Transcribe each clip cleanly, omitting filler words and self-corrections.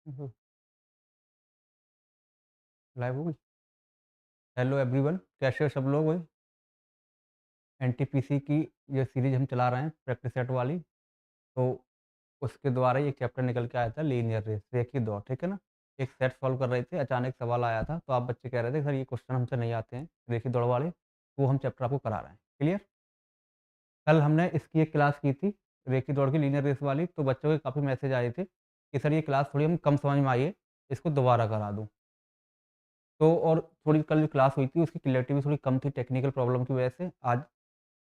हम्म, live हो गई। Hello everyone, कैसे हो सब लोग? भाई एनटीपीसी की ये सीरीज हम चला रहे हैं प्रैक्टिस सेट वाली। तो उसके द्वारा ये चैप्टर निकल के आया था लीनियर रेस, रेखीय दौड़, ठीक है ना। एक सेट सॉल्व कर रहे थे, अचानक सवाल आया था, तो आप बच्चे कह रहे थे सर ये क्वेश्चन हमसे नहीं आते हैं रेखीय दौड़ वाले, तो वो हम चैप्टर आपको करा रहे हैं। क्लियर? कल हमने इसकी एक क्लास की थी, रेखीय दौड़ की लीनियर रेस वाली, तो बच्चों के काफ़ी मैसेज आए थे कि सर ये क्लास थोड़ी हम कम समझ में आई है, इसको दोबारा करा दूँ। तो और थोड़ी कल जो क्लास हुई थी उसकी क्लैरिटी भी थोड़ी कम थी टेक्निकल प्रॉब्लम की वजह से, आज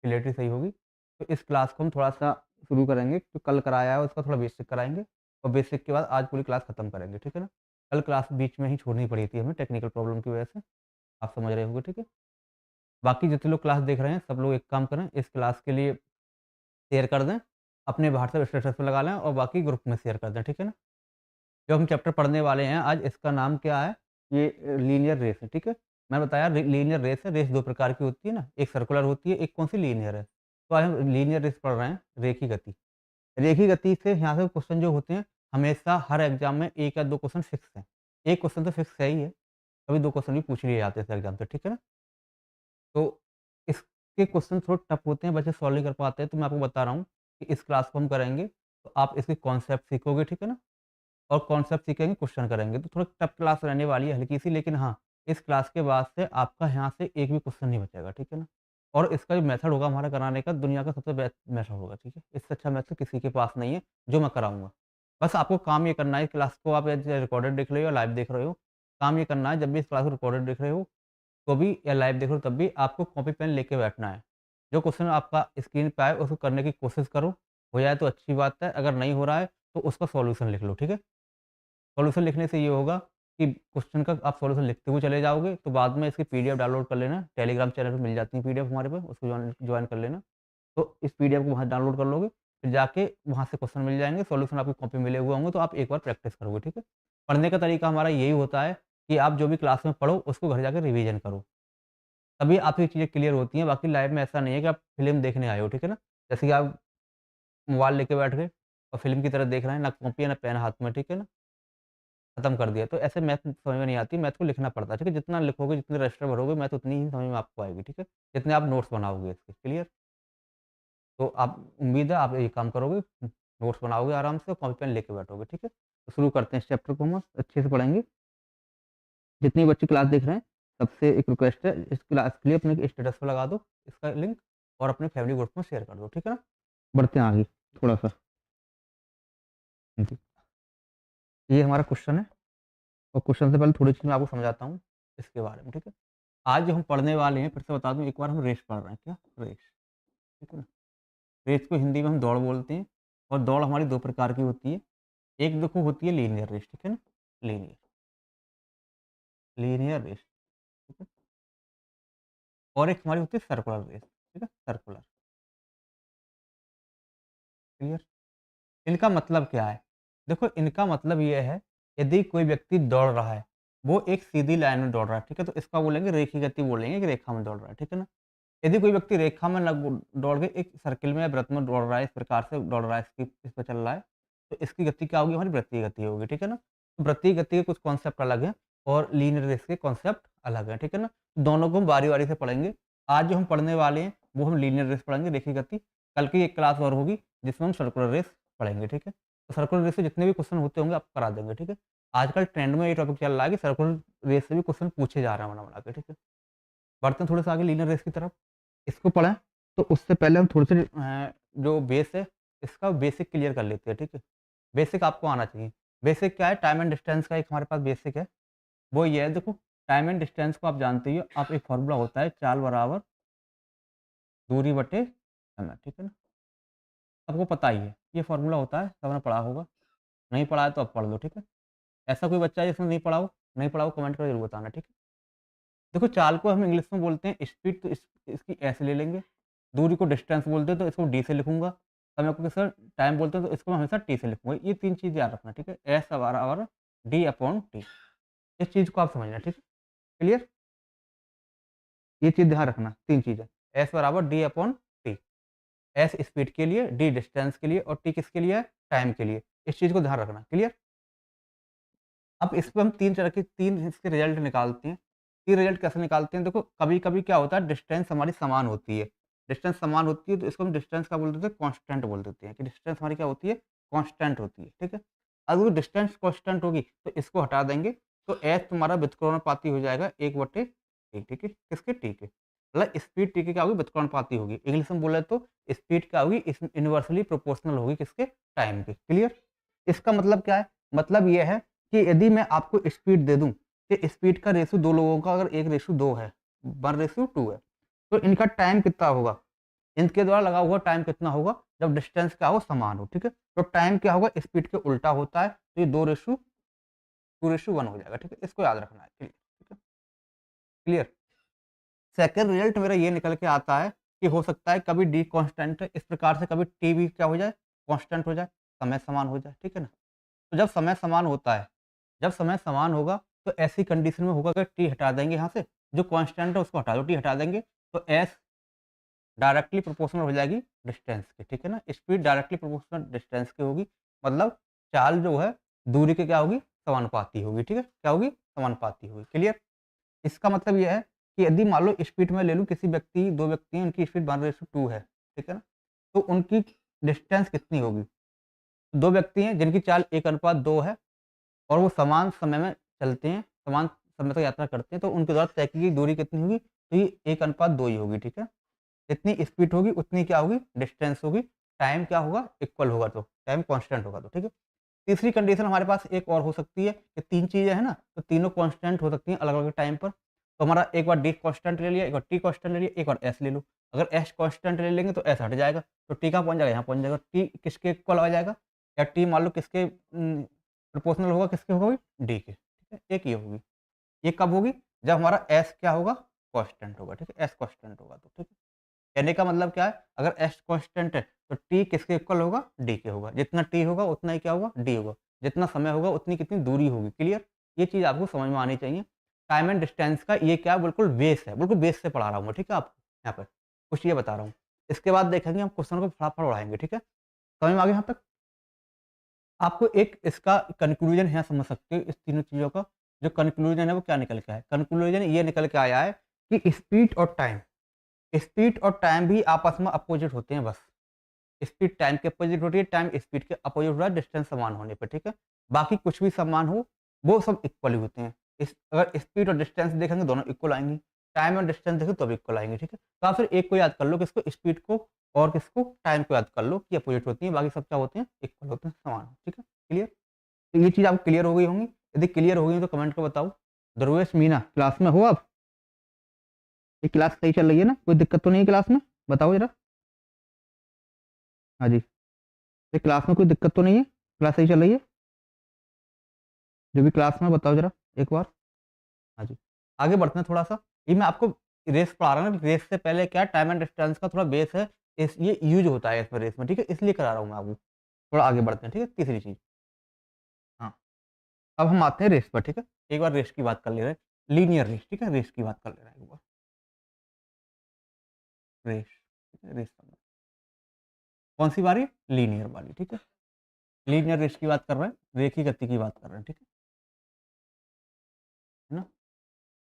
क्लैरिटी सही होगी। तो इस क्लास को हम थोड़ा-सा शुरू करेंगे, जो कल कराया है उसका थोड़ा बेसिक कराएँगे और बेसिक के बाद आज पूरी क्लास खत्म करेंगे, ठीक है ना? कल क्लास बीच में ही छोड़नी पड़ी थी हमें टेक्निकल प्रॉब्लम की वजह से, आप समझ रहे होंगे, ठीक है? बाकी जितने लोग क्लास देख रहे हैं, सब लोग एक काम करें, इस क्लास के लिए शेयर कर दें, अपने व्हाट्सएप स्टेटस पे लगा लें और बाकी ग्रुप में शेयर कर दें, ठीक है ना? जो हम चैप्टर पढ़ने वाले हैं आज, इसका नाम क्या है? ये लीनियर रेस है, ठीक है? मैंने बताया लीनियर रेस है, रेस 2 प्रकार की होती है ना, एक सर्कुलर होती है, एक कौन-सी लीनियर है। तो आज हम लीनियर रेस पढ़ रहे हैं, रेखीय गति। रेखीय गति से यहाँ से क्वेश्चन जो होते हैं, हमेशा हर एग्ज़ाम में 1 या 2 क्वेश्चन फिक्स हैं। 1 क्वेश्चन तो फिक्स है ही है, कभी 2 क्वेश्चन भी पूछ लिए जाते हैं इस एग्ज़ाम से, ठीक है ना? तो इसके क्वेश्चन थोड़े टफ होते हैं, बच्चे सॉल्व नहीं कर पाते हैं, तो मैं आपको बता रहा हूँ कि इस क्लास को हम करेंगे, तो आप इसके कॉन्सेप्ट सीखोगे, ठीक है ना? और कॉन्सेप्ट सीखेंगे, क्वेश्चन करेंगे, तो थोड़ी टफ क्लास रहने वाली है हल्की-सी, लेकिन हाँ, इस क्लास के बाद से आपका यहाँ से एक भी क्वेश्चन नहीं बचेगा, ठीक है ना? और इसका जो मेथड होगा हमारा कराने का, दुनिया का सबसे बेस्ट मेथड होगा, ठीक है? इससे अच्छा मेथड किसी के पास नहीं है, जो मैं कराऊँगा। बस आपको काम ये करना है, क्लास को आप चाहे रिकॉर्डेड देख रहे हो या लाइव देख रहे हो, काम ये करना है जब भी इस क्लास को रिकॉर्डेड देख रहे हो, तो भी या लाइव देख रहे हो तब भी आपको कॉपी पेन लेके बैठना है। जो क्वेश्चन आपका स्क्रीन पे आए उसको करने की कोशिश करो, हो जाए तो अच्छी बात है, अगर नहीं हो रहा है तो उसका सॉल्यूशन लिख लो, ठीक है? सॉल्यूशन लिखने से ये होगा कि क्वेश्चन का आप सॉल्यूशन लिखते हुए चले जाओगे, तो बाद में इसकी पीडीएफ डाउनलोड कर लेना, टेलीग्राम चैनल पे मिल जाती है पीडीएफ हमारे पे, उसको जॉइन जॉइन कर लेना। तो इस पीडीएफ को वहाँ डाउनलोड कर लोगे, फिर जाके वहाँ से क्वेश्चन मिल जाएँगे, सॉल्यूशन आपकी कॉपी में मिले हुए होंगे, तो आप एक बार प्रैक्टिस करोगे, ठीक है? पढ़ने का तरीका हमारा यही होता है कि आप जो भी क्लास में पढ़ो, उसको घर जाके रिवीजन करो। तभी आपकी चीज़ें क्लियर होती हैं, बाकी लाइफ में ऐसा नहीं है कि आप फ़िल्म देखने आए हो, ठीक है ना? जैसे कि आप मोबाइल लेके बैठ गए और फ़िल्म की तरह देख रहे हैं, ना कॉपी है ना पेन हाथ में, ठीक है ना? खत्म कर दिया। तो ऐसे मैथ समझ में नहीं आती, मैथ को लिखना पड़ता है, ठीक है? जितना लिखोगे, जितने रजिस्टर भरोगे, मैथ उतनी ही समझ में आपको आएगी, ठीक है? जितने आप नोट्स बनाओगे इसके, क्लियर? तो आप उम्मीद है आप ये काम करोगे, नोट्स बनाओगे आराम से और कॉपी पेन लेके बैठोगे, ठीक है? तो शुरू करते हैं इस चैप्टर को हम अच्छे से पढ़ेंगे। जितने बच्चे क्लास देख रहे हैं, सबसे एक रिक्वेस्ट है, इस क्लास के लिए अपने स्टेटस पे लगा दो इसका लिंक और अपने फैमिली ग्रुप में शेयर कर दो, ठीक है ना? बढ़ते हैं आगे थोड़ा-सा। जी। ये हमारा क्वेश्चन है और क्वेश्चन से पहले थोड़ी चीज़ मैं आपको समझाता हूँ इसके बारे में, ठीक है? आज जो हम पढ़ने वाले हैं, फिर से बता दूँ एक बार, हम रेस पढ़ रहे हैं, क्या? रेस, ठीक है ना? रेस को हिंदी में हम दौड़ बोलते हैं और दौड़ हमारी 2 प्रकार की होती है। एक देखो होती है लीनियर रेस, ठीक है ना? लीनियर लीनियर रेस, ठीक है? और एक हमारी होती है सर्कुलर रेस, ठीक है? Circular, clear? इनका मतलब क्या है? देखो इनका मतलब ये है, यदि कोई व्यक्ति दौड़ रहा है, वो एक सीधी लाइन में दौड़ रहा है, ठीक है? तो इसका बोलेंगे रेखीय गति, बोलेंगे कि रेखा में दौड़ रहा है, ठीक है ना? यदि कोई व्यक्ति रेखा में दौड़ के एक सर्किल में या वृत्त में दौड़ रहा है, इस प्रकार से दौड़ रहा है, इस पे चल रहा है, तो इसकी गति क्या होगी? हमारी वृत्तीय गति होगी, ठीक है ना? तो वृत्तीय गति के कुछ कॉन्सेप्ट अलग हैं और लीनियर रेस के कॉन्सेप्ट अलग हैं, ठीक है ना? दोनों को हम बारी-बारी से पढ़ेंगे। आज जो हम पढ़ने वाले हैं, वो हम लीनियर रेस पढ़ेंगे, रेखीय गति। कल की एक क्लास और होगी, जिसमें हम सर्कुलर रेस पढ़ेंगे, ठीक है? तो सर्कुलर रेस से जितने भी क्वेश्चन होते होंगे, आपको करा देंगे, ठीक है? आजकल ट्रेंड में ये टॉपिक चल रहा है कि सर्कुलर रेस से भी क्वेश्चन पूछे जा रहे हैं बना-बना के, ठीक है? बढ़ते हैं थोड़े-से आगे लीनियर रेस की तरफ। इसको पढ़ें, तो उससे पहले हम थोड़े-से जो बेस है, इसका बेसिक क्लियर कर लेते हैं, ठीक है? बेसिक आपको आना चाहिए। बेसिक क्या है? टाइम एंड डिस्टेंस का एक हमारे पास बेसिक है। वो ये है, देखो टाइम एंड डिस्टेंस को आप जानते ही हो, आप एक फ़ॉर्मूला होता है, चाल बराबर दूरी बटे समय, ठीक है ना? सबको पता ही है, ये फ़ॉर्मूला होता है, सबने पढ़ा होगा। नहीं पढ़ा है तो अब पढ़ लो, ठीक है? ऐसा कोई बच्चा है जिसने नहीं पढ़ा हो कमेंट करके ज़रूर बताना, ठीक है? देखो चाल को हम इंग्लिश में बोलते हैं स्पीड, तो इसकी एस ले लेंगे। दूरी को डिस्टेंस बोलते हैं तो इसको डी से लिखूँगा। समय को सर टाइम बोलते हैं तो इसको मैं हमेशा टी से लिखूँगा। ये 3 चीज़ याद रखना, ठीक है? एस बराबर डी अपॉन टी। इस चीज़ को आप समझना, ठीक है? क्लियर? ये चीज़ ध्यान रखना, 3 चीज़ें। एस बराबर D upon T. S speed के लिए, डी डिस्टेंस के लिए और टी किसके लिए है? टाइम के लिए। इस चीज़ को ध्यान रखना, क्लियर? अब इस पे हम 3 तरह के 3 इसके रिजल्ट निकालते हैं। 3 रिजल्ट कैसे निकालते हैं? देखो, कभी-कभी क्या होता है, डिस्टेंस हमारी समान होती है। डिस्टेंस समान होती है तो इसको हम डिस्टेंस क्या बोल देते हैं? कांस्टेंट बोल देते हैं कि डिस्टेंस हमारी क्या होती है? कांस्टेंट होती है, ठीक है? अगर वो डिस्टेंस कांस्टेंट होगी तो इसको हटा देंगे, तो एच तुम्हारा व्युत्क्रमानुपाती हो जाएगा 1/टी, ठीक है? किसके? टी के। मतलब स्पीड टी की क्या होगी? व्युत्क्रमानुपाती होगी। इंग्लिश में बोले तो स्पीड क्या होगी? इस इन्वर्सली प्रोपोर्शनल होगी किसके? टाइम के। क्लियर? इसका मतलब क्या है? मतलब ये है कि यदि मैं आपको स्पीड दे दूँ कि स्पीड का रेशियो 2 लोगों का अगर 1 रेशियो 2 है, 1:2 है, तो इनका टाइम कितना होगा? इनके द्वारा लगा हुआ टाइम कितना होगा? जब डिस्टेंस क्या हो? समान हो, ठीक है? तो टाइम क्या होगा? स्पीड के उल्टा होता है, तो ये 2:1 हो जाएगा, ठीक है? इसको याद रखना है, क्लियर, ठीक है? क्लियर? सेकंड रिजल्ट मेरा ये निकल के आता है कि हो सकता है कभी डी कांस्टेंट है, इस प्रकार से कभी टी भी क्या हो जाए? कांस्टेंट हो जाए, समय समान हो जाए, ठीक है ना? तो जब समय समान होता है, जब समय समान होगा तो ऐसी कंडीशन में होगा कि टी हटा देंगे यहाँ से, जो कांस्टेंट है उसको हटा दो, टी हटा देंगे, तो एस डायरेक्टली प्रोपोर्शनल हो जाएगी डिस्टेंस के, ठीक है ना? स्पीड डायरेक्टली प्रोपोर्शनल डिस्टेंस की होगी, मतलब चाल जो है दूरी की क्या होगी? समानुपाती होगी, ठीक है? क्या होगी? समानुपाती होगी, क्लियर? इसका मतलब ये है कि यदि मान लो स्पीड में ले लूँ, किसी व्यक्ति 2 व्यक्ति हैं, उनकी स्पीड 1:2 है, ठीक है ना? तो उनकी डिस्टेंस कितनी होगी? 2 व्यक्ति हैं जिनकी चाल 1:2 है और वो समान समय में चलते हैं, समान समय तक यात्रा करते हैं, तो उनके द्वारा तय की गई दूरी कितनी होगी? तो ये 1:2 ही होगी, ठीक है? जितनी स्पीड होगी उतनी क्या होगी? डिस्टेंस होगी। टाइम क्या होगा? इक्वल होगा तो, टाइम कांस्टेंट होगा तो, ठीक है? तीसरी कंडीशन हमारे पास एक और हो सकती है कि 3 चीज़ें हैं ना, तो तीनों कांस्टेंट हो सकती हैं अलग-अलग टाइम पर। तो हमारा एक बार डी कांस्टेंट ले लिया, एक बार टी कांस्टेंट ले लिया, एक बार एस ले लो। अगर एस कांस्टेंट ले लेंगे तो एस हट जाएगा, तो टी कहाँ पहुँच जाएगा? यहाँ पहुँच जाएगा। टी किसके इक्वल आ जाएगा? या टी मान लो किसके प्रोपोर्शनल होगा? किसके होगा? डी के, ठीक है? एक ये होगी। ये कब होगी? जब हमारा एस क्या होगा? कांस्टेंट होगा, ठीक है? एस कांस्टेंट होगा तो, ठीक है? कहने का मतलब क्या है? अगर एस कांस्टेंट है तो टी किसके इक्वल होगा? डी के होगा। जितना टी होगा उतना ही क्या होगा? डी होगा। जितना समय होगा उतनी कितनी दूरी होगी। क्लियर? ये चीज़ आपको समझ में आनी चाहिए। टाइम एंड डिस्टेंस का ये क्या बिल्कुल बेस है, बिल्कुल बेस से पढ़ा रहा हूँ मैं, ठीक है आपको यहाँ पर। कुछ ये बता रहा हूँ। इसके बाद देखेंगे हम क्वेश्चन को फटाफट बढ़ाएँगे, ठीक है? समझ में आ गया यहाँ तक? आपको एक इसका कंक्लूजन यहाँ समझ सकते हो इस तीनों चीज़ों का। जो कंक्लूजन है वो क्या निकल के आया है? कंक्लूजन ये निकल के आया है कि स्पीड और टाइम भी आपस में अपोजिट होते हैं बस। स्पीड टाइम के अपोजिट होती है, टाइम स्पीड के अपोजिट हो रहा है डिस्टेंस समान होने पे, ठीक है? बाकी कुछ भी समान हो, वो सब इक्वल ही होते हैं। अगर स्पीड और डिस्टेंस देखेंगे दोनों इक्वल आएँगी, टाइम और डिस्टेंस देखें तो भी इक्वल आएँगे, ठीक है? तो आप सिर्फ एक को याद कर लो, किसको? स्पीड को, और किसको? टाइम को याद कर लो कि अपोजिट होती हैं, बाकी सब क्या होते हैं? इक्वल होते हैं, समान, ठीक है? क्लियर? तो ये चीज़ आपको क्लियर हो गई होंगी। यदि क्लियर हो गई है तो कमेंट में बताओ। ध्रुवेश मीना क्लास में हो आप? ये क्लास सही चल रही है ना? कोई दिक्कत तो नहीं है क्लास में? बताओ ज़रा। हाँ जी। ये क्लास में कोई दिक्कत तो नहीं है? क्लास सही चल रही है? जो भी क्लास में बताओ ज़रा एक बार। हाँ जी। आगे बढ़ते हैं थोड़ा-सा। ये मैं आपको रेस पढ़ा रहा हूँ ना, रेस से पहले क्या टाइम एंड डिस्टेंस का थोड़ा बेस है। इस ये यूज़ होता है इसमें रेस में, ठीक है? इसलिए करा रहा हूँ मैं आपको। थोड़ा आगे बढ़ते हैं, ठीक है? तीसरी चीज़। हाँ। अब हम आते हैं रेस पर, ठीक है? एक बार रेस की बात कर ले रहे हैं। लीनियर रेस, ठीक है? रेस की बात कर ले रहे हैं एक बार। रेस, ठीक है? रेस करना। कौन-सी बारी? लीनियर वाली, ठीक है? लीनियर रेस की बात कर रहे हैं, रेखीय गति की बात कर रहे हैं, ठीक है ना?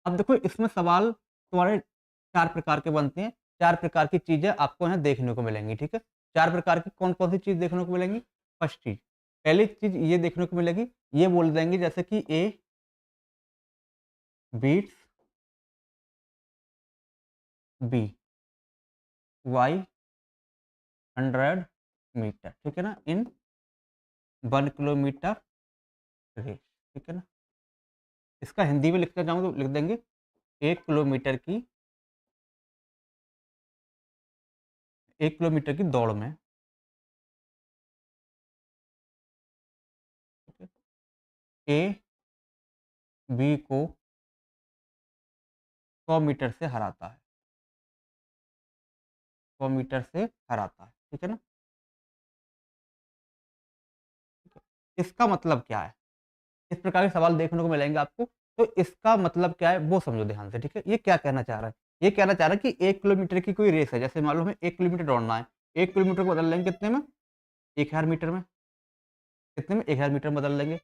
अब देखो इसमें सवाल तुम्हारे 4 प्रकार के बनते हैं, 4 प्रकार की चीज़ें आपको यहाँ देखने को मिलेंगी, ठीक है? 4 प्रकार की कौन-कौन सी चीज़ देखने को मिलेंगी? फर्स्ट चीज़, पहली चीज़ ये देखने को मिलेगी, ये बोल देंगे जैसे कि A beats B, by 100 metre, ठीक है ना? इन 1 किलोमीटर रेस, ठीक है ना? इसका हिंदी में लिखना चाहूँ तो लिख देंगे 1 किलोमीटर की 1 किलोमीटर की दौड़ में, ठीक है? ए बी को 100 मीटर से हराता है, 100 मीटर से हराता है, ठीक है ना? ठीक है। इसका मतलब क्या है? इस प्रकार के सवाल देखने को मिलेंगे आपको, तो इसका मतलब क्या है वो समझो ध्यान से, ठीक है? ये क्या कहना चाह रहा है? ये कहना चाह रहा है कि 1 किलोमीटर की कोई रेस है, जैसे मान लो हमें 1 किलोमीटर दौड़ना है, 1 किलोमीटर को बदल लेंगे कितने में? 1000 मीटर में। कितने में? 1000 मीटर में बदल लेंगे।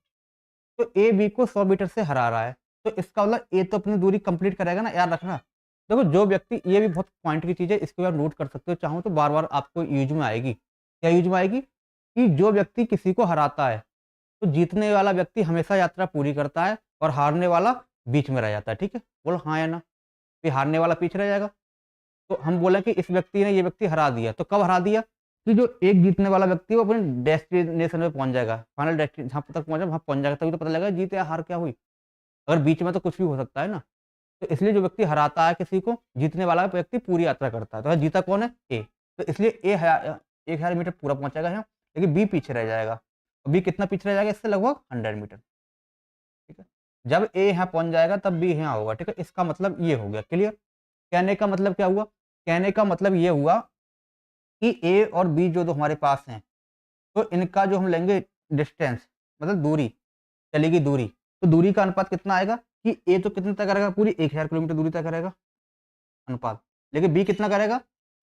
तो ए बी को 100 मीटर से हरा रहा है, तो इसका मतलब ए तो अपनी दूरी कंप्लीट करेगा ना, याद रखना। देखो जो व्यक्ति, ये भी बहुत पॉइंट की चीज़ है, इसको आप नोट कर सकते हो, चाहो तो बार-बार आपको यूज़ में आएगी। क्या यूज़ में आएगी? कि जो व्यक्ति किसी को हराता है, तो जीतने वाला व्यक्ति हमेशा यात्रा पूरी करता है और हारने वाला बीच में रह जाता है, ठीक है? बोलो हाँ या ना? कि हारने वाला पीछे रह जाएगा। तो हम बोले कि इस व्यक्ति ने ये व्यक्ति हरा दिया, तो कब हरा दिया? कि जो एक जीतने वाला व्यक्ति है वो अपने डेस्टिनेशन में पहुँच जाएगा, फाइनल जहाँ तक पहुँचा वहाँ पहुँच जाएगा, तभी तो पता लगेगा जीत या हार क्या हुई। अगर बीच में तो कुछ भी हो सकता है ना। तो इसलिए जो व्यक्ति हराता है किसी को, जीतने वाला व्यक्ति पूरी यात्रा करता है। तो जीता कौन है? ए। तो इसलिए ए 1000 मीटर पूरा पहुँचेगा यहाँ, लेकिन बी पीछे रह जाएगा। बी कितना पीछे रह जाएगा इससे? लगभग 100 मीटर, ठीक है? जब ए यहाँ पहुँच जाएगा तब बी यहाँ होगा, ठीक है? इसका मतलब ये हो गया, क्लियर? कहने का मतलब क्या हुआ? कहने का मतलब ये हुआ कि ए और बी जो तो हमारे पास हैं, तो इनका जो हम लेंगे डिस्टेंस, मतलब दूरी, चलेगी दूरी, तो दूरी का अनुपात कितना आएगा कि ए तो कितना तय करेगा? पूरी 1000 किलोमीटर दूरी तय करेगा अनुपात। लेकिन बी कितना करेगा?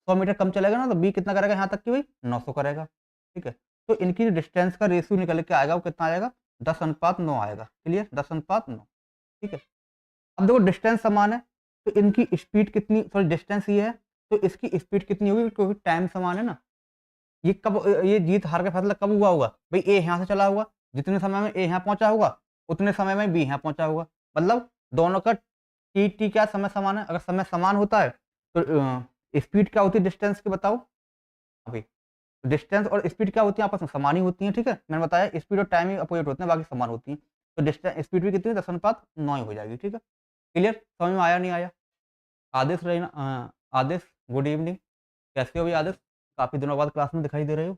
100 मीटर कम चलेगा ना, तो बी कितना करेगा यहाँ तक कि भाई 900 करेगा, ठीक है? तो इनकी जो डिस्टेंस का रेशियो निकल के आएगा वो कितना आएगा? 10:9 आएगा, क्लियर? 10:9, ठीक है? अब देखो डिस्टेंस समान है, तो इनकी स्पीड कितनी, सॉरी डिस्टेंस ये है, तो इसकी स्पीड कितनी होगी? क्योंकि टाइम समान है ना। ये कब ये जीत हार का फैसला कब हुआ होगा? भई ए यहाँ से चला होगा, जितने समय में ए यहाँ पहुँचा होगा, उतने समय में बी यहाँ पहुँचा होगा। मतलब दोनों का टी क्या समय समान है? अगर समय समान होता है तो स्पीड क्या होती है डिस्टेंस की, बताओ? अभी डिस्टेंस और स्पीड क्या होती है? आपस में समान ही होती हैं, ठीक है? मैंने बताया स्पीड और टाइम ही अपोजिट होते हैं, बाकी समान होती हैं। तो स्पीड भी कितनी है? 10:9 ही हो जाएगी, ठीक है? क्लियर? समझ में आया नहीं आया? आदेश रैना आदेश, गुड इवनिंग। कैसे हो भई आदेश? काफ़ी दिनों बाद क्लास में दिखाई दे रहे हो।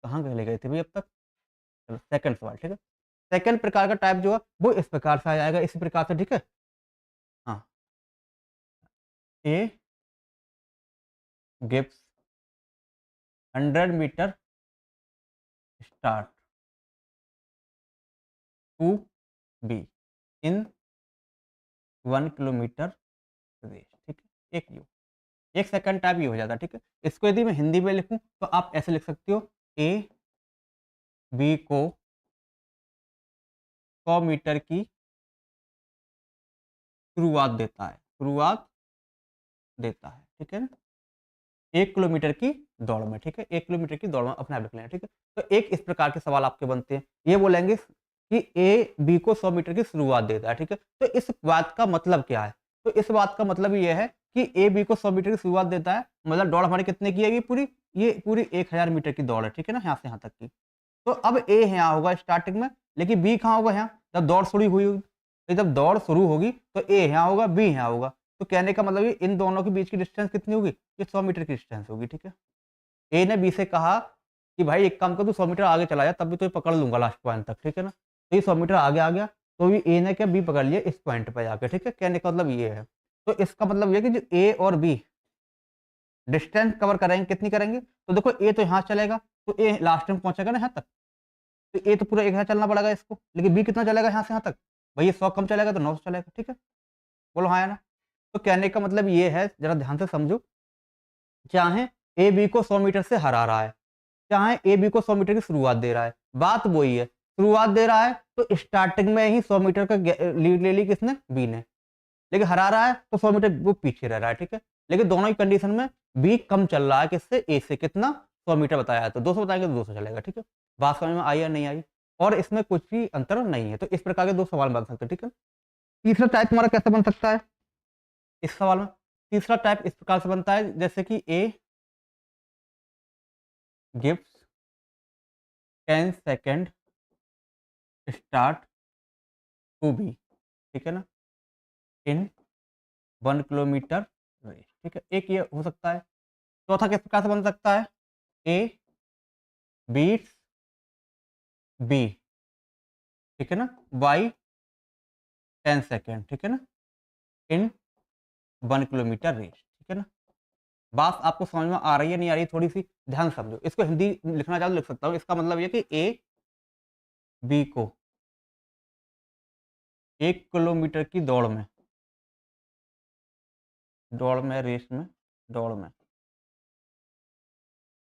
कहाँ चले गए थे भई अब तक? चलो सेकंड सवाल, ठीक है? सेकंड प्रकार का टाइप जो है वो इस प्रकार से आ जाएगा, इसी प्रकार से, ठीक है? हाँ, A gives 100 metre start to B in 1 kilometre race, ठीक है? एक सेकंड टाइप ये हो जाता है, ठीक है? इसको यदि मैं हिंदी में लिखूँ तो आप ऐसे लिख सकते हो, ए बी को 100 मीटर की शुरुआत देता है, ठीक है ना? 1 किलोमीटर की दौड़ में, ठीक है? 1 किलोमीटर की दौड़ में अपने आप लिख लेना, ठीक है? तो एक इस प्रकार के सवाल आपके बनते हैं। ये बोलेंगे कि ए बी को 100 मीटर की शुरुआत देता है, ठीक है? तो इस बात का मतलब क्या है? तो इस बात का मतलब ये है कि ए बी को 100 मीटर की शुरुआत देता है, मतलब दौड़ हमारी कितने की है ये पूरी 1000 मीटर की दौड़ है, ठीक है ना? यहाँ से यहाँ तक की। तो अब ए यहाँ होगा स्टार्टिंग में, लेकिन बी कहाँ होगा? यहाँ, जब दौड़ शुरू हुई होगी। तो जब दौड़ शुरू होगी तो ए यहाँ होगा, बी यहाँ होगा। तो कहने का मतलब ये इन दोनों के बीच की डिस्टेंस कितनी होगी? ये 100 मीटर की डिस्टेंस होगी, ठीक है? ए ने बी से कहा कि भाई एक काम कर, तू 100 मीटर आगे चला जा, तब भी तुझे पकड़ लूँगा लास्ट पॉइंट तक, ठीक है ना? तो ये 100 मीटर आगे आ गया, तो ये ए ने क्या बी पकड़ लिया इस पॉइंट पे जाके, ठीक है? कहने का मतलब ये है। तो इसका मतलब ये है कि जो ए और बी डिस्टेंस कवर करेंगे, कितनी करेंगे? तो देखो ए तो यहाँ चलेगा, तो ए लास्ट में पहुँचेगा ना यहाँ तक। तो ए तो पूरा 1000 चलना पड़ेगा इसको, लेकिन बी कितना चलेगा यहाँ से यहाँ तक? भई ये 100 कम चलेगा तो 900 चलेगा, ठीक है? बोलो हाँ या ना? तो कहने का मतलब ये है, ज़रा ध्यान से समझो, चाहे ए बी को 100 मीटर से हरा रहा है, चाहे ए बी को 100 मीटर की शुरुआत दे रहा है, बात वही है। शुरुआत दे रहा है तो स्टार्टिंग में ही 100 मीटर का लीड ले ली किसने? बी ने। लेकिन हरा रहा है तो 100 मीटर वो पीछे रह रहा है, ठीक है? लेकिन दोनों ही कंडीशन में बी कम चल रहा है किससे? ए से। कितना? 100 मीटर बताया है, तो 200 बताएँगे तो 200 चलेगा, ठीक है? बात समझ में आई या नहीं आई? और इसमें कुछ भी अंतर नहीं है। तो इस प्रकार के 2 सवाल बन सकते हैं, ठीक है? तीसरा टाइप हमारा कैसे बन सकता है इस सवाल में? तीसरा टाइप इस प्रकार से बनता है जैसे कि A gives 10 second start to B, ठीक है ना? इन 1 किलोमीटर रेस, ठीक है? एक ये हो सकता है। चौथा किस प्रकार से बन सकता है? ए बीट्स बी, ठीक है ना? बाय 10 सेकंड, ठीक है ना? इन 1 किलोमीटर रेस, ठीक है ना? बात आपको समझ में आ रही है, नहीं आ रही है? थोड़ी-सी ध्यान से समझो। इसको हिंदी लिखना चाहो तो लिख सकता हूँ। इसका मतलब ये कि ए बी को 1 किलोमीटर की दौड़ में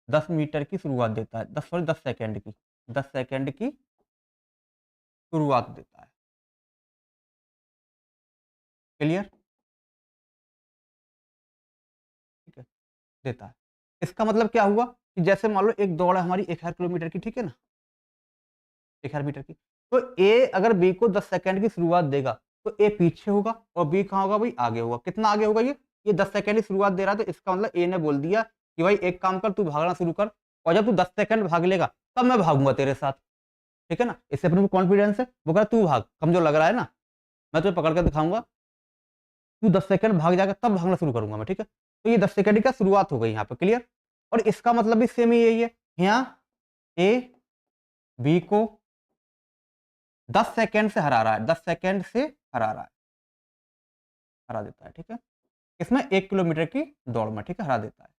10 मीटर की शुरुआत देता है। 10 सेकंड की, 10 सेकंड की शुरुआत देता है। क्लियर? ठीक है, देता है। इसका मतलब क्या हुआ कि जैसे मान लो एक दौड़ है हमारी 1000 किलोमीटर की, ठीक है ना? 1000 मीटर की। तो ए अगर बी को 10 सेकंड की शुरुआत देगा, तो ए पीछे होगा और बी कहाँ होगा भाई? आगे होगा। कितना आगे होगा ये? ये 10 सेकंड की शुरुआत दे रहा है, तो इसका मतलब ए ने बोल दिया कि भाई एक काम कर, तू भागना शुरू कर और जब तू 10 सेकंड भाग लेगा, तब मैं भागूँगा तेरे साथ। ठीक है ना? इससे अपने को कॉन्फिडेंस है। वो कह रहा है तू भाग, कमज़ोर लग रहा है ना? मैं तुझे पकड़ के दिखाऊँगा, तू 10 सेकंड भाग जाएगा तब भागना शुरू करूँगा मैं, ठीक है? तो ये 10 सेकंड की क्या शुरुआत हो गई यहाँ पे, क्लियर? और इसका मतलब भी सेम ही यही है। यहाँ ए बी को 10 सेकंड से हरा रहा है, 10 सेकंड से हरा रहा है, हरा देता है, ठीक है? इसमें 1 किलोमीटर की दौड़ में, ठीक है? हरा देता है।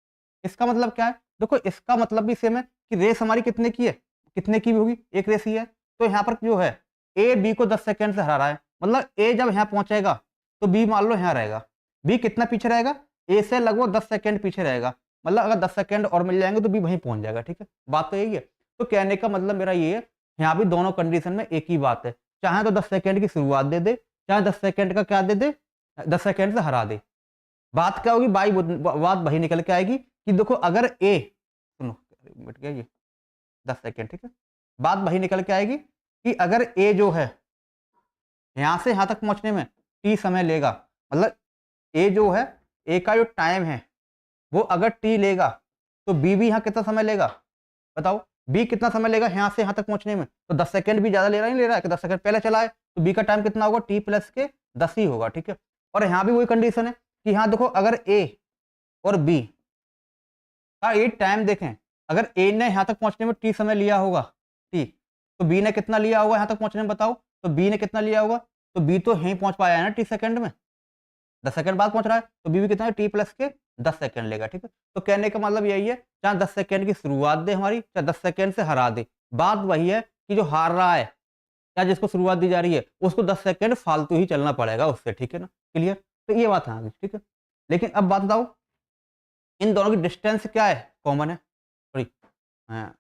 इसका मतलब क्या है? देखो इसका मतलब भी सेम है कि रेस हमारी कितने की है? कितने की भी होगी? एक रेस ही है। तो यहाँ पर जो है ए बी को 10 सेकंड से हरा रहा है, मतलब ए जब यहाँ पहुँचेगा तो बी मान लो यहाँ रहेगा। बी कितना पीछे रहेगा? ए से लगभग 10 सेकंड पीछे रहेगा। मतलब अगर 10 सेकंड और मिल जाएँगे तो बी वहीं पहुँच जाएगा, ठीक है? बात तो यही है। तो कहने का मतलब मेरा ये है, यहाँ भी दोनों कंडीशन में एक ही बात है। चाहे तो 10 सेकंड की शुरुआत दे दे, चाहे 10 सेकंड का क्या दे दे? 10 सेकंड से हरा दे। बात क्या होगी? बात वही निकल के आएगी कि देखो अगर ए सुनो, मिट गया ये 10 सेकंड, ठीक है? बात वही निकल के आएगी कि अगर ए जो है यहाँ से यहाँ तक पहुँचने में टी समय लेगा, मतलब ए जो है, ए का जो टाइम है वो अगर टी लेगा तो बी भी यहाँ कितना समय लेगा? बताओ, बी कितना समय लेगा यहाँ से यहाँ तक पहुँचने में? तो 10 सेकंड भी ज़्यादा ले रहा है, नहीं ले रहा है कि 10 सेकंड पहले चला है, तो बी का टाइम कितना होगा? टी प्लस के 10 ही होगा, ठीक है? और यहाँ भी वही कंडीशन है कि यहाँ देखो अगर ए और बी का ये टाइम देखें, अगर ए ने यहाँ तक पहुँचने में टी समय लिया होगा, टी, तो बी ने कितना लिया होगा यहाँ तक पहुँचने में? बताओ, तो बी ने कितना लिया होगा? तो बी तो यहीं पहुँच पाया है ना टी सेकंड में, 10 सेकंड बाद पहुँच रहा है, तो बी भी कितना है? टी प्लस के 10 सेकंड लेगा, ठीक है? तो कहने का मतलब यही है, चाहे 10 सेकंड की शुरुआत दे हमारी, चाहे 10 सेकंड से हरा दे, बात वही है कि जो हार रहा है या जिसको शुरुआत दी जा रही है, उसको 10 सेकंड फालतू ही चलना पड़ेगा उससे, ठीक है ना? क्लियर? तो ये बात है आगे, ठीक है? लेकिन अब बात बताओ, इन दोनों की डिस्टेंस क्या है? कॉमन है। सॉरी, हाँ,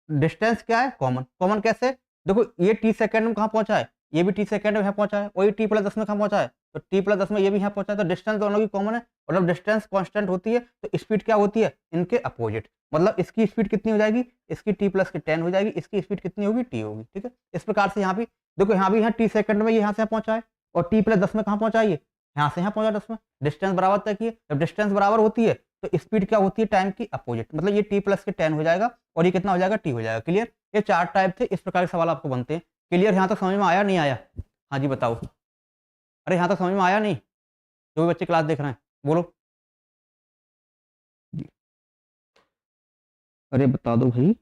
डिस्टेंस क्या है? कॉमन। कॉमन कैसे? देखो ये टी सेकंड में कहाँ पहुँचा है? ये भी टी सेकंड में यहाँ पहुँचा है और ये टी प्लस 10 में कहाँ पहुँचा है? तो टी प्लस 10 में ये भी यहाँ पहुँचा है, तो डिस्टेंस दोनों की कॉमन है और जब डिस्टेंस कांस्टेंट होती है तो स्पीड क्या होती है? इनके अपोजिट। मतलब इसकी स्पीड कितनी हो जाएगी? इसकी टी प्लस की 10 हो जाएगी, इसकी स्पीड कितनी होगी? टी होगी, ठीक है? इस प्रकार से यहाँ भी देखो, यहाँ भी यहाँ टी सेकंड में ये यहाँ से यहाँ पहुँचा है और टी प्लस 10 में कहाँ पहुँचा है ये? यहाँ से यहाँ पहुँचा 10 में। डिस्टेंस बराबर तय की है। जब डिस्टेंस बराबर होती है तो स्पीड क्या होती है? टाइम की अपोजिट। मतलब ये टी प्लस के 10 हो जाएगा और ये कितना हो जाएगा? टी हो जाएगा। क्लियर? ये 4 टाइप थे, इस प्रकार के सवाल आपको बनते हैं। क्लियर? यहाँ तक समझ में आया नहीं आया? हाँ जी बताओ। अरे यहाँ तक समझ में आया नहीं? जो भी बच्चे क्लास देख रहे हैं बोलो। जी। अरे बता दो भाई।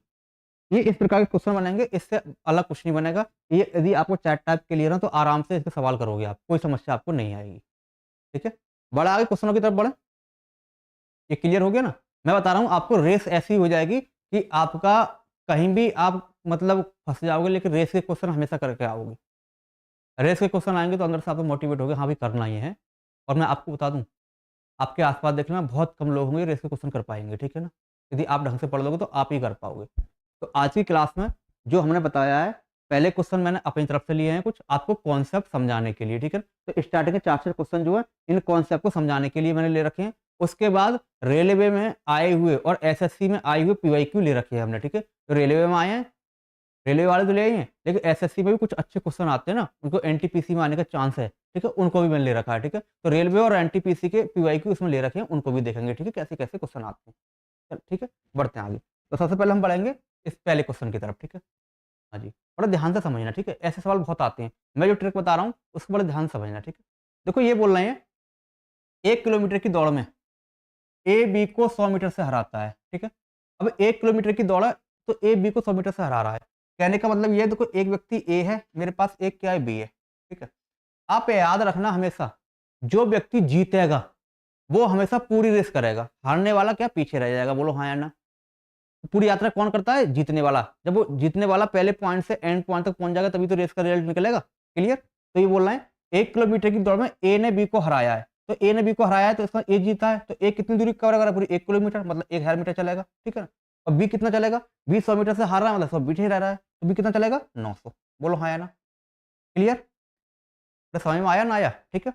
ये इस प्रकार के क्वेश्चन बनेंगे, इससे अलग कुछ नहीं बनेगा। ये यदि आपको 4 टाइप क्लियर है तो आराम से इसके सवाल करोगे आप, कोई समस्या आपको नहीं आएगी। ठीक है? बढ़े आगे क्वेश्चनों की तरफ बढ़े। ये क्लियर हो गया ना? मैं बता रहा हूँ आपको, रेस ऐसी हो जाएगी कि आपका कहीं भी आप मतलब फँस जाओगे, लेकिन रेस के क्वेश्चन हमेशा करके आओगे। रेस के क्वेश्चन आएँगे तो अंदर से आप लोग मोटिवेट होगे, हाँ भाई करना ही है। और मैं आपको बता दूँ, आपके आस-पास देख लेना, बहुत कम लोग होंगे रेस के क्वेश्चन कर पाएँगे, ठीक है ना? यदि आप ढंग से पढ़ लोगे तो आप ही कर पाओगे। तो आज की क्लास में जो हमने बताया है, पहले क्वेश्चन मैंने अपनी तरफ से लिए हैं कुछ, आपको कॉन्सेप्ट समझाने के लिए, ठीक है? तो स्टार्टिंग के 4-6 क्वेश्चन जो है, इन कॉन्सेप्ट को समझाने के लिए मैंने ले रखे हैं। उसके बाद रेलवे में आए हुए और एसएससी में आए हुए पीवाईक्यू ले रखे हैं हमने, ठीक है? तो रेलवे में आए हैं, रेलवे वाले तो ले आए हैं, लेकिन एसएससी में भी कुछ अच्छे क्वेश्चन आते हैं ना, उनको एनटीपीसी में आने का चांस है, ठीक है? उनको भी मैंने ले रखा है, ठीक है? तो रेलवे और एनटीपीसी के पीवाईक्यू इसमें ले रखे हैं, उनको भी देखेंगे, ठीक है? कैसे-कैसे क्वेश्चन आते हैं। चल ठीक है? बढ़ते हैं आगे। तो सबसे पहले हम बढ़ेंगे इस पहले क्वेश्चन की तरफ, ठीक है? हाँ जी, बड़ा ध्यान से समझना, ठीक है? ऐसे सवाल बहुत आते हैं। मैं जो ट्रिक बता रहा हूँ, उसको बड़े ध्यान से समझना, ठीक है? देखो ये बोल रहे हैं, 1 किलोमीटर की दौड़ में ए बी को 100 मीटर से हराता है, ठीक है? अब 1 किलोमीटर की दौड़ है, तो ए बी को 100 मीटर से हरा रहा है। कहने का मतलब ये है, देखो एक व्यक्ति ए है, मेरे पास एक क्या है? बी है, ठीक है? आप याद रखना हमेशा, जो व्यक्ति जीतेगा, वो हमेशा पूरी रेस करेगा। हारने वाला क्या पीछे रह जाएगा? बोलो हाँ या ना? पूरी यात्रा कौन करता है? जीतने वाला। जब वो जीतने वाला पहले पॉइंट से एंड पॉइंट तक पहुंच जाएगा, तभी तो रेस का रिजल्ट निकलेगा। क्लियर? तो ये बोल रहे हैं 1 किलोमीटर की दौड़ में ए ने बी को हराया है, तो ए ने बी को हराया है तो इसका ए जीता है, तो ए कितनी दूरी कवर करेगा? पूरी 1 किलोमीटर, मतलब 1000 मीटर चलेगा, ठीक है ना? और बी कितना चलेगा? बी 100 मीटर से हार रहा है, मतलब 100 पीछे ही रह रहा है, तो बी कितना चलेगा? 900। बोलो हाँ या ना? क्लियर? तो समझ में आया ना आया? ठीक है।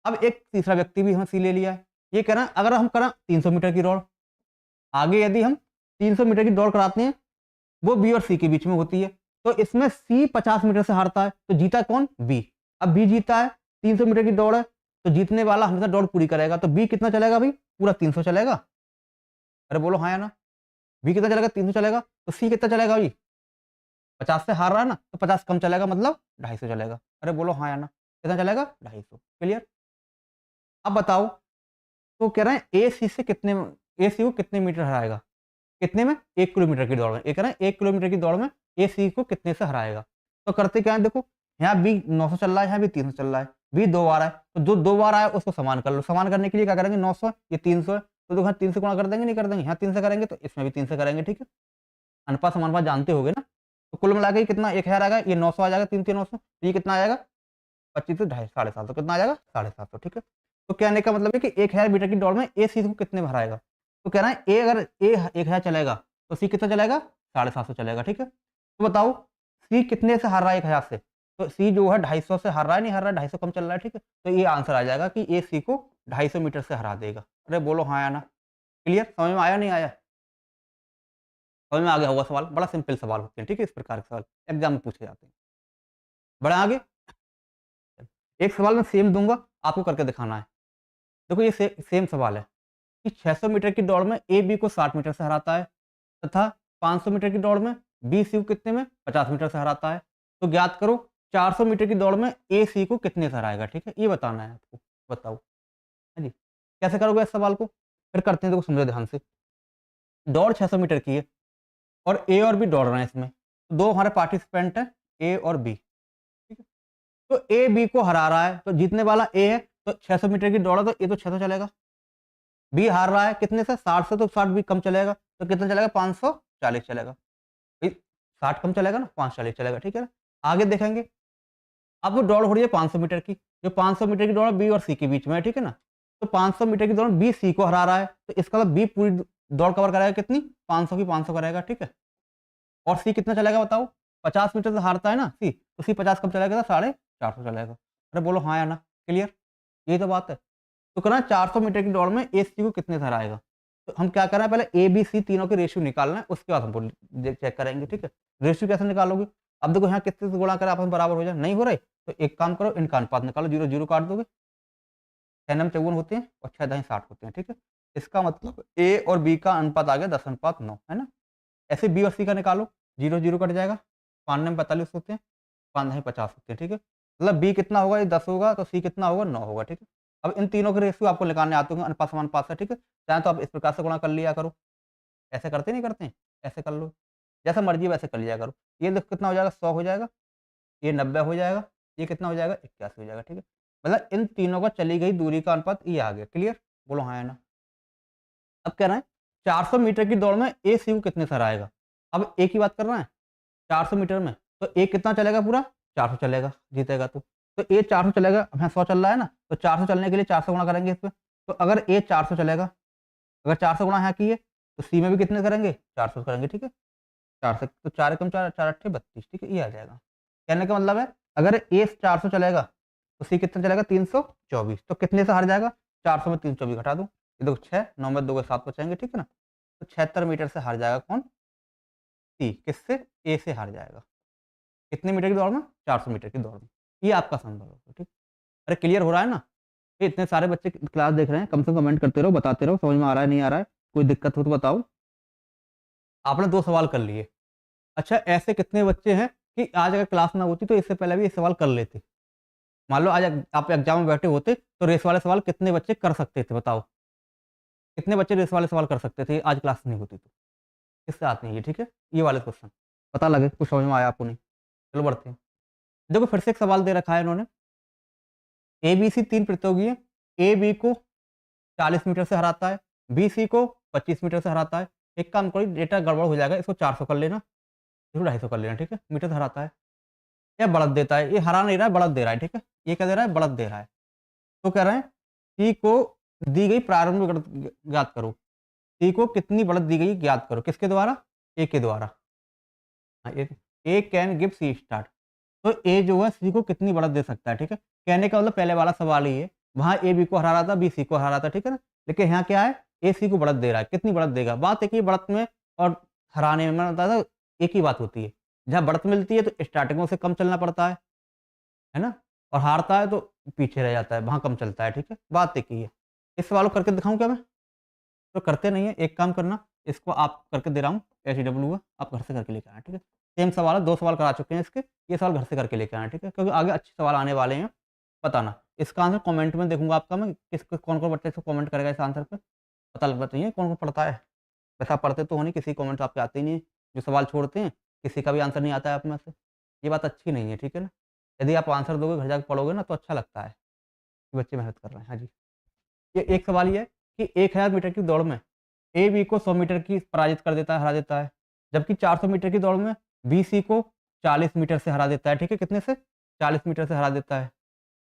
अब एक तीसरा व्यक्ति भी हमने सी ले लिया है। ये कह रहा है अगर हम करें 300 मीटर की दौड़, आगे यदि हम 300 मीटर की दौड़ कराते हैं, वो बी और सी के बीच में होती है, तो इसमें सी 50 मीटर से हारता है, तो जीता कौन? बी। अब बी जीता है, 300 मीटर की दौड़ है, तो जीतने वाला हमेशा दौड़ पूरी करेगा, तो बी कितना चलेगा भाई? पूरा 300 चलेगा। अरे बोलो हाँ या ना? बी कितना चलेगा? 300 चलेगा, तो सी कितना चलेगा भाई? 50 से हार रहा है ना, तो 50 कम चलेगा, मतलब 250 चलेगा। अरे बोलो हाँ या ना? कितना चलेगा? 250। क्लियर? अब बताओ, तो कह रहे हैं ए सी से कितने, ए सी को कितने मीटर हराएगा? कितने में? 1 किलोमीटर की दौड़ में। ये कह रहे हैं 1 किलोमीटर की दौड़ में ए सी को कितने से हराएगा? तो करते क्या है, देखो यहाँ बी 900 चल रहा है, यहाँ भी 300 चल रहा है, बी 2 बार आए, तो जो 2 बार आए उसको समान कर लो। समान करने के लिए क्या करेंगे? 900, ये 300 है, तो देखो 3 से गुणा कर देंगे, नहीं कर देंगे? यहाँ 3 से करेंगे तो इसमें भी 3 से करेंगे, ठीक है। अनुपात समानुपात जानते होगे ना। तो कुल मिला के ये कितना 1000 आएगा, ये 900 आ जाएगा, 3 3 900, तो ये कितना आ जाएगा? 25 से 250, 750, कितना आ जाएगा? 750, ठीक है। तो कहने का मतलब है कि 1000 मीटर की दौड़ में ए सी को कितने में हराएगा? तो कह रहा है ए अगर ए 1000 चलेगा, तो सी कितना चलेगा? 750 चलेगा, ठीक है। तो बताओ सी कितने से हार रहा है 1000 से? तो सी जो है 250 से हार रहा है, नहीं हार रहा है? 250 कम चल रहा है, ठीक है। तो ये आंसर आ जाएगा कि ए सी को 250 मीटर से हरा देगा। अरे बोलो हाँ या ना? क्लियर? समझ में आया नहीं आया? समझ में आ गया होगा सवाल। बड़ा सिंपल सवाल होते हैं, ठीक है, इस प्रकार के सवाल एग्जाम में पूछे जाते हैं। बढ़े आगे? एक सवाल मैं सेम दूंगा, आपको करके दिखाना है। देखो ये सेम सवाल है कि 600 मीटर की दौड़ में ए बी को 60 मीटर से हराता है, तथा 500 मीटर की दौड़ में बी सी को कितने में? 50 मीटर से हराता है। तो ज्ञात करो 400 मीटर की दौड़ में ए सी को कितने से हराएगा, ठीक है, ये बताना है आपको। बताओ, है जी। कैसे करोगे इस सवाल को? फिर करते हैं, देखो समझो ध्यान से। दौड़ 600 मीटर की है और ए और बी दौड़ रहे हैं इसमें, तो दो हमारे पार्टिसिपेंट हैं, ए और बी, ठीक है। तो ए बी को हरा रहा है, तो जीतने वाला ए है, तो 600 मीटर की दौड़ है, तो ये तो 600 चलेगा। बी हार रहा है कितने से? 60 से, तो 60 भी कम चलेगा, तो कितना चलेगा? 540 चलेगा। भाई 60 कम चलेगा ना, 540 चलेगा, ठीक है ना। आगे देखेंगे, अब वो दौड़ हो रही है 500 मीटर की, जो 500 मीटर की दौड़ बी और सी के बीच में है, ठीक है ना। तो 500 मीटर की दौड़ बी सी को हरा रहा है, तो इसका मतलब बी पूरी दौड़ कवर कराएगा कितनी? 500 की 500 करेगा, ठीक है। और सी कितना चलेगा बताओ? 50 मीटर से हारता है ना सी, तो सी 50 कम चलेगा, तो 450 चलेगा। अरे बोलो हाँ या ना? क्लियर? यही तो बात है। तो कहना 400 मीटर की दौड़ में ए सी को कितने से हराएगा? तो हम क्या कर रहे हैं, पहले ए बी सी तीनों के रेशियो निकालना है, उसके बाद हम चेक करेंगे, ठीक है। रेशियो कैसे निकालोगे? अब देखो यहाँ कितने से गुणा करें आपस में बराबर हो जाए, नहीं हो रहे, तो एक काम करो, इनका अनुपात निकालो, 0 0 काट दोगे, 6 नम 54 होते हैं और 6 दही 60 होते हैं, ठीक है। इसका मतलब ए और बी का अनुपात आ गया 10:9, है ना। ऐसे बी और सी का निकालो, 0 0 कट जाएगा, 5 नम 45 होते हैं, 5 दही 50 होते हैं, ठीक है। मतलब बी कितना होगा? ये 10 होगा, तो सी कितना होगा? 9 होगा, ठीक है। अब इन तीनों के रेशियो आपको निकालने आते होंगे अनुपात समानुपात से, ठीक है। चाहे तो आप इस प्रकार से गुणा कर लिया करो, ऐसे करते नहीं करते हैं? ऐसे कर लो, जैसा मर्जी वैसे कर लिया करो। ये देखो कितना हो जाएगा? 100 हो जाएगा, ये 90 हो जाएगा, ये कितना हो जाएगा? 81 हो जाएगा, ठीक है। मतलब इन तीनों का चली गई दूरी का अनुपात ये आ गया। क्लियर? बोलो हाँ या ना? अब कह रहे हैं 400 मीटर की दौड़ में ए सी को कितने से हराएगा? अब ए की बात कर रहे हैं 400 मीटर में, तो ए कितना चलेगा? पूरा 400 चलेगा, जीतेगा तो ए 400 चलेगा। अब यहाँ 100 चल रहा है ना, तो 400 चलने के लिए 400 गुणा करेंगे इस पे। तो अगर ए 400 चलेगा, अगर 400 गुणा यहाँ किए, तो सी में भी कितने करेंगे? 400 करेंगे, ठीक है। 4 से तो 4 एकम 4, 4 अट्ठे 32, ठीक है, ये आ जाएगा। कहने का मतलब है अगर ए 400 चलेगा, तो सी कितना चलेगा? 324। तो कितने से हार जाएगा? 400 में 324 घटा दूँ, ये देखो 6, 9 में 2 के 7 बचेंगे, ठीक है ना। तो 76 मीटर से हार जाएगा कौन? सी। किससे? ए से हार जाएगा। कितने मीटर की दौड़ में? 400 मीटर की दौड़ में। ये आपका संभव होगा, ठीक। अरे क्लियर हो रहा है ना? ये इतने सारे बच्चे क्लास देख रहे हैं, कम से कम कमेंट करते रहो, बताते रहो, समझ में आ रहा है नहीं आ रहा है, कोई दिक्कत हो तो बताओ। आपने 2 सवाल कर लिए। अच्छा, ऐसे कितने बच्चे हैं कि आज अगर क्लास ना होती तो इससे पहले भी ये सवाल कर लेते? मान लो आज आप एग्जाम में बैठे होते, तो रेस वाले सवाल कितने बच्चे कर सकते थे बताओ? कितने बच्चे रेस वाले सवाल कर सकते थे आज क्लास नहीं होती तो? किससे आते हैं ये, ठीक है, ये वाले क्वेश्चन, पता लगे कुछ समझ में आया आपको नहीं? चलो बढ़ते हैं। देखो फिर से एक सवाल दे रखा है इन्होंने, ए बी सी 3 प्रतियोगी है, ए बी को 40 मीटर से हराता है, बी सी को 25 मीटर से हराता है। एक काम करो, डेटा गड़बड़ हो जाएगा, इसको 400 कर लेना, इसको 250 कर लेना, ठीक है। मीटर से हराता है या बढ़त देता है, ये हरा नहीं रहा है, बढ़त दे रहा है, ठीक है। ये क्या दे रहा है? बढ़त दे रहा है। तो कह रहे हैं सी को दी गई प्रारंभिक बढ़त ज्ञात करो। सी को कितनी बढ़त दी गई ज्ञात करो, किसके द्वारा? ए के द्वारा। हाँ, ए कैन गिव सी स्टार्ट। तो ए जो है सी को कितनी बढ़त दे सकता है, ठीक है। कहने का मतलब पहले वाला सवाल ही है, वहाँ ए बी को हरा रहा था, बी सी को हरा रहा था, ठीक है ना। लेकिन यहाँ क्या है, ए सी को बढ़त दे रहा है, कितनी बढ़त देगा। बात एक ही बढ़त में और हराने में मैं बताया था एक ही बात होती है। जहाँ बढ़त मिलती है तो स्टार्टिंग में उसे कम चलना पड़ता है ना? और हारता है तो पीछे रह जाता है, वहाँ कम चलता है, ठीक है। बात एक ही है। इस सवाल को करके दिखाऊँ क्या मैं? तो करते नहीं है, एक काम करना, इसको आप करके दे रहा हूँ, एचडब्ल्यू है, आप घर से करके लेके आना, ठीक है। सेम सवाल है, 2 सवाल करा चुके हैं इसके, ये सवाल घर से करके लेके आना, ठीक है, क्योंकि आगे अच्छे सवाल आने वाले हैं, बताना। इसका आंसर कमेंट में देखूंगा आपका मैं, कौन-कौन बच्चा इसको कमेंट करेगा इस आंसर पे, पता लगना चाहिए कौन-कौन पढ़ता है। वैसे आप पढ़ते तो हो नहीं, किसी कमेंट आपके आते ही नहीं है, जो सवाल छोड़ते हैं, किसी का भी आंसर नहीं आता है आप में से। ये बात अच्छी नहीं है, ठीक है ना। यदि आप आंसर दोगे, घर जाके पढ़ोगे ना, तो अच्छा लगता है कि बच्चे मेहनत कर रहे हैं। हाँ जी। ये एक सवाल ये है कि 1000 मीटर की दौड़ में ए बी को 100 मीटर की पराजित कर देता है, हरा देता है। जबकि 400 मीटर की दौड़ में बी सी को 40 मीटर से हरा देता है, ठीक है, कितने से? 40 मीटर से हरा देता है।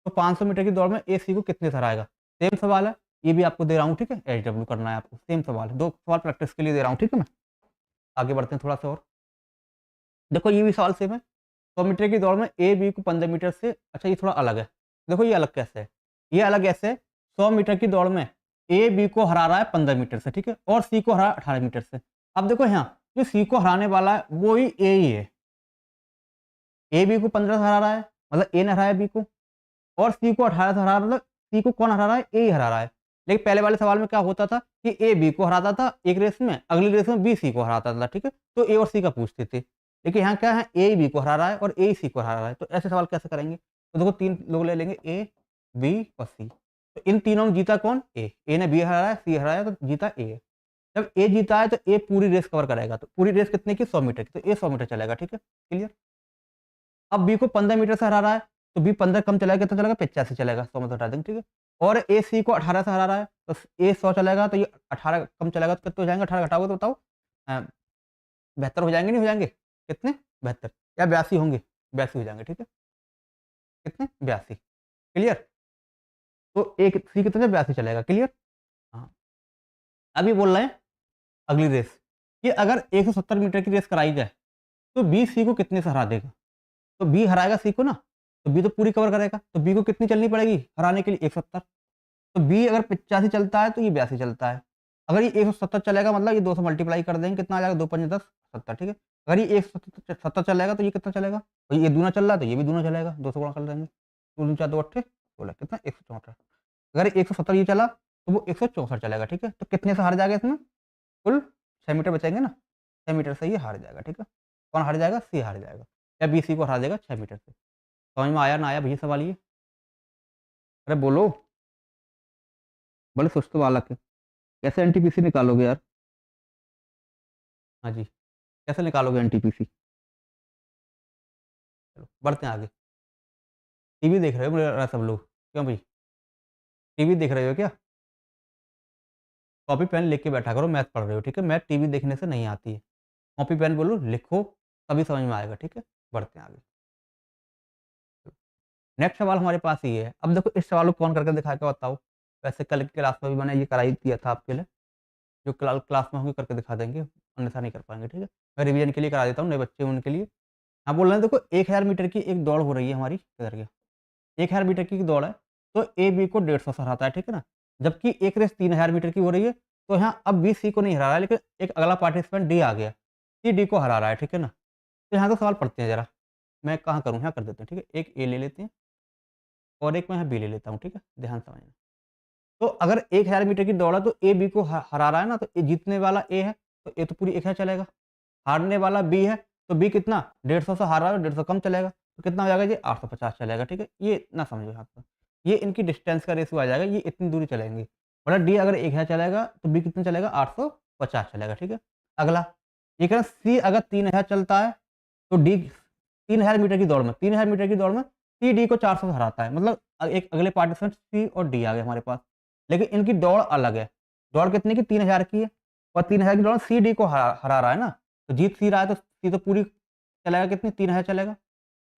तो 500 मीटर की दौड़ में ए सी को कितने से हराएगा? सेम सवाल है, ये भी आपको दे रहा हूँ, ठीक है, एचडब्ल्यू करना है आपको, सेम सवाल है, 2 सवाल प्रैक्टिस के लिए दे रहा हूँ, ठीक है मैं। आगे बढ़ते हैं थोड़ा-सा और। देखो ये भी सवाल सेम है, 100 मीटर की दौड़ में ए बी को 15 मीटर से, अच्छा ये थोड़ा अलग है। देखो ये अलग कैसे है? ये अलग ऐसे है, 100 मीटर की दौड़ में ए बी को हरा रहा है 15 मीटर से, ठीक है? और सी को हरा रहा है 18 मीटर से। अब देखो यहाँ, जो सी को हराने वाला है वो ही ए ही है। ए बी को 15 से हरा रहा है, मतलब ए ने हराया बी को, और सी को 18 से हरा रहा है, मतलब सी को कौन हरा रहा है? ए ही हरा रहा है। लेकिन पहले वाले सवाल में क्या होता था कि ए बी को हराता था एक रेस में, अगली रेस में बी सी को हराता था, ठीक है? तो ए और सी का पूछते थे। लेकिन यहाँ क्या है, ए बी को हरा रहा है और ए सी को हरा रहा है, तो ऐसे सवाल कैसे करेंगे? तो देखो 3 लोग ले लेंगे, ए, बी और सी। तो इन तीनों में जीता कौन? ए। ए ने बी हराया है, सी हराया, तो जीता ए है। जब ए जीता है तो ए पूरी रेस कवर कराएगा, तो पूरी रेस कितने की? 100 मीटर की, तो ए 100 मीटर चलेगा, ठीक है? क्लियर? अब बी को 15 मीटर से हरा रहा है, तो बी 15 कम चलेगा, कितना चलेगा? 85 चलेगा, 100 में से हटा देंगे, ठीक है? और ए सी को 18 से हरा रहा है, तो ए 100 चलेगा, तो ये 18 कम चलेगा, तो कितने हो जाएँगे? 18 घटाओगे तो बताओ? 72 हो जाएँगे, नहीं हो जाएँगे? कितने? 72 या 82 होंगे? 82 हो जाएँगे, ठीक है? कितने? 82, क्लियर? तो ए सी कितने? 82 चलेगा, क्लियर? हाँ। अब ये बोल रहे हैं अगली रेस, कि अगर 170 मीटर की रेस कराई जाए, तो बी सी को कितने से हरा देगा? तो बी हराएगा सी को ना, तो बी तो पूरी कवर करेगा, तो बी को कितनी चलनी पड़ेगी हराने के लिए? 170। तो बी अगर 85 चलता है तो ये 82 चलता है। अगर ये 170 चलेगा, मतलब ये 2 से मल्टीप्लाई कर देंगे, कितना आ जाएगा? 2 पंजे 10, 70, ठीक है। अगर ये 170 चलेगा तो ये कितना चलेगा? और ये दूना चल रहा है तो ये भी दूना चलेगा, 2 से गुणा कर देंगे। 2 दूनी 4, 2 अट्ठे 16, कितना? 164। अगर 170 ये चला तो वो 164 चलेगा, ठीक है। तो कितने से हार जाएगा इसमें? कुल 6 मीटर बचेंगे ना, 6 मीटर से ये हार जाएगा, ठीक है। कौन हार जाएगा? सी हार जाएगा, या बी सी को हरा देगा 6 मीटर से। समझ में आया ना आया भैया सवाल ये? अरे बोलो, बड़े सुस्त बालक है। कैसे एनटीपीसी निकालोगे यार? हाँ जी, कैसे निकालोगे एनटीपीसी? चलो बढ़ते हैं आगे। टीवी देख रहे हो मेरा सब लोग? क्यों भाई? टीवी देख रहे हो क्या? कॉपी पेन लेके बैठा करो, मैथ पढ़ रहे हो, ठीक है? मैथ टीवी देखने से नहीं आती है। कॉपी पेन बोलो, लिखो, तभी समझ में आएगा, ठीक है? बढ़ते हैं आगे। नेक्स्ट सवाल हमारे पास ये है। अब देखो इस सवाल को कौन करके दिखा के बताओ? वैसे कल की क्लास में भी मैंने ये करा ही दिया था आपके लिए। जो क्लास में होंगे करके दिखा देंगे, अन्यथा नहीं कर पाएँगे, ठीक है? मैं रिवीजन के लिए करा देता हूँ, नए बच्चे हैं उनके लिए। हाँ, बोल रहे हैं देखो 1000 मीटर की एक दौड़ हो रही है हमारी, किधर गया? 1000 मीटर की दौड़ है, तो ए बी को 150 से हराता है, ठीक है ना? जबकि एक रेस 3000 मीटर की हो रही है, तो यहाँ अब बी सी को नहीं हरा रहा है, लेकिन एक अगला पार्टिसिपेंट डी आ गया, सी डी को हरा रहा है, ठीक है ना? तो यहाँ तो सवाल पढ़ते हैं ज़रा, मैं कहाँ करूँ? यहाँ कर देते हैं, ठीक है? एक ए ले लेते हैं और एक मैं यहाँ बी ले लेता हूँ, ठीक है? ध्यान से समझना। तो अगर 1000 मीटर की दौड़ है तो ए बी को हरा रहा है ना, तो जीतने वाला ए है, तो ए तो पूरी 1000 चलेगा। हारने वाला बी है, तो बी कितना? 150 से हार रहा है, 150 कम चलेगा, तो कितना हो जाएगा जी? 850 चलेगा, ठीक है? ये इतना समझो यहाँ पे। ये इनकी डिस्टेंस का रेशियो आ जाएगा, ये इतनी दूरी चलेंगे। मतलब डी अगर 1000 चलेगा, तो बी कितना चलेगा? 850 चलेगा, ठीक है? अगला, ये कह रहा है सी अगर 3000 चलता है, तो डी 3000 मीटर की दौड़ में 3000 मीटर की दौड़ में सी डी को 400 से हराता है। मतलब एक अगले पार्टिसिपेंट सी और डी आ गए हमारे पास। लेकिन इनकी दौड़ अलग है। दौड़ कितने की? 3000 की है, और 3000 की दौड़ सी डी को हरा रहा है ना, तो जीत सी रहा है, तो सी तो पूरी चलेगा, कितनी? 3000 चलेगा,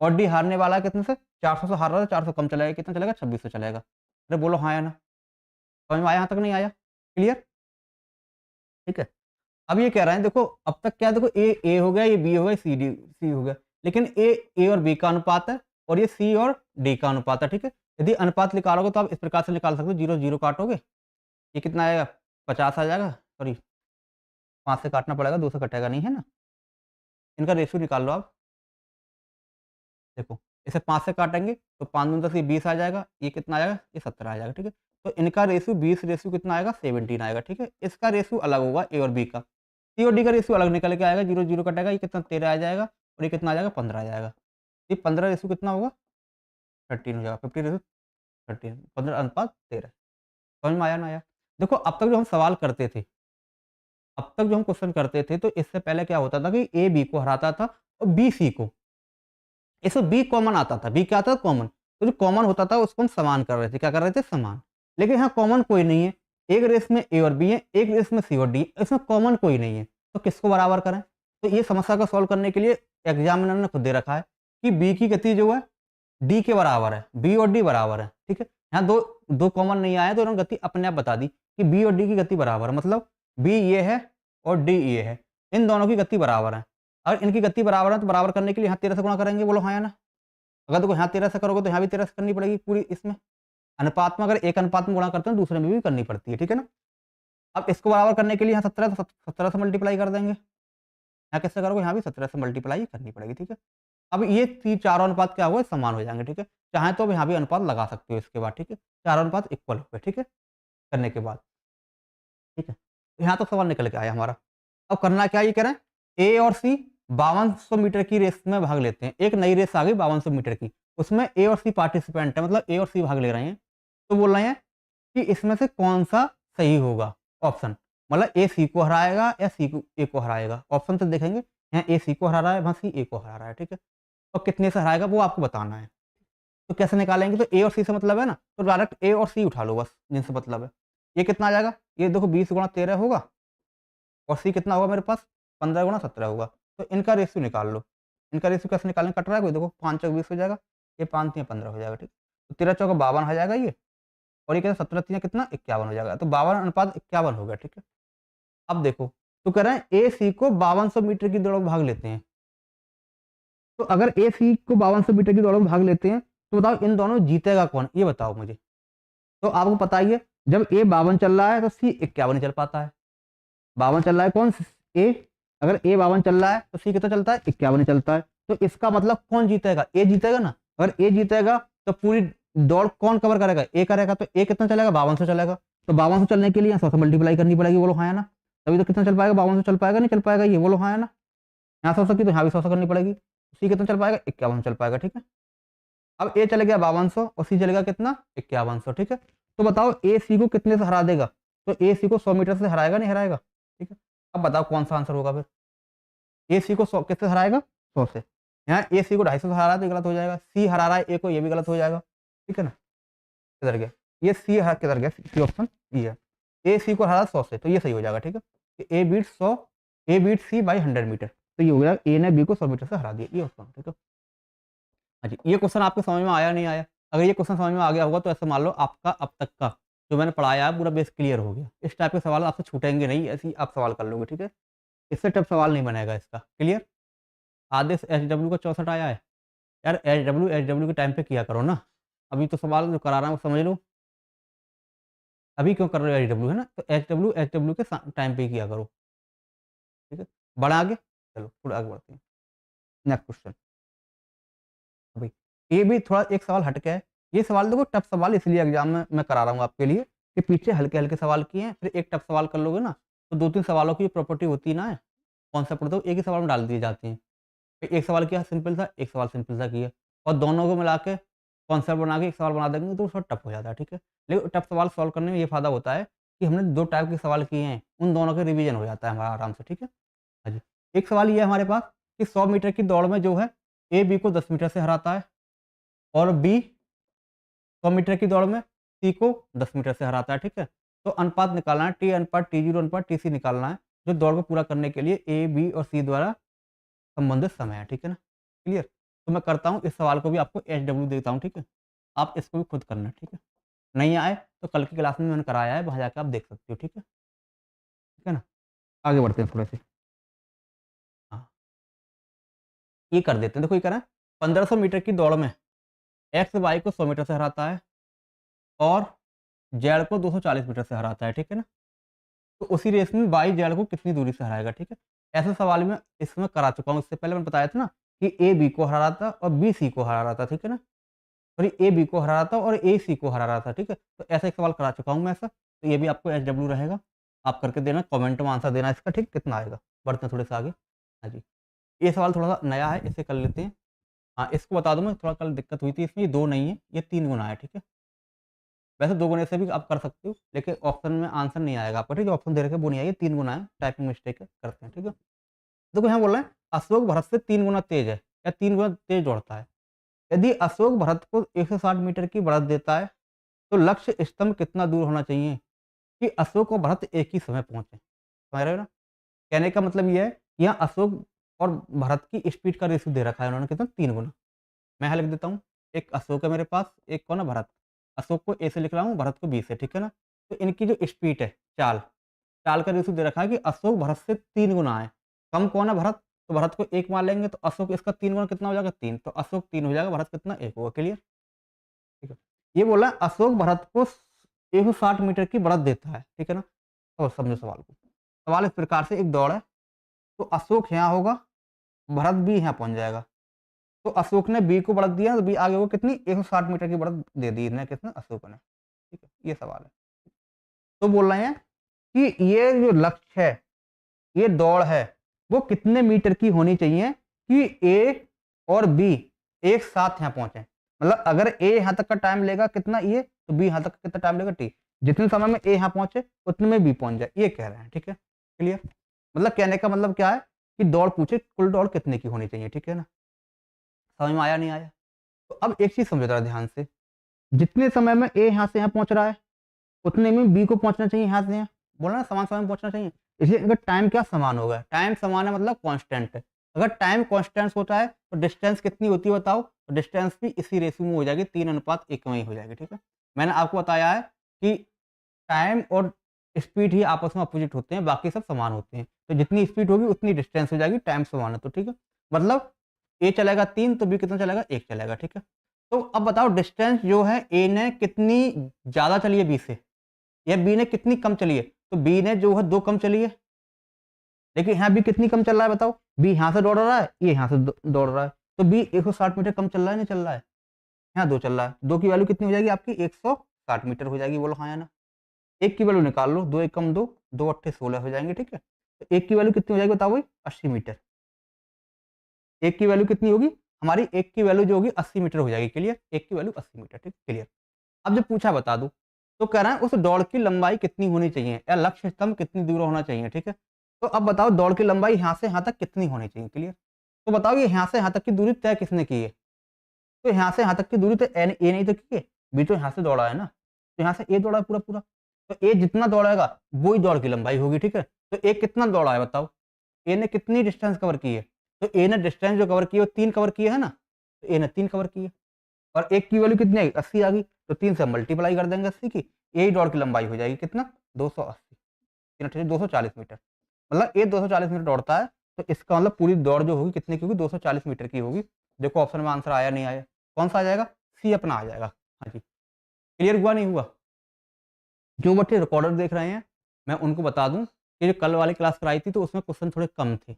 और डी हारने वाला है कितने से? 400 से हार रहा है, 400 कम चलेगा, कितना चलेगा? 2600 चलेगा। अरे बोलो हाँ या ना? समझ में आया यहाँ तक? नहीं आया? क्लियर? ठीक है। अब ये कह रहे हैं देखो, अब तक क्या है, देखो ए हो गया, ये बी हो गया, सी हो गया। लेकिन ए और बी का अनुपात है और ये सी और डी का अनुपात है, ठीक है। यदि अनुपात निकालोगे तो आप इस प्रकार से निकाल सकते हो, 0 0 काटोगे, ये कितना आएगा 50 आ जाएगा, सॉरी 5 से काटना पड़ेगा, 2 से कटेगा नहीं, है ना। इनका रेशियो निकाल लो आप। देखो इसे 5 से काटेंगे तो 5 दूनी 10, ये 20 आ जाएगा, ये कितना आ जाएगा, ये 17 आ जाएगा, ठीक है। तो इनका रेशियो 20 रेशियो कितना आएगा 17 आएगा, ठीक है। इसका रेशियो अलग होगा ए और बी का, सी और डी का रेशियो अलग निकल के आएगा, 0 0 कटेगा, ये कितना 13 आ जाएगा और ये कितना आ जाएगा 15 आ जाएगा। ये 15 रेशियो कितना होगा 13 हो जाएगा, 50 रेशियो 13, 15 अनुपात 13। समझ में आया ना आया? देखो अब तक जो हम सवाल करते थे, अब तक जो हम क्वेश्चन करते थे, तो इससे पहले क्या होता था कि ए बी को हराता था और बी सी को। इसमें बी कॉमन आता था, बी क्या आता था कॉमन, तो जो कॉमन होता था उसको हम समान कर रहे थे, क्या कर रहे थे समान। लेकिन यहाँ कॉमन कोई नहीं है, एक रेस में ए और बी है, एक रेस में सी और डी, इसमें कॉमन कोई नहीं है, तो किसको बराबर करें। तो ये समस्या को सॉल्व करने के लिए एग्जामिनर ने खुद दे रखा है कि बी की गति जो है डी के बराबर है, बी और डी बराबर है, ठीक है। यहाँ दो दो कॉमन नहीं आया तो उन्होंने गति अपने आप बता दी कि बी और डी की गति बराबर है, मतलब बी ये है और डी ये है, इन दोनों की गति बराबर है। अगर इनकी गति बराबर है तो बराबर करने के लिए यहाँ 13 से गुणा करेंगे, बोलो हाँ या ना। अगर देखो यहाँ 13 से करोगे तो यहाँ भी 13 से करनी पड़ेगी पूरी, इसमें अनुपात में अगर एक अनुपात में गुणा करते हैं दूसरे में भी करनी पड़ती है, ठीक है ना। अब इसको बराबर करने के लिए यहाँ 17 से मल्टीप्लाई कर देंगे, यहाँ किससे करोगे, यहाँ भी 17 से मल्टीप्लाई करनी पड़ेगी, ठीक है। अब ये चारों अनुपात क्या हुआ समान हो जाएंगे, ठीक है। चाहे तो अब यहाँ भी अनुपात लगा सकते हो इसके बाद, ठीक है। चारों अनुपात इक्वल हो गए, ठीक है, करने के बाद, ठीक है। तो यहाँ तो सवाल निकल के आया हमारा। अब करना क्या ये करें, ए और सी 5200 मीटर की रेस में भाग लेते हैं। एक नई रेस आ गई 5200 मीटर की, उसमें ए और सी पार्टिसिपेंट है, मतलब ए और सी भाग ले रहे हैं। तो बोल रहे हैं कि इसमें से कौन सा सही होगा ऑप्शन, मतलब ए सी को हराएगा या सी को ए को हराएगा। ऑप्शन से देखेंगे, यहाँ ए सी को हरा रहा है, वहाँ सी ए को हरा रहा है, ठीक है। और कितने से हराएगा वो आपको बताना है। तो कैसे निकालेंगे, तो ए और सी से मतलब है ना, तो डायरेक्ट ए और सी उठा लो बस, जिनसे मतलब है। ये कितना आ जाएगा, ये देखो 20 गुणा 13 होगा और सी कितना होगा मेरे पास 15 गुणा 17 होगा। तो इनका रेशियो निकाल लो। इनका रेशियो कैसे निकालें, कट रहा है कोई, देखो 5 चौक 20 हो जाएगा, ये 5 3 15 हो जाएगा, ठीक। तो 13 चौका 52 हो जाएगा ये, और ये कहते 17 3 कितना 51 हो जाएगा। तो 52 अनुपात 51 हो गया, ठीक है। अब देखो तो कह रहे हैं ए सी को 5200 मीटर की दौड़ में भाग लेते हैं। तो अगर ए सी को 5200 मीटर की दौड़ में भाग लेते हैं तो बताओ इन दोनों जीतेगा कौन, ये बताओ मुझे। तो आपको पता ही है जब ए 52 चल रहा है तो सी 51 चल पाता है। 52 चल रहा है कौन, ए, अगर ए 52 चल रहा है तो सी कितना चलता है 51 चलता है। तो इसका मतलब कौन जीतेगा, ए जीतेगा ना। अगर ए जीतेगा तो पूरी दौड़ कौन कवर करेगा, ए करेगा। तो ए कितना चलेगा 5200 चलेगा। तो 5200 चलने के लिए 100 से मल्टीप्लाई करनी पड़ेगी, बोलो हाँ या ना। तभी तो कितना चल पाएगा 5200 चल पाएगा, नहीं चल पाएगा ये, बोलो हाँ या ना। यहाँ 100 की तो यहाँ भी 100 करनी पड़ेगी। सी कितना चल पाएगा 51 चल पाएगा, ठीक है। अब ए चले गया 5200 और सी चलेगा कितना 5100, ठीक है। तो बताओ ए सी को कितने से हरा देगा, तो ए सी को 100 मीटर से हराएगा नहीं हराएगा, ठीक है। अब बताओ कौन सा आंसर होगा फिर, ए सी को 100 किससे हराएगा 100 से। यहाँ ए सी को 250 से हरा रहा है तो गलत हो जाएगा, सी हरा रहा है ए को, ये भी गलत हो जाएगा, ठीक है ना। किधर गया ये सी, हरा किधर गया, सी ऑप्शन ये है। ए सी को हरा 100 से, तो ये सही हो जाएगा, ठीक है। A beat 100, A beat C by 100 metre, तो ये हो गया ए ने बी को 100 मीटर से हरा दिया, ये ऑप्शन, ठीक है। हाँ जी, ये क्वेश्चन आपके समझ में आया नहीं आया। अगर ये क्वेश्चन समझ में आ गया होगा तो ऐसे मान लो आपका अब तक का जो मैंने पढ़ाया है पूरा बेस क्लियर हो गया। इस टाइप के सवाल आपसे छूटेंगे नहीं, ऐसे ही आप सवाल कर लोगे, ठीक है। इससे टफ सवाल नहीं बनेगा इसका, क्लियर। आदेश एच डब्ल्यू का 64 आया है यार, एच डब्ल्यू के टाइम पे किया करो ना। अभी तो सवाल जो करा रहा हूँ समझ लो, अभी क्यों कर रहे हो एच डब्ल्यू, है ना। तो एच डब्ल्यू के टाइम पे ही किया करो, ठीक है। बढ़ा आगे, चलो थोड़ा आगे बढ़ते हैं। नेक्स्ट क्वेश्चन, भाई ये भी थोड़ा एक सवाल हट के है। ये सवाल देखो टफ सवाल इसलिए एग्जाम में मैं करा रहा हूँ आपके लिए कि पीछे हल्के हल्के सवाल किए हैं, फिर एक टफ सवाल कर लोगे ना तो 2-3 सवालों की प्रॉपर्टी होती है ना, कॉन्सेप्ट होता है एक ही सवाल में डाल दिए जाते हैं। फिर एक सवाल किया सिंपल था, एक सवाल सिंपल सा किया, और दोनों को मिला के कॉन्सेप्ट बना के एक सवाल बना देंगे तो थोड़ा टफ हो जाता है, ठीक है। लेकिन टफ सवाल सॉल्व करने में ये फायदा होता है कि हमने 2 टाइप के सवाल किए हैं, उन दोनों का रिवीजन हो जाता है हमारा आराम से, ठीक है। हाँ जी, एक सवाल ये है हमारे पास कि 100 मीटर की दौड़ में जो है ए बी को 10 मीटर से हराता है और बी 100 मीटर की दौड़ में सी को 10 मीटर से हराता है, ठीक है। तो अनुपात निकालना है, टी अनुपात टी जीरो अनुपात टी सी निकालना है, जो दौड़ को पूरा करने के लिए ए बी और सी द्वारा संबंधित समय है, ठीक है ना, क्लियर। तो मैं करता हूँ इस सवाल को भी आपको एच डब्ल्यू देता हूँ, ठीक है। आप इसको भी खुद करना, ठीक है। नहीं आए तो कल की क्लास में मैंने कराया है, वहाँ जाकर आप देख सकते हो, ठीक है ना। आगे बढ़ते हैं थोड़े से। हाँ। ये कर देते हैं। देखो ये कह रहा है 1500 मीटर की दौड़ में एक्स वाई को 100 मीटर से हराता है और जेड को 240 मीटर से हराता है, ठीक है ना। तो उसी रेस में वाई जेड को कितनी दूरी से हराएगा, ठीक है। ऐसे सवाल में इसमें करा चुका हूँ, इससे पहले मैंने बताया था ना कि ए बी को हरा रहा था और बी सी को हरा रहा था, ठीक है ना। सॉरी, ए बी को हरा रहा था और ए सी को हरा रहा था, ठीक है। तो ऐसा एक सवाल करा चुका हूँ मैं ऐसा, तो ये भी आपको एच डब्ल्यू रहेगा। आप करके देना, कमेंट में आंसर देना इसका, ठीक, कितना आएगा। बढ़ते हैं थोड़े से आगे। हाँ जी, ये सवाल थोड़ा सा नया है, इसे कर लेते हैं। हाँ, इसको बता दूँ मैं, थोड़ा कल दिक्कत हुई थी इसमें, ये 2 नहीं है, ये 3 गुना है, ठीक है। वैसे 2 गुने से भी आप कर सकते हो, लेकिन ऑप्शन में आंसर नहीं आएगा आपका, ठीक है। ऑप्शन दे रखे वो नहीं आएगा, 3 गुना है, टाइपिंग मिस्टेक है, करते हैं, ठीक है। देखो यहाँ बोल रहे हैं अशोक भरत से 3 गुना तेज है या 3 गुना तेज दौड़ता है। यदि अशोक भरत को 160 मीटर की बढ़त देता है तो लक्ष्य स्तंभ कितना दूर होना चाहिए कि अशोक और भरत एक ही समय पहुंचे। समझ रहे हो ना। कहने का मतलब ये है, यहाँ अशोक और भरत की स्पीड का रेशियो दे रखा है उन्होंने, कितना, 3 गुना। मैं यहाँ लिख देता हूँ, एक अशोक है मेरे पास, एक कौन है, भरत। अशोक को ए से लिख रहा हूँ, भरत को बी से, ठीक है ना। तो इनकी जो स्पीड है, चाल चाल का रेशियो दे रखा है कि अशोक भरत से 3 गुना है। कम कौन है, भरत। तो भरत को 1 मान लेंगे तो अशोक इसका 3 गुना कितना हो जाएगा, 3। तो अशोक 3 हो जाएगा, भरत कितना, 1 होगा। क्लियर, ठीक है। ये बोला अशोक भरत को 160 मीटर की बढ़त देता है, ठीक है ना। तो समझो सवाल को। सवाल इस प्रकार से, एक दौड़ है, तो अशोक यहाँ होगा, भरत भी यहाँ पहुंच जाएगा। तो अशोक ने बी को बढ़त दिया, तो बी आगे वो कितनी, 160 मीटर की बढ़त दे दी इसने, कितना, अशोक ने, ठीक है। ये सवाल है। तो बोल रहे हैं कि ये जो लक्ष्य है, ये दौड़ है, वो कितने मीटर की होनी चाहिए कि ए और बी एक साथ यहाँ पहुंचे। मतलब अगर ए यहाँ तक का टाइम लेगा कितना, ये, तो बी यहाँ तक का कितना टाइम लेगा, टी। जितने समय में ए यहाँ पहुंचे उतने में बी पहुंच जाए, ये कह रहे हैं, ठीक है। क्लियर। मतलब कहने का मतलब क्या है कि दौड़ पूछे, कुल दौड़ कितने की होनी चाहिए, ठीक है ना। समझ में आया, नहीं आया। तो अब एक चीज समझो जरा ध्यान से, जितने समय में ए यहाँ से यहाँ पहुंच रहा है उतने में बी को पहुंचना चाहिए यहाँ से यहाँ। बोला ना, समान समय में पहुंचना चाहिए। इसलिए अगर टाइम क्या समान होगा, टाइम समान है मतलब कांस्टेंट है। अगर टाइम कांस्टेंट होता है तो डिस्टेंस कितनी होती है बताओ, तो डिस्टेंस भी इसी रेशियो में हो जाएगी, 3:1 में ही हो जाएगी, ठीक है। मैंने आपको बताया है कि टाइम और स्पीड ही आपस में अपोजिट होते हैं, बाकी सब समान होते हैं। तो जितनी स्पीड होगी उतनी डिस्टेंस हो जाएगी, टाइम समान है तो, ठीक है। मतलब ए चलेगा 3 तो बी कितना चलेगा, 1 चलेगा, ठीक है। तो अब बताओ डिस्टेंस जो है ए ने कितनी ज़्यादा चली है बी से, या बी ने कितनी कम चली है। तो बी ने जो है 2 कम चली है, लेकिन यहाँ बी कितनी कम चल रहा है बताओ। बी यहाँ से दौड़ रहा है, ये यहाँ से दौड़ रहा है, तो बी 160 मीटर कम चल रहा है, नहीं चल रहा है। यहाँ 2 चल रहा है, 2 की वैल्यू कितनी हो जाएगी आपकी, 160 मीटर हो जाएगी। बोलो हाँ या ना। 1 की वैल्यू निकाल लो, 2 1 कम 2, 2 8 16 हो जाएंगे, ठीक है। तो 1 की वैल्यू कितनी हो जाएगी बताओ भाई, 80 मीटर। 1 की वैल्यू कितनी होगी हमारी, 1 की वैल्यू जो होगी 80 मीटर हो जाएगी। क्लियर, 1 की वैल्यू 80 मीटर, ठीक, क्लियर। अब जब पूछा बता दो, तो कह रहा है उस दौड़ की लंबाई कितनी होनी चाहिए या लक्ष्य स्तंभ कितनी दूर होना चाहिए, ठीक है। तो अब बताओ दौड़ की लंबाई यहाँ से यहाँ तक कितनी होनी चाहिए। क्लियर। तो बताओ ये यहाँ से यहाँ तक की दूरी तय किसने की है, तो यहाँ से यहाँ तक की दूरी तो ए नहीं तो की है, बी तो यहाँ से दौड़ा है ना, तो यहाँ से ए दौड़ा है पूरा पूरा। तो ए जितना दौड़ेगा वो ही दौड़ की लंबाई होगी, ठीक है। तो ए कितना दौड़ा है बताओ, ए ने कितनी डिस्टेंस कवर की है, तो ए ने डिस्टेंस जो कवर की है वो 3 कवर किया है ना, तो ए ने 3 कवर की है। और 1 की वैल्यू कितनी आई, 80 आ गई, तो 3 से मल्टीप्लाई कर देंगे 80 की, यही दौड़ की लंबाई हो जाएगी कितना, 280, 240 मीटर। मतलब ये 240 मीटर दौड़ता है, तो इसका मतलब पूरी दौड़ जो होगी कितने की होगी, 240 मीटर की होगी। देखो ऑप्शन में आंसर आया नहीं आया, कौन सा आ जाएगा, सी अपना आ जाएगा। हाँ जी, क्लियर हुआ नहीं हुआ। जो बच्चे रिकॉर्डर देख रहे हैं मैं उनको बता दूं कि जो कल वाली क्लास कराई थी तो उसमें क्वेश्चन थोड़े कम थे,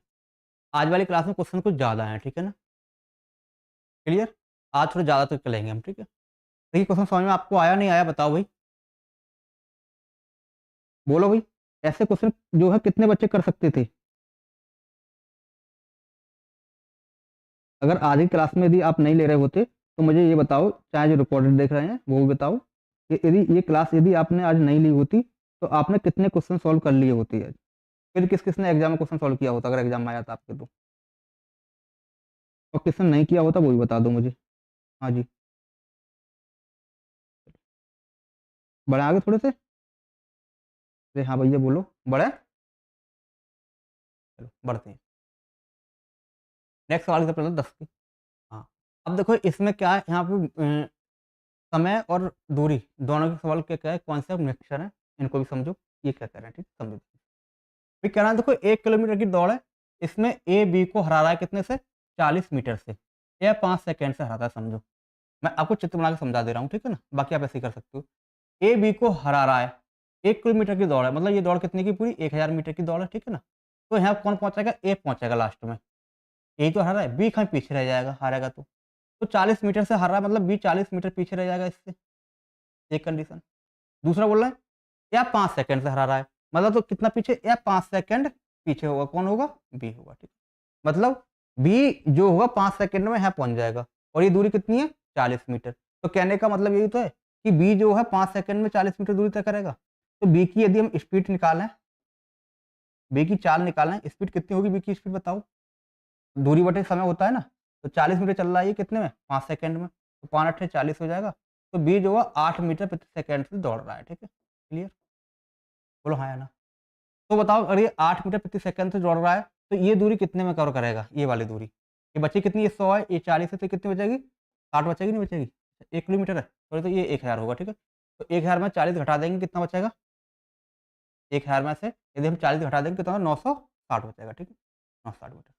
आज वाली क्लास में क्वेश्चन कुछ ज़्यादा हैं, ठीक है ना। क्लियर, आज थोड़े ज़्यादा तक चलेंगे हम, ठीक है। देखिए क्वेश्चन समझ में आपको आया नहीं आया बताओ भाई, बोलो भाई। ऐसे क्वेश्चन जो है कितने बच्चे कर सकते थे। अगर आज की क्लास में यदि आप नहीं ले रहे होते तो मुझे ये बताओ, चाहे जो रिकॉर्डेड देख रहे हैं वो भी बताओ कि यदि ये क्लास यदि आपने आज नहीं ली होती तो आपने कितने क्वेश्चन सॉल्व कर लिए होते आज। फिर किस किसने एग्जाम में क्वेश्चन सॉल्व किया होता अगर एग्जाम में आया था आपके तो, और किसने नहीं किया होता वो भी बता दो मुझे। हाँ जी, बढ़े आगे थोड़े से। अरे हाँ भैया बोलो, बढ़े। चलो बढ़ते हैं, नेक्स्ट सवाल से पहले 10 की। हाँ, अब देखो इसमें क्या है, यहाँ पे समय और दूरी दोनों के सवाल क्या क्या है, कॉन्सेप्ट मिक्सचर है, इनको भी समझो। ये क्या कह रहे हैं, ठीक, समझो। फिर कह रहा है देखो 1 किलोमीटर की दौड़ है, इसमें ए बी को हरा रहा है कितने से, 40 मीटर से या 5 सेकंड से हराता है समझो। मैं आपको चित्र बना के समझा दे रहा हूँ, ठीक है ना? बाकी आप ऐसे ही कर सकते हो। ए बी को हरा रहा है, 1 किलोमीटर की दौड़ है, मतलब ये दौड़ कितने की पूरी 1000 मीटर की दौड़ है, ठीक है ना? तो यहाँ कौन पहुँचेगा? ए पहुँचेगा लास्ट में। ए तो हरा है, बी कहीं पीछे रह जाएगा हारेगा तो। तो 40 मीटर से हर रहा है मतलब बी 40 मीटर पीछे रह जाएगा इससे, एक कंडीशन। दूसरा बोल रहा है या 5 सेकंड से हरा रहा है, मतलब तो कितना पीछे? या 5 सेकंड पीछे होगा, कौन होगा? बी होगा, ठीक है। मतलब बी जो होगा 5 सेकंड में यहाँ पहुँच जाएगा और ये दूरी कितनी है? 40 मीटर। तो कहने का मतलब यही तो है कि बी जो है 5 सेकंड में 40 मीटर दूरी तय करेगा। तो बी की यदि हम स्पीड निकालें, बी की चाल निकालें, स्पीड कितनी होगी बी की स्पीड बताओ? दूरी बटे समय होता है ना, तो 40 मीटर चल रहा है ये कितने में? 5 सेकंड में, तो 5 अट्ठे 40 हो जाएगा। तो बी जो है 8 मीटर प्रति सेकंड से दौड़ रहा है, ठीक है? क्लियर? बोलो हाँ या ना? तो बताओ अगर ये 8 मीटर प्रति सेकंड से दौड़ रहा है, तो ये दूरी कितने में कवर करेगा? ये वाली दूरी। ये बची कितनी? ये 100 है, ये 40 है, तो कितनी बचेगी? 60 बचेगी, नहीं बचेगी? 1 किलोमीटर है, तो ये 1000 होगा, ठीक है? तो 1000 में 40 घटा देंगे, कितना बचेगा? 1000 में से यदि हम 40 घटा देंगे कितना? 960 बचेगा, ठीक है? 960 मीटर।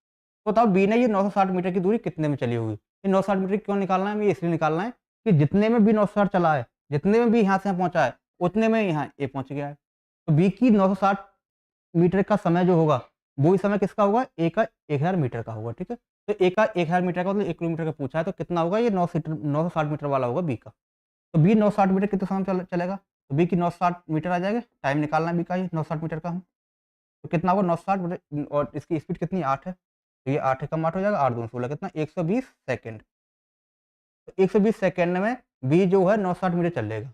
तो बताओ बी ने ये 960 मीटर की दूरी कितने में चली होगी? ये 960 मीटर क्यों निकालना है? ये इसलिए निकालना है कि जितने में बी 960 चला है, जितने में बी यहाँ से यहाँ पहुँचा है, उतने में यहाँ ए पहुँच गया है। तो बी की 960 मीटर का समय जो होगा, वो ही समय किसका होगा? ए का 1000 मीटर का होगा, ठीक है? तो ए का 1000 मीटर का मतलब 1 किलोमीटर का पूछा है, तो कितना होगा? ये 960 मीटर वाला होगा बी का। तो बी 960 मीटर कितने समय चलेगा? तो बी की 960 मीटर आ जाएगा, टाइम निकालना है बी का ये 960 मीटर का हम। तो कितना होगा? 960 बटे और इसकी स्पीड कितनी? 8 है। तो ये 8 एकम 8 हो जाएगा, 8 दूनी 16 कितना? 120 सेकंड। तो 120 सेकंड में बी जो है 960 मीटर चलेगा।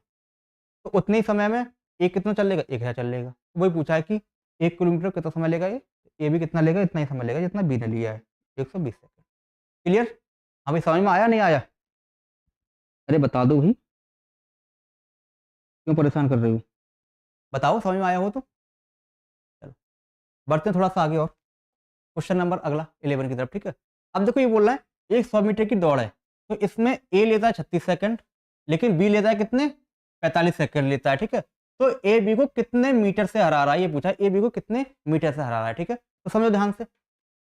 तो उतने ही समय में ए कितना चलेगा? 1000 चलेगा। वही पूछा है कि 1 किलोमीटर कितना समय लेगा ये? ए भी कितना लेगा? इतना ही समय लेगा जितना बी ने लिया है, 120 सेकंड। क्लियर? अभी समझ में आया नहीं आया? अरे बता दो भाई, क्यों परेशान कर रहे हो? बताओ समझ में आया हो तो? चलो, बढ़ते हैं थोड़ा सा आगे और। क्वेश्चन नंबर अगला 11 की तरफ, ठीक है? अब देखो ये बोल रहा है एक 100 मीटर की दौड़ है, तो इसमें ए लेता है 36 सेकंड, लेकिन बी लेता है कितने? 45 सेकंड लेता है, ठीक है? तो ए बी को कितने मीटर से हरा रहा है? ये पूछा है, ए बी को कितने मीटर से हरा रहा है, ठीक है? तो समझो ध्यान से,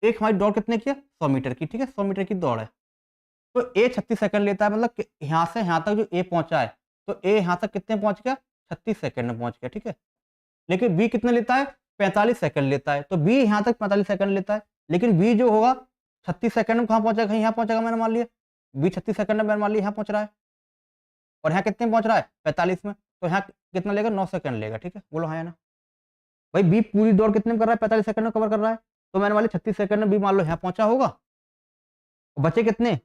एक हमारी दौड़ कितने की है? 100 मीटर की, ठीक है? 100 मीटर की दौड़ है। तो ए 36 सेकंड लेता है, मतलब यहाँ से यहाँ तक जो ए पहुंचा है, तो ए यहाँ तक कितने पहुंच गया? 36 सेकंड में पहुंच गया, ठीक है? लेकिन बी कितने लेता है? 45 सेकंड लेता है। तो बी यहाँ तक 45 सेकंड लेता है, लेकिन बी जो होगा 36 सेकंड में कहाँ पहुंचेगा? यहाँ पहुंचेगा, मैंने मान लिया। बी 36 सेकंड में मैंने मान लिया यहाँ पहुंच रहा है, और यहाँ कितने में पहुंच रहा है? 45 में। तो यहाँ कितना लेगा? 9 सेकंड लेगा, ठीक है? बोलो हाँ या ना? भाई बी पूरी दौड़ कितने में कर रहा है? 45 सेकंड में कवर कर रहा है। तो मैंने मान लिया 36 सेकंड में बी मान लो यहाँ पहुंचा होगा, बचे कितने?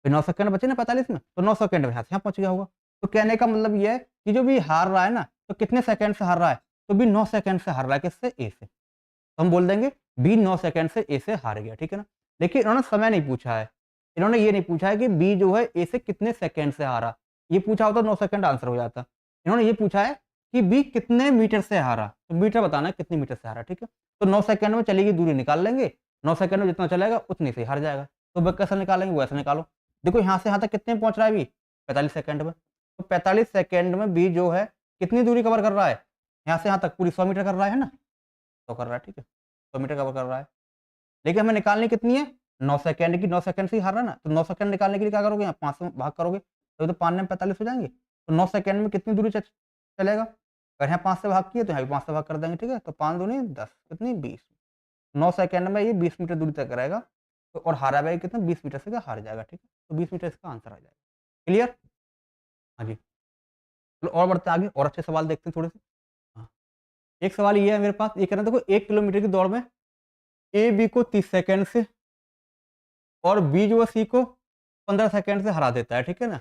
9 सेकंड बचे ना 45 में, तो 9 सेकंड में यहाँ से यहाँ पहुंच गया होगा। तो कहने का मतलब ये है कि जो भी हार रहा है ना, तो कितने सेकंड से हार रहा है? तो बी 9 सेकंड से हार रहा है, किससे? ए से। तो हम बोल देंगे बी 9 सेकंड से ए से हार गया, ठीक है ना? लेकिन इन्होंने समय नहीं पूछा है। इन्होंने ये नहीं पूछा है कि बी जो है ए से कितने सेकंड से हारा। ये पूछा होता 9 सेकंड आंसर हो जाता। इन्होंने ये पूछा है कि बी कितने मीटर से हारा। तो मीटर बताना है कितने मीटर से हारा, ठीक है? तो 9 सेकंड में चलेगी दूरी निकाल लेंगे। 9 सेकंड में जितना चलेगा उतने से ही हार जाएगा। तो वो कैसे निकालेंगे? वो ऐसे निकालो। देखो यहाँ से यहाँ तक कितने में पहुँच रहा है बी? 45 सेकंड में। तो 45 सेकंड में बी जो है कितनी दूरी कवर कर रहा है? यहाँ से यहाँ तक पूरी 100 मीटर कर रहा है ना? तो कर रहा है, ठीक है? 100 मीटर कवर कर रहा है। लेकिन हमें निकालनी कितनी है? 9 सेकंड की। 9 सेकंड से ही हार रहा है ना? तो 9 सेकंड निकालने के लिए क्या करोगे? यहाँ 5 से भाग करोगे, तो 5 में 45 हो जाएँगे। तो 9 सेकंड में कितनी दूरी चलेगा? अगर यहाँ 5 से भाग किए तो यहाँ भी 5 से भाग कर देंगे, ठीक है? तो 5 दूनी 10, कितनी? 20। 9 सेकंड में ये 20 मीटर दूरी तय करेगा, तो और हारा भी कितना? 20 मीटर से हार जाएगा, ठीक है? तो 20 मीटर इसका आंसर आ जाएगा। क्लियर? हाँ जी। चलो और बढ़ते हैं आगे, और अच्छे सवाल देखते हैं थोड़े से। हाँ, एक सवाल ये है मेरे पास, ये कह रहा है देखो 1 किलोमीटर की दौड़ में ए बी को 30 सेकंड से और बी जो है सी को 15 सेकंड से हरा देता है, ठीक है ना?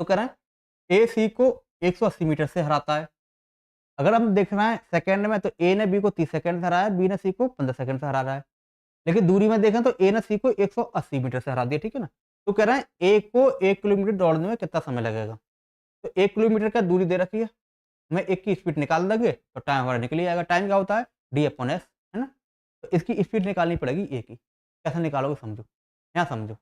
तो कह रहा है ए सी को 180 मीटर से हराता है। अगर हम देख रहे हैं सेकंड में, तो ए ने बी को 30 सेकंड से हराया है, बी ने सी को 15 सेकंड से हरा रहा है। लेकिन दूरी में देखें तो ए ने सी को 180 मीटर से हरा दिया, ठीक है ना? तो कह रहा है ए को 1 किलोमीटर दौड़ने में कितना समय लगेगा? तो 1 किलोमीटर का दूरी दे रखी है, हमें 1 की स्पीड निकाल देंगे तो टाइम हमारा निकल ही जाएगा। टाइम क्या होता है? d/s, है ना? तो इसकी स्पीड निकालनी पड़ेगी ए की। कैसे निकालोगे समझो, यहाँ समझो।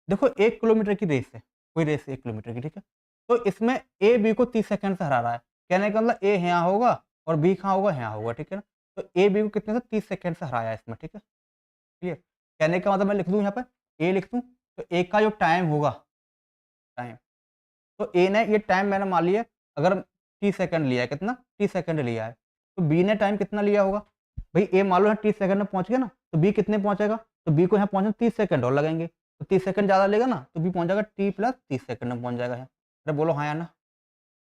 देखो 1 किलोमीटर की रेस है, कोई रेस है 1 किलोमीटर की, ठीक है? तो इसमें ए बी को 30 सेकंड से हरा रहा है। कहने का मतलब ए यहाँ होगा और बी कहाँ होगा? यहाँ होगा, ठीक है ना? तो ए बी को कितने से? 30 सेकंड से हराया है इसमें, ठीक है? क्लियर? कहने का मतलब मैं लिख दूँ यहाँ पर ए लिख दूँ, तो ए का जो टाइम होगा, टाइम, तो ए ने ये टाइम मैंने मान लिया अगर 30 सेकंड लिया है, कितना 30 सेकंड लिया है, तो बी ने टाइम कितना लिया होगा? भई ए मान लो यहाँ 30 सेकंड में पहुँच गया ना, तो बी कितने पहुँचेगा? तो बी को यहाँ पहुँचने 30 सेकंड और लगेंगे, तो 30 सेकंड ज़्यादा लेगा ना, तो बी पहुँच जाएगा टी प्लस 30 सेकंड में पहुँच जाएगा यहाँ। अरे बोलो हाँ या ना?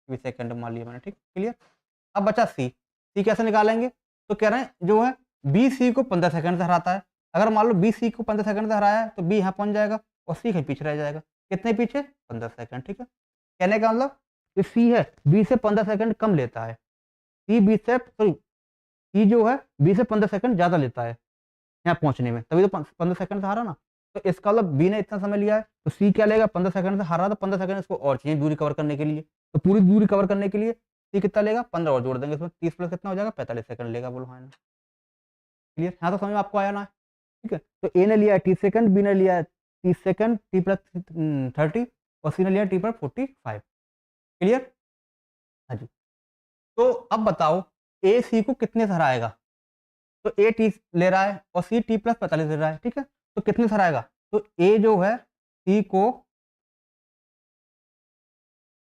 20 सेकंड मान लिया मैंने, ठीक, क्लियर? अब बचा सी, सी कैसे निकालेंगे? तो कह रहे हैं जो है बी सी को 15 सेकंड से हराता है। अगर मान लो बी सी को 15 सेकंड से हराया है, तो बी यहाँ पहुँच जाएगा और सी कहीं पीछे रह जाएगा। कितने पीछे? 15 सेकंड, ठीक है? कहने का मतलब जो सी है, बी से 15 सेकंड कम लेता है। सी बी से सॉरी सी जो है बी से 15 सेकंड ज़्यादा लेता है, यहाँ पहुँचने में, तभी तो 15 सेकंड से हारा ना। तो इसका मतलब बी ने इतना समय लिया है, तो सी क्या लेगा 15 सेकंड से हारा तो 15 सेकंड इसको और चाहिए दूरी कवर करने के लिए। तो पूरी दूरी कवर करने के लिए सी कितना लेगा 15 और जोड़ देंगे इसमें 30 प्लस कितना हो जाएगा 45 सेकंड लेगा। बोलो हाँ या ना? क्लियर? यहाँ तो समझ में आपको आया ना? ठीक है? तो ए ने लिया है 30 सेकंड, बी ने लिया है 30 सेकंड टी प्लस 30 और सी ने लिया टी प्लस 45। क्लियर? हाँ जी। तो अब बताओ ए सी को कितने से हराएगा? तो ए टी ले रहा है और सी टी प्लस 45 ले रहा है, ठीक है? तो कितने से हराएगा? तो ए जो है सी को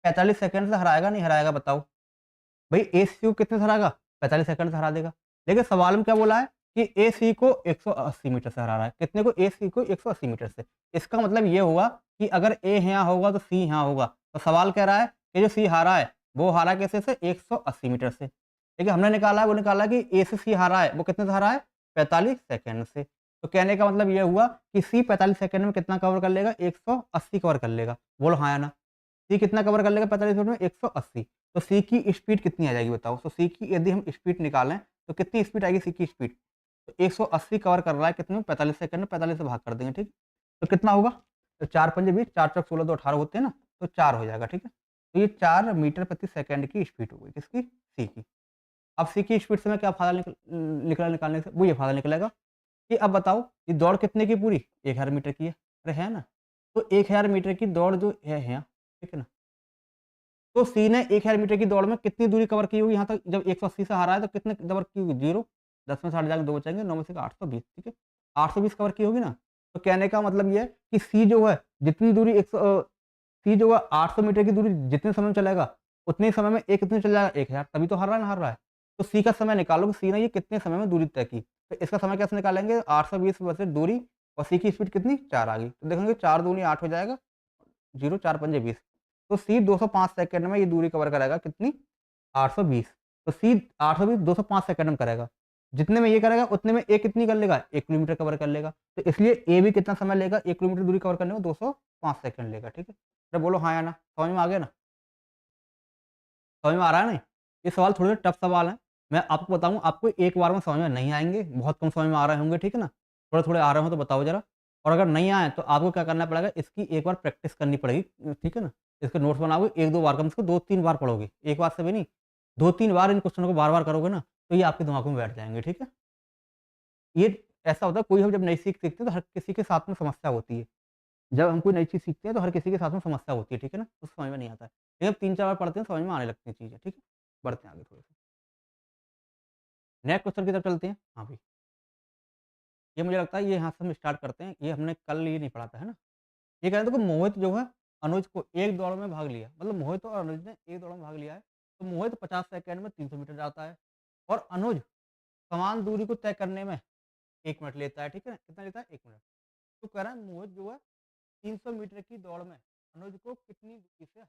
45 सेकंड से हराएगा नहीं हराएगा बताओ? भई ए सी को कितने से हराएगा? 45 सेकंड से हरा देगा। लेकिन सवाल में क्या बोला है कि ए सी को 180 मीटर से हरा रहा है। कितने को? ए सी को 180 मीटर से। इसका मतलब ये हुआ कि अगर ए यहाँ होगा तो सी यहाँ होगा। तो सवाल कह रहा है कि जो सी हारा है, वो हारा कैसे से? 180 मीटर से। ठीक है? हमने निकाला है, वो निकाला कि ए से सी हारा है, वो कितने से हारा है? 45 सेकंड से। तो कहने का मतलब ये हुआ कि सी 45 सेकंड में कितना कवर कर लेगा? 180 कवर कर लेगा। बोलो हाँ या ना? सी कितना कवर कर लेगा 45 मिनट में? 180। तो सी की स्पीड कितनी आ जाएगी बताओ? तो सी की यदि हम स्पीड निकालें तो कितनी स्पीड आएगी सी की स्पीड? तो 180 कवर कर रहा है कितने में? 45 सेकंड में, 45 से भाग कर देंगे, ठीक? तो कितना होगा? तो 4 पंजे 20, 4 चौक 16 तो 18 होते हैं ना, तो 4 हो जाएगा, ठीक है? तो ये 4 मीटर प्रति सेकंड की स्पीड हो गई, किसकी? सी की। अब सी की स्पीड से मैं क्या फ़ायदा निकला निकालने से? वो ये फ़ायदा निकलेगा कि अब बताओ ये दौड़ कितने की पूरी? 1000 मीटर की है। अरे है ना? तो 1000 मीटर की दौड़ जो है यहाँ, ठीक है ना? तो सी ने 1000 मीटर की दौड़ में कितनी दूरी कवर की होगी यहाँ तक? जब 180 से हारा है तो कितने कवर की होगी? 0, 10 में 60 जाके 2 बचेंगे, 9 में से 820, ठीक है? 820 कवर की होगी ना? तो कहने का मतलब ये है कि सी जो है जितनी दूरी सी जो है 800 मीटर की दूरी जितने समय में चलेगा, उतने ही समय में ए कितने चल जाएगा? 1000, तभी तो हार रहा है ना, हार रहा है। तो सी का समय निकालो कि सी ने ये कितने समय में दूरी तय की। तो इसका समय कैसे निकालेंगे? 820 वर्सेज़ दूरी और सी की स्पीड कितनी? 4 आ गई। तो देखेंगे 4 दूनी 8 हो जाएगा, 0 4 पंजे 20। तो सी 205 सेकंड में ये दूरी कवर करेगा कितनी? 820। तो सी 820 205 सेकंड में करेगा। जितने में ये करेगा उतने में ए कितनी कर लेगा? 1 किलोमीटर कवर कर लेगा। तो इसलिए ए भी कितना समय लेगा 1 किलोमीटर दूरी कवर करने में? 205 सेकंड लेगा, ठीक है? तो बोलो हाँ या ना? समझ में आ गया ना? समझ में आ रहा है ना? ये सवाल थोड़े से टफ सवाल हैं। मैं आपको बताऊँ आपको एक बार में समझ में नहीं आएँगे, बहुत कम समझ में आ रहे होंगे, ठीक है ना? थोड़े-थोड़े आ रहे हो तो बताओ ज़रा। और अगर नहीं आए तो आपको क्या करना पड़ेगा इसकी एक बार प्रैक्टिस करनी पड़ेगी, ठीक है ना? इसके नोट्स बनाओगे 1-2 बार कम से कम 2-3 बार पढ़ोगे। एक बार से भी नहीं, 2-3 बार इन क्वेश्चनों को बार-बार करोगे ना, तो ये आपके दिमाग में बैठ जाएँगे, ठीक है? ये ऐसा होता है कोई हम जब नई सीख सीखते हैं तो हर किसी के साथ में समस्या होती है। जब हम कोई नई चीज़ सीखते हैं तो हर किसी के साथ में समस्या होती है, ठीक है ना? तो समझ में नहीं आता है। लेकिन जब 3-4 बार पढ़ते हैं समझ में आने लगती हैं चीज़ें, ठीक है? बढ़ते हैं आगे थोड़े-से। नेक्स्ट क्वेश्चन की तरफ चलते हैं। हाँ भाई, ये मुझे लगता है ये यहाँ से हम स्टार्ट करते हैं। ये हमने कल ये नहीं पढ़ा था, है ना? ये कह रहे थे कि मोहित जो है अनुज को एक दौड़ में भाग लिया। मतलब मोहित और अनुज ने एक दौड़ में भाग लिया है। तो मोहित 50 सेकंड में 300 मीटर जाता है और अनुज समान दूरी को तय करने में 1 मिनट लेता है, ठीक है? कितना लेता है? 1 मिनट। तो कह रहा है मोहित जो है 300 मीटर की दौड़ में अनुज को कितनी दूरी से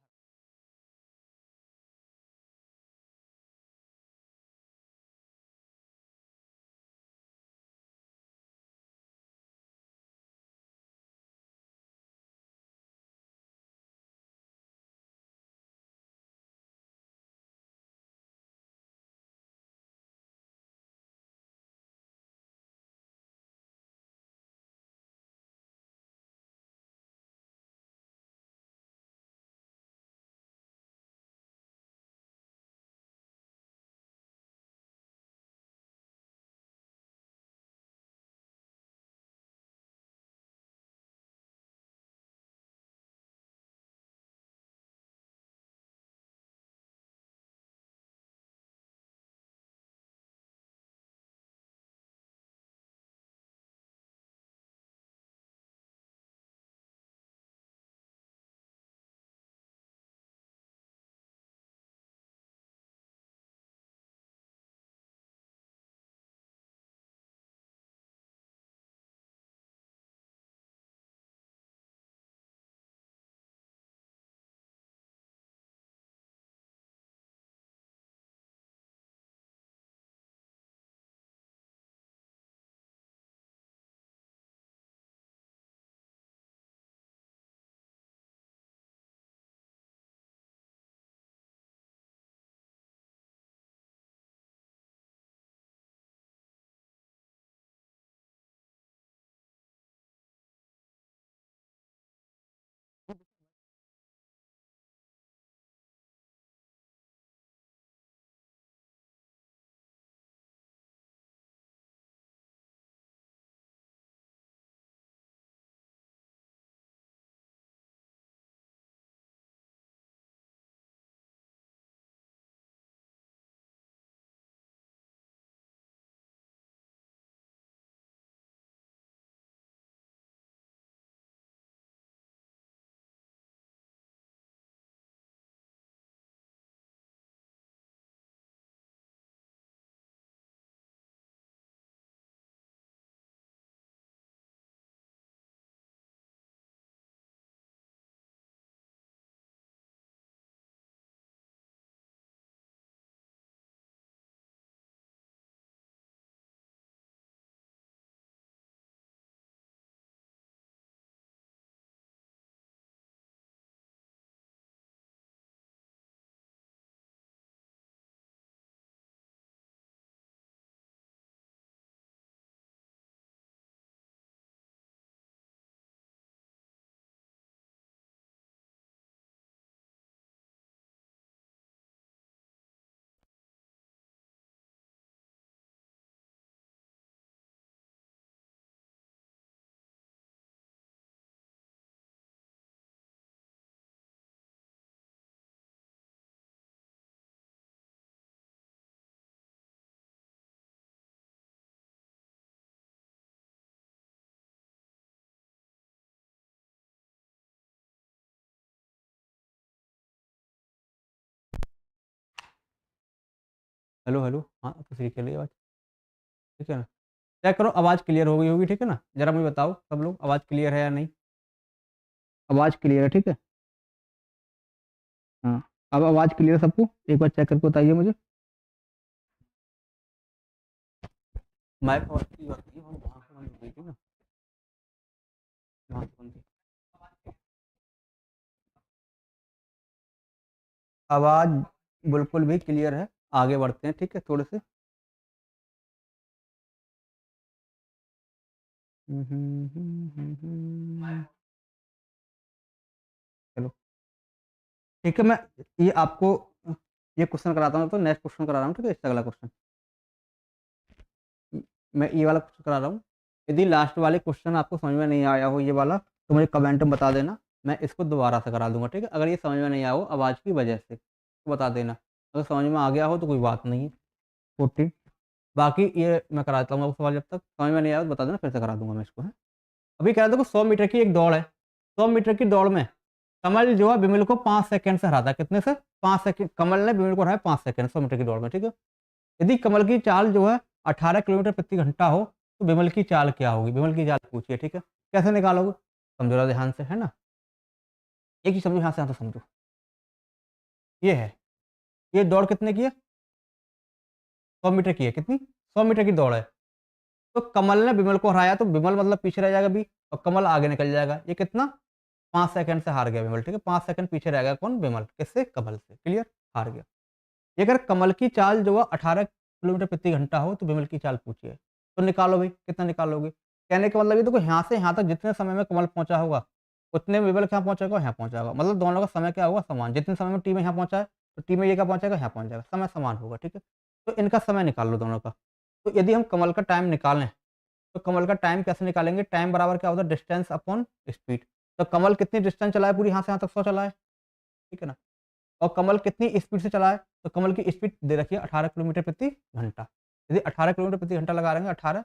हेलो, हेलो। हाँ, तो ठीक है लिए आवाज़, ठीक है ना? चेक करो आवाज़ क्लियर हो गई होगी, ठीक है ना? ज़रा मुझे बताओ सब लोग आवाज़ क्लियर है या नहीं? आवाज़ क्लियर है, ठीक है? हाँ, अब आवाज़ क्लियर है सबको? एक बार चेक करके बताइए मुझे। माइक आवाज़ की बात नहीं, हम वहाँ से बंद हो गई थी ना, वहाँ से बंद थी। आवाज़ बिल्कुल भी क्लियर है, आगे बढ़ते हैं, ठीक है, थोड़े से। चलो, ठीक है, मैं ये आपको ये क्वेश्चन कराता हूँ, तो नेक्स्ट क्वेश्चन करा रहा हूँ, ठीक है? इससे अगला क्वेश्चन मैं ये वाला क्वेश्चन करा रहा हूँ। यदि लास्ट वाले क्वेश्चन आपको समझ में नहीं आया हो ये वाला, तो मुझे कमेंट में बता देना, मैं इसको दोबारा से करा दूँगा, ठीक है? अगर ये समझ में नहीं आया हो आवाज़ की वजह से, तो बता देना। अगर समझ में आ गया हो तो कोई बात नहीं है, 40। बाकी ये मैं कराता हूँ आपको सवाल, जब तक समझ में नहीं आया तो बता देना, फिर से करा दूँगा मैं इसको, हैं? अभी कह रहा था, देखो 100 मीटर की एक दौड़ है, 100 मीटर की दौड़ में कमल जो है बिमल को 5 सेकंड से हराता है, कितने से? 5 सेकंड, कमल ने बिमल को हराया 5 सेकंड 100 मीटर की दौड़ में, ठीक है? यदि कमल की चाल जो है 18 किलोमीटर प्रति घंटा हो, तो विमल की चाल क्या होगी? विमल की चाल पूछिए, ठीक है? कैसे निकालोगे? समझो जरा ध्यान से, है ना? एक चीज़ समझो, यहाँ से समझो। ये है, ये दौड़ कितने की है? 100 मीटर की है, कितनी? 100 मीटर की दौड़ है। तो कमल ने विमल को हराया, तो विमल मतलब पीछे रह जाएगा बी, और कमल आगे निकल जाएगा। ये कितना? 5 सेकंड से हार गया विमल, ठीक है? 5 सेकंड पीछे रह गया कौन? विमल। किससे? कमल से। क्लियर? हार गया। ये अगर कमल की चाल जो है 18 किलोमीटर प्रति घंटा हो, तो विमल की चाल पूछिए। तो निकालो भाई, कितना निकालोगे? कहने का मतलब ये देखो, यहाँ से यहाँ तक जितने समय में कमल पहुँचा होगा, उतने में विमल कहाँ पहुँचेगा? यहाँ पहुँचाएगा। मतलब दोनों का समय क्या होगा? समान। जितने समय में टी में यहाँ पहुँचा है, तो टी में ये क्या पहुँचेगा? यहाँ पहुँच जाएगा। समय समान होगा, ठीक है? तो इनका समय निकाल लो दोनों का। तो यदि हम कमल का टाइम निकालें, तो कमल का टाइम कैसे निकालेंगे? टाइम बराबर क्या होता है? Distance upon speed. तो कमल कितनी डिस्टेंस चला है? पूरी यहाँ से यहाँ तक 100 चला है, ठीक है ना? और कमल कितनी स्पीड से चला है? तो कमल की स्पीड दे रखी है 18 किलोमीटर प्रति घंटा। यदि 18 किलोमीटर प्रति घंटा लगा देंगे, 18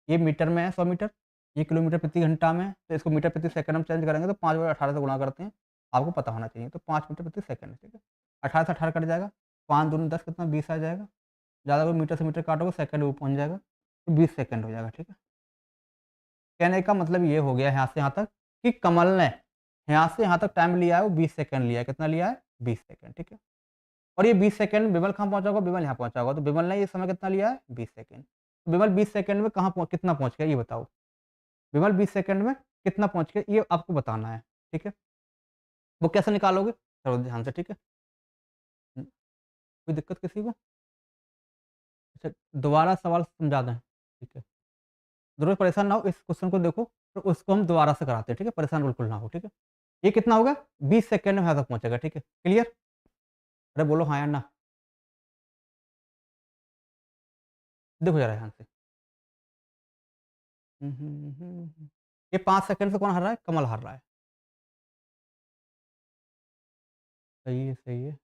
ये मीटर में है, 100 मीटर, ये किलोमीटर प्रति घंटा में है, तो इसको मीटर प्रति सेकंड में चेंज करेंगे, तो 5 बटे 18 से गुणा करते हैं, आपको पता होना चाहिए। तो 5 मीटर प्रति सेकंड है, ठीक है? 18 से 18 कट जाएगा, 5 दूनी 10, कितना? 20 आ जाएगा। ज़्यादा कोई मीटर से मीटर काटोगे, सेकंड वो पहुँच जाएगा, तो 20 सेकंड हो जाएगा, ठीक है? कहने का मतलब ये हो गया यहाँ से यहाँ तक, कि कमल ने यहाँ से यहाँ तक टाइम लिया है, वो 20 सेकंड लिया है। कितना लिया है? 20 सेकंड, ठीक है? और ये 20 सेकंड विमल कहाँ पहुँचा होगा? विमल यहाँ पहुँचा होगा, तो विमल ने ये समय कितना लिया है? 20 सेकंड। तो विमल 20 सेकंड में कहाँ कितना पहुँच गया, ये बताओ? विमल 20 सेकंड में कितना पहुँच गया, ये आपको बताना है, ठीक है? वो कैसे निकालोगे? थोड़ा ध्यान से, ठीक है? हुँ, कोई दिक्कत किसी को? अच्छा, दोबारा सवाल समझा दें, ठीक है? ज़रूर परेशान ना हो, इस क्वेश्चन को देखो, तो उसको हम दोबारा से कराते हैं, ठीक है? परेशान बिल्कुल ना हो, ठीक है? ये कितना होगा? 20 सेकंड में यहाँ तक पहुँचेगा, ठीक है? क्लियर? अरे बोलो हाँ या ना? देखो ज़रा ध्यान से। ये 5 सेकंड से कौन हार रहा है? कमल हार रहा है। सही है, सही है।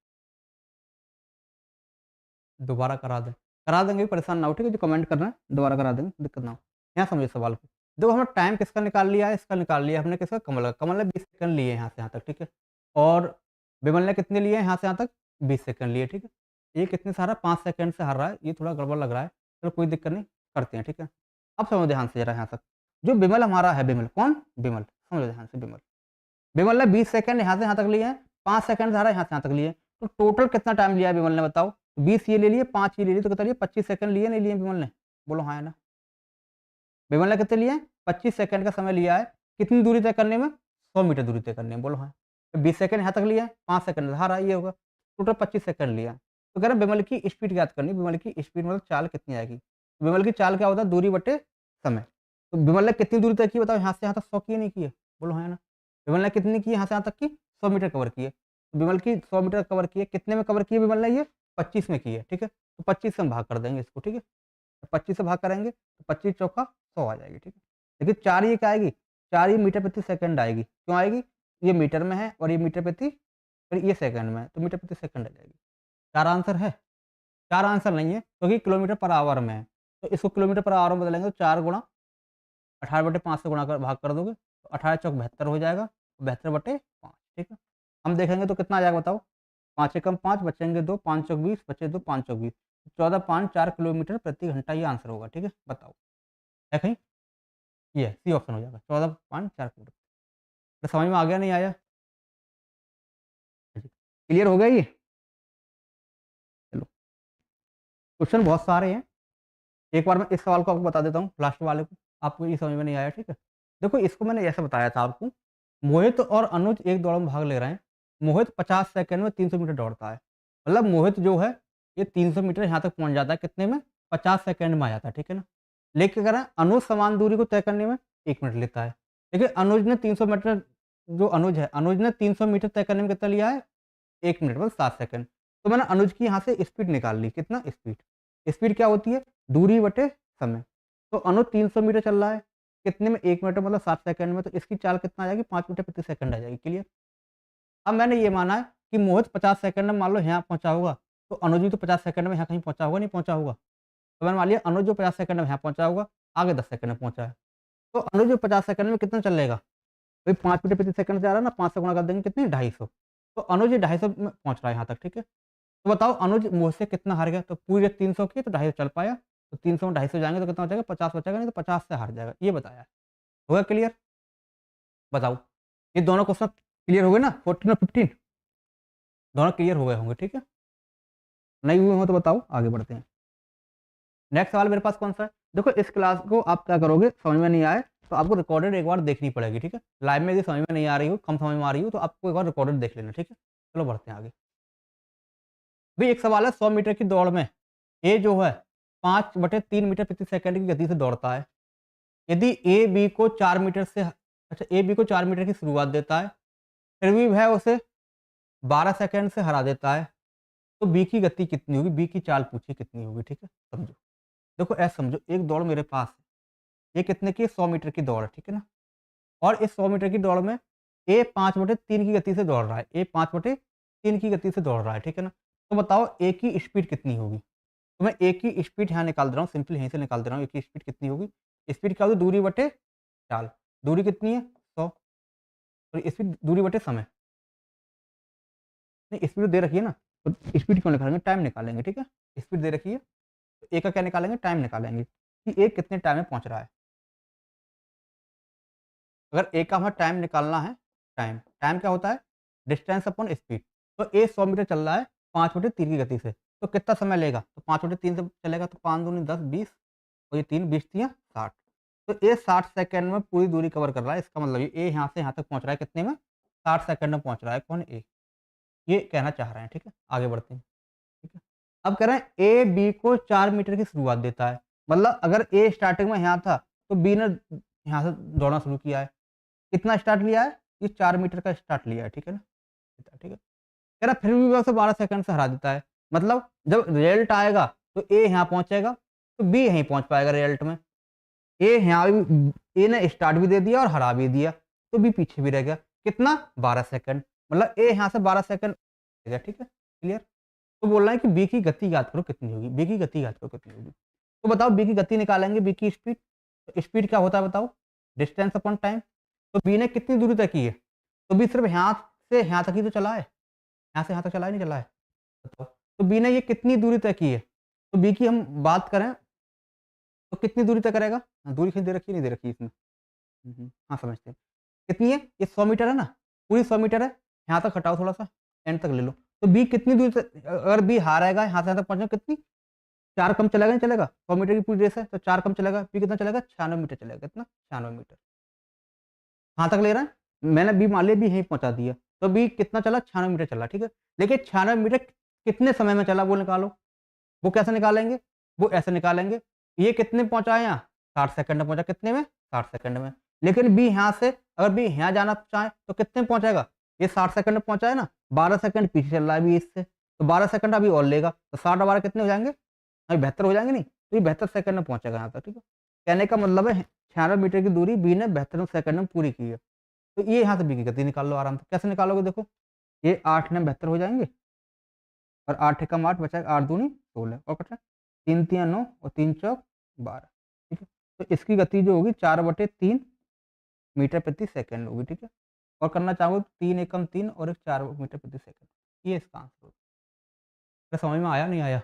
दोबारा करा दें। करा देंगे, परेशान ना हो, ठीक है? जो कमेंट कर रहे हैं, दोबारा करा देंगे, दिक्कत ना हो। यहाँ समझिए सवाल को। देखो, हमने टाइम किसका निकाल लिया है? इसका निकाल लिया हमने, किसका? कमल का। कमल ने 20 सेकंड लिए यहाँ से यहाँ तक, ठीक है? और विमल ने कितने लिए यहाँ से यहाँ तक? 20 सेकंड लिए, ठीक है? ये कितने से हारा है? 5 सेकंड से हार रहा है। ये थोड़ा गड़बड़ लग रहा है। चलो कोई दिक्कत नहीं, करते हैं, ठीक है? अब समझो ध्यान से ज़रा यहाँ तक। जो विमल हमारा है, विमल कौन? विमल। समझो ध्यान से, विमल। विमल ने 20 सेकंड यहाँ से यहाँ तक लिए हैं, 5 सेकंड से हारा यहाँ से यहाँ तक लिए हैं। तो टोटल कितना टाइम लिया है विमल ने, बताओ? 20 ये ले लिए, 5 ये ले लिए, तो कितना लिए? 25 सेकंड लिए, नहीं लिए विमल ने? बोलो हाँ या ना? विमल ने कितने लिए हैं? 25 सेकंड का समय लिया है। कितनी दूरी तय करने में? 100 मीटर दूरी तय करने में। बोलो हाँ। तो 20 सेकंड यहाँ तक लिया है, 5 सेकंड हारा, ये होगा। टोटल 25 सेकंड लिया। तो कह रहे हैं विमल की स्पीड ज्ञात करनी है। विमल की स्पीड मतलब चाल कितनी आएगी? विमल की चाल क्या होता है? दूरी बटे समय। तो विमल ने कितनी दूरी तय की, बताओ? यहाँ से यहाँ तक 100 की नहीं की है? बोलो हाँ या ना? विमल ने कितनी की यहाँ से यहाँ तक की? 100 मीटर कवर की है। तो विमल की 100 मीटर कवर की है, कितने में कवर की है विमल ने ये? 25 में की है, ठीक है? तो 25 से हम भाग कर देंगे इसको, ठीक है? 25 से भाग करेंगे, तो 25 चौका 100 आ जाएगी, ठीक है? देखिए 4 ये क्या आएगी? 4 ये मीटर प्रति सेकंड आएगी। क्यों आएगी? ये मीटर में है और ये मीटर प्रति, फिर ये सेकंड में है, तो मीटर प्रति सेकंड आ जाएगी। 4 आंसर है? 4 आंसर नहीं है, क्योंकि किलोमीटर पर आवर में है। तो इसको किलोमीटर पर आवर में बदलेंगे, तो 4 गुणा 18/5 से गुणा कर भाग कर दोगे, तो 18 चौक 72 हो जाएगा, 72/5, ठीक है? हम देखेंगे तो कितना आ जाएगा, बताओ? 5 एकम 5, बचेंगे 2, 5 चौक 20, बचे 2, 5 चौक 20। 14.5 किलोमीटर प्रति घंटा ये आंसर होगा, ठीक है? बताओ, है कहीं? ये है, सी ऑप्शन हो जाएगा, 14.4 किलोमीटर। तो समझ में आ गया, नहीं आया? क्लियर हो गया ये? चलो, क्वेश्चन बहुत सारे हैं। एक बार मैं इस सवाल को आपको बता देता हूँ, लास्ट वाले को, आपको ये समझ में नहीं आया, ठीक है? देखो, इसको मैंने ऐसे बताया था आपको, मोहित और अनुज एक दौड़ में भाग ले रहे हैं। मोहित 50 सेकंड में 300 मीटर दौड़ता है। मतलब मोहित जो है, ये 300 मीटर यहाँ तक पहुँच जाता है, कितने में? 50 सेकंड में आ जाता है, ठीक है ना? लेकिन अगर अनुज समान दूरी को तय करने में 1 मिनट लेता है। देखिए, अनुज ने 300 मीटर, जो अनुज है, अनुज ने 300 मीटर तय करने में कितना लिया है? 1 मिनट मतलब 7 सेकंड। तो मैंने अनुज की यहाँ से स्पीड निकाल ली, कितना स्पीड? स्पीड क्या होती है? दूरी बटे समय। तो अनुज 300 मीटर चल रहा है, कितने में? 1 मिनट में, मतलब 7 सेकंड में। तो इसकी चाल कितना आ जाएगी? 5 मीटर प्रति सेकंड आ जाएगी। क्लियर? अब मैंने ये माना है कि मोहित 50 सेकंड में मान लो यहाँ पहुँचा होगा, तो अनुज भी तो 50 सेकंड में यहाँ कहीं पहुँचा होगा, नहीं पहुँचा होगा? तो मैंने मान लिया अनुज जो 50 सेकंड में यहाँ पहुँचा होगा, आगे 10 सेकंड में पहुँचा है। तो अनुज जो 50 सेकंड में कितना चलेगा? भाई 5 मीटर प्रति सेकंड से आ रहा है ना, 5 से गुणा कर देंगे, कितनी? 250। तो अनुज ये 250 में पहुँच रहा है यहाँ तक, ठीक है? तो बताओ अनुज मुझसे कितना हार गया? तो पूरे 300 की तो 250 चल पाया, तो 300 में 250 जाएँगे तो कितना बचेगा? 50 बचेगा, नहीं तो 50 से हार जाएगा। ये बताया। हो गया क्लियर? बताओ। ये दोनों क्वेश्चन क्लियर हो गए ना? 14 और 15 दोनों क्लियर हो गए होंगे, ठीक है? नहीं हुए हो तो बताओ, आगे बढ़ते हैं। नेक्स्ट सवाल मेरे पास कौन-सा है? देखो, इस क्लास को आप क्या करोगे, समझ में नहीं आए तो आपको रिकॉर्डेड एक बार देखनी पड़ेगी, ठीक है? लाइव में यदि समझ में नहीं आ रही हो, कम समझ में आ रही हो, तो आपको एक बार रिकॉर्डेड देख लेना, ठीक है? चलो बढ़ते हैं आगे। भई एक सवाल है, 100 मीटर की दौड़ में ए जो है 5/3 मीटर प्रति सेकंड की गति से दौड़ता है। यदि ए बी को 4 मीटर से अच्छा, ए बी को 4 मीटर की शुरुआत देता है, फिर भी वह उसे 12 सेकंड से हरा देता है, तो बी की गति कितनी होगी? बी की चाल पूछी कितनी होगी, ठीक है? समझो। देखो ऐसे समझो, एक दौड़ मेरे पास है, ये कितने की? 100 मीटर की दौड़ है, ठीक है ना? और इस 100 मीटर की दौड़ में ए 5/3 की गति से दौड़ रहा है, ए 5/3 की गति से दौड़ रहा है, ठीक है ना? तो बताओ ए की स्पीड कितनी होगी? तो मैं ए की स्पीड यहाँ निकाल दे रहा हूँ, सिंपल यहीं से निकाल दे रहा हूँ, ए की स्पीड कितनी होगी? स्पीड क्या होगी? दूरी बटे चाल। दूरी कितनी है? 100, और स्पीड दूरी बटे समय। नहीं, स्पीड दे रखी है ना, तो स्पीड क्यों निकालेंगे? टाइम निकालेंगे, ठीक है? स्पीड दे रखी है, तो ए का क्या निकालेंगे? टाइम निकालेंगे कि ए कितने टाइम में पहुँच रहा है। अगर ए का हमें टाइम निकालना है, टाइम टाइम क्या होता है? Distance upon speed. तो ए 100 मीटर चल रहा है 5/3 की गति से, तो कितना समय लेगा? तो 5/3 से चलेगा तो 5 दूनी 10, 20, और ये 3 20 तियाँ 60। तो ए 60 सेकंड में पूरी दूरी कवर कर रहा है। इसका मतलब ये ए यहाँ से यहाँ तक पहुँच रहा है कितने में? 60 सेकंड में पहुँच रहा है। कौन? ए। ये कहना चाह रहे हैं, ठीक है? आगे बढ़ते हैं, ठीक है? अब कह रहे हैं ए बी को 4 मीटर की शुरुआत देता है। मतलब अगर ए स्टार्टिंग में यहाँ था, तो बी ने यहाँ से दौड़ना शुरू किया है। कितना स्टार्ट लिया है? ये 4 मीटर का स्टार्ट लिया है, ठीक है ना? ठीक है। कह रहा फिर भी वो उसे 12 सेकंड से हरा देता है। मतलब जब रिजल्ट आएगा तो ए यहाँ पहुँचेगा, तो बी यहीं पहुँच पाएगा रिजल्ट में। ए यहाँ भी, ए ने स्टार्ट भी दे दिया और हरा भी दिया, तो बी पीछे भी रह गया। कितना? 12 सेकंड। मतलब ए यहाँ से 12 सेकंड, ठीक है? क्लियर? तो बोल रहा है कि बी की गति याद करो कितनी होगी, बी की गति याद करो कितनी होगी। तो बताओ बी की गति निकालेंगे, बी की स्पीड। तो स्पीड क्या होता है बताओ? Distance upon time. तो बी ने कितनी दूरी तय की है? तो बी सिर्फ यहाँ से यहाँ तक ही तो चला है। यहाँ से यहाँ तक चला है, नहीं चला है? बताओ। तो बी ने ये कितनी दूरी तय की है? तो बी की हम बात करें तो कितनी दूरी तय करेगा? दूरी कहीं दे रखी है, नहीं दे रखी है इसमें? हाँ, समझते हैं। कितनी है? ये 100 मीटर है ना? पूरी 100 मीटर है। यहाँ तक हटाओ थोड़ा-सा, एंड तक ले लो। तो बी कितनी दूरी तक, अगर बी हारेगा यहाँ से यहाँ तक पहुँचने में कितनी? 4 कम चलेगा, नहीं चलेगा? 100 मीटर की पूरी रेस है, तो 4 कम चलेगा। बी कितना चलेगा? 96 मीटर चलेगा। कितना? 96 मीटर। कहाँ तक ले रहा है? मैंने बी मान लिया, बी यहीं पहुँचा दिया। तो बी कितना चला? 96 मीटर चला, ठीक है? देखिए 96 मीटर कितने समय में चला वो निकालो। वो कैसे निकालेंगे? वो ऐसे निकालेंगे। ये कितने में पहुँचा है यहाँ? 60 सेकंड में पहुँचा। कितने में? 60 सेकंड में। लेकिन बी यहाँ से, अगर बी यहाँ जाना चाहे तो कितने में पहुँचेगा? ये 60 सेकंड में पहुँचा है ना, 12 सेकंड पीछे चल रहा है बी इससे, तो 12 सेकंड अभी और लेगा। तो 60 और 12 कितने हो जाएँगे? अभी 72 हो जाएँगे, नहीं? तो ये 72 सेकंड में पहुँचेगा यहाँ तक, ठीक है? कहने का मतलब है 96 मीटर की दूरी बी ने 72 सेकंड में पूरी की है। तो ये यहाँ से बी की गति निकाल लो आराम से। कैसे निकालोगे देखो? ये 8 ने 72 हो जाएँगे, और 8 एकम 8 बचा 8 दूनी 16, और कटा 3 तियाँ 9 और 3 चौक 12, ठीक है? तो इसकी गति जो होगी 4/3 मीटर प्रति सेकंड होगी, ठीक है? और करना चाहोगे तो 3 एकम 3 और एक 4 मीटर प्रति सेकंड। ये इसका आंसर होगा। क्या समझ में आया, नहीं आया?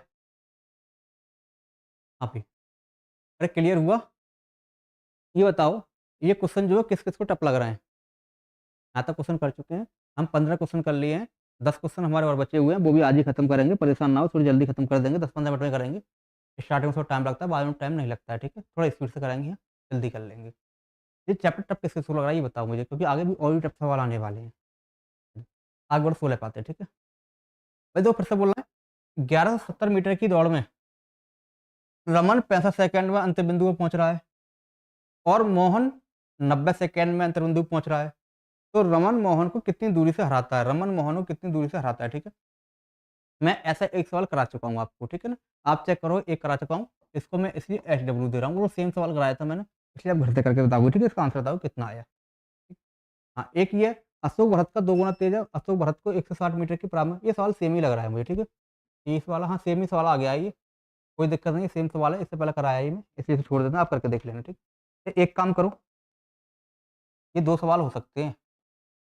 हाँ भी। अरे क्लियर हुआ? ये बताओ, ये क्वेश्चन जो है किस-किस को टफ लग रहे हैं? यहाँ तक क्वेश्चन कर चुके हैं, हम 15 क्वेश्चन कर लिए हैं, 10 क्वेश्चन हमारे और बचे हुए हैं, वो भी आज ही खत्म करेंगे, परेशान ना हो, थोड़ी जल्दी खत्म कर देंगे, 10-15 मिनट में करेंगे। स्टार्टिंग में थोड़ा टाइम लगता है, बाद में टाइम नहीं लगता है, ठीक है? थोड़ा स्पीड से कराएँगे, जल्दी कर लेंगे। ये चैप्टर टफ किस-किस को लग रहा है, ये बताओ मुझे, क्योंकि आगे भी और भी टफ सवाल आने वाले हैं। आगे बढ़ो 16 पे आते हैं, ठीक है? भाई देखो फिर से बोल रहा है, 1170 मीटर की दौड़ में रमन 65 सेकंड में अंतिम बिंदु पर पहुँच रहा है और मोहन 90 सेकंड में अंतिम बिंदु पे पहुँच रहा है। तो रमन मोहन को कितनी दूरी से हराता है? रमन मोहन को कितनी दूरी से हराता है, ठीक है? मैं ऐसा एक सवाल करा चुका हूँ आपको, ठीक है ना? आप चेक करो, एक करा चुका हूँ, इसको मैं इसलिए एचडब्ल्यू दे रहा हूँ, वो सेम सवाल कराया था मैंने, इसलिए आप घर से करके बताओगे, ठीक है? इसका आंसर बताओ कितना आया? ठीक। हाँ, एक ये अशोक भरत का 2 गुना तेज है, अशोक भरत को 160 मीटर की प्रारंभ में, ये सवाल सेम ही लग रहा है मुझे, ठीक है? ये इस वाला हाँ, सेम ही सवाल आ गया है ये, कोई दिक्कत नहीं है, सेम सवाल है, इससे पहले कराया ही मैं, इसलिए इसे छोड़ देना, आप करके देख लेना, ठीक? एक काम करो, ये 2 सवाल हो सकते हैं,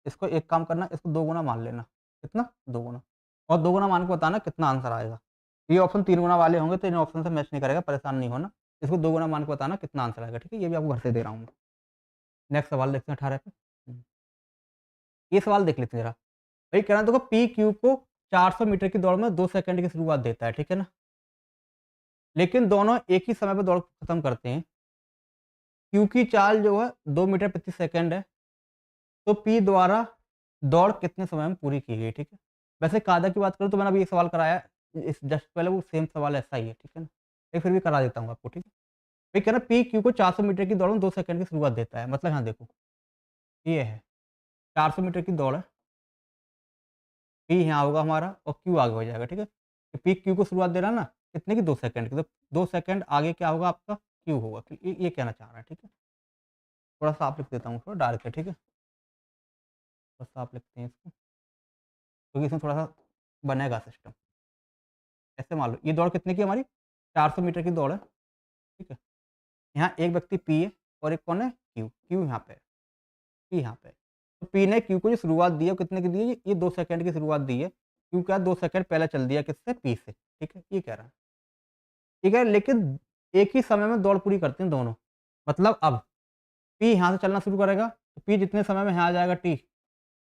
इसको एक काम करना, इसको 2 गुना मान लेना, कितना? 2 गुना, और 2 गुना मान के बताना कितना आंसर आएगा। ये ऑप्शन 3 गुना वाले होंगे तो इन ऑप्शन से मैच नहीं करेगा, परेशान नहीं होना। इसको 2 गुना मान के बताना कितना आंसर आएगा, ठीक है? ये भी आपको घर से दे रहा हूँ मैं। नेक्स्ट सवाल देखते हैं 18 पे। ये सवाल देख लेते हैं ज़रा। भई कह रहा है देखो पी क्यू को 400 मीटर की दौड़ में 2 सेकंड की शुरुआत देता है, ठीक है ना? लेकिन दोनों एक ही समय पे दौड़ खत्म करते हैं। क्यू की चाल जो है 2 मीटर प्रति सेकंड है, तो पी द्वारा दौड़ कितने समय में पूरी की गई, ठीक है? वैसे कायदा की बात करूँ तो मैंने अभी एक सवाल कराया है, इस जस्ट पहले वो सेम सवाल ऐसा ही है, ठीक है ना? एक फिर भी करा देता हूँ आपको, ठीक है? ये कह रहा है पी क्यू को 400 मीटर की दौड़ में 2 सेकंड की शुरुआत देता है। मतलब यहाँ देखो, ये है 400 मीटर की दौड़ है, पी यहाँ होगा हमारा और क्यू आगे हो जाएगा, ठीक है? तो पी क्यू को शुरुआत दे रहा है ना, कितने की? 2 सेकंड की, तो 2 सेकंड आगे क्या होगा आपका? क्यू होगा। ये कहना चाह रहा है, ठीक है? थोड़ा साफ लिख देता हूँ, थोड़ा डार्क है, ठीक है? थोड़ा साफ लिखते हैं इसको, क्योंकि इसमें थोड़ा-सा बनेगा सिस्टम। ऐसे मान लो, ये दौड़ कितने की है हमारी? 400 मीटर की दौड़ है, ठीक है? यहाँ एक व्यक्ति पी है और एक कौन है? क्यू। क्यू यहाँ पे है, पी यहाँ पे है। तो पी ने क्यू को जो शुरुआत दी है, वो कितने की दी है? ये 2 सेकंड की शुरुआत दी है। क्यू क्या 2 सेकंड पहले चल दिया किससे? पी से, ठीक है? ये कह रहा है। ठीक है, लेकिन एक ही समय में दौड़ पूरी करते हैं दोनों। मतलब अब पी यहाँ से चलना शुरू करेगा, तो पी जितने समय में यहाँ आ जाएगा टी,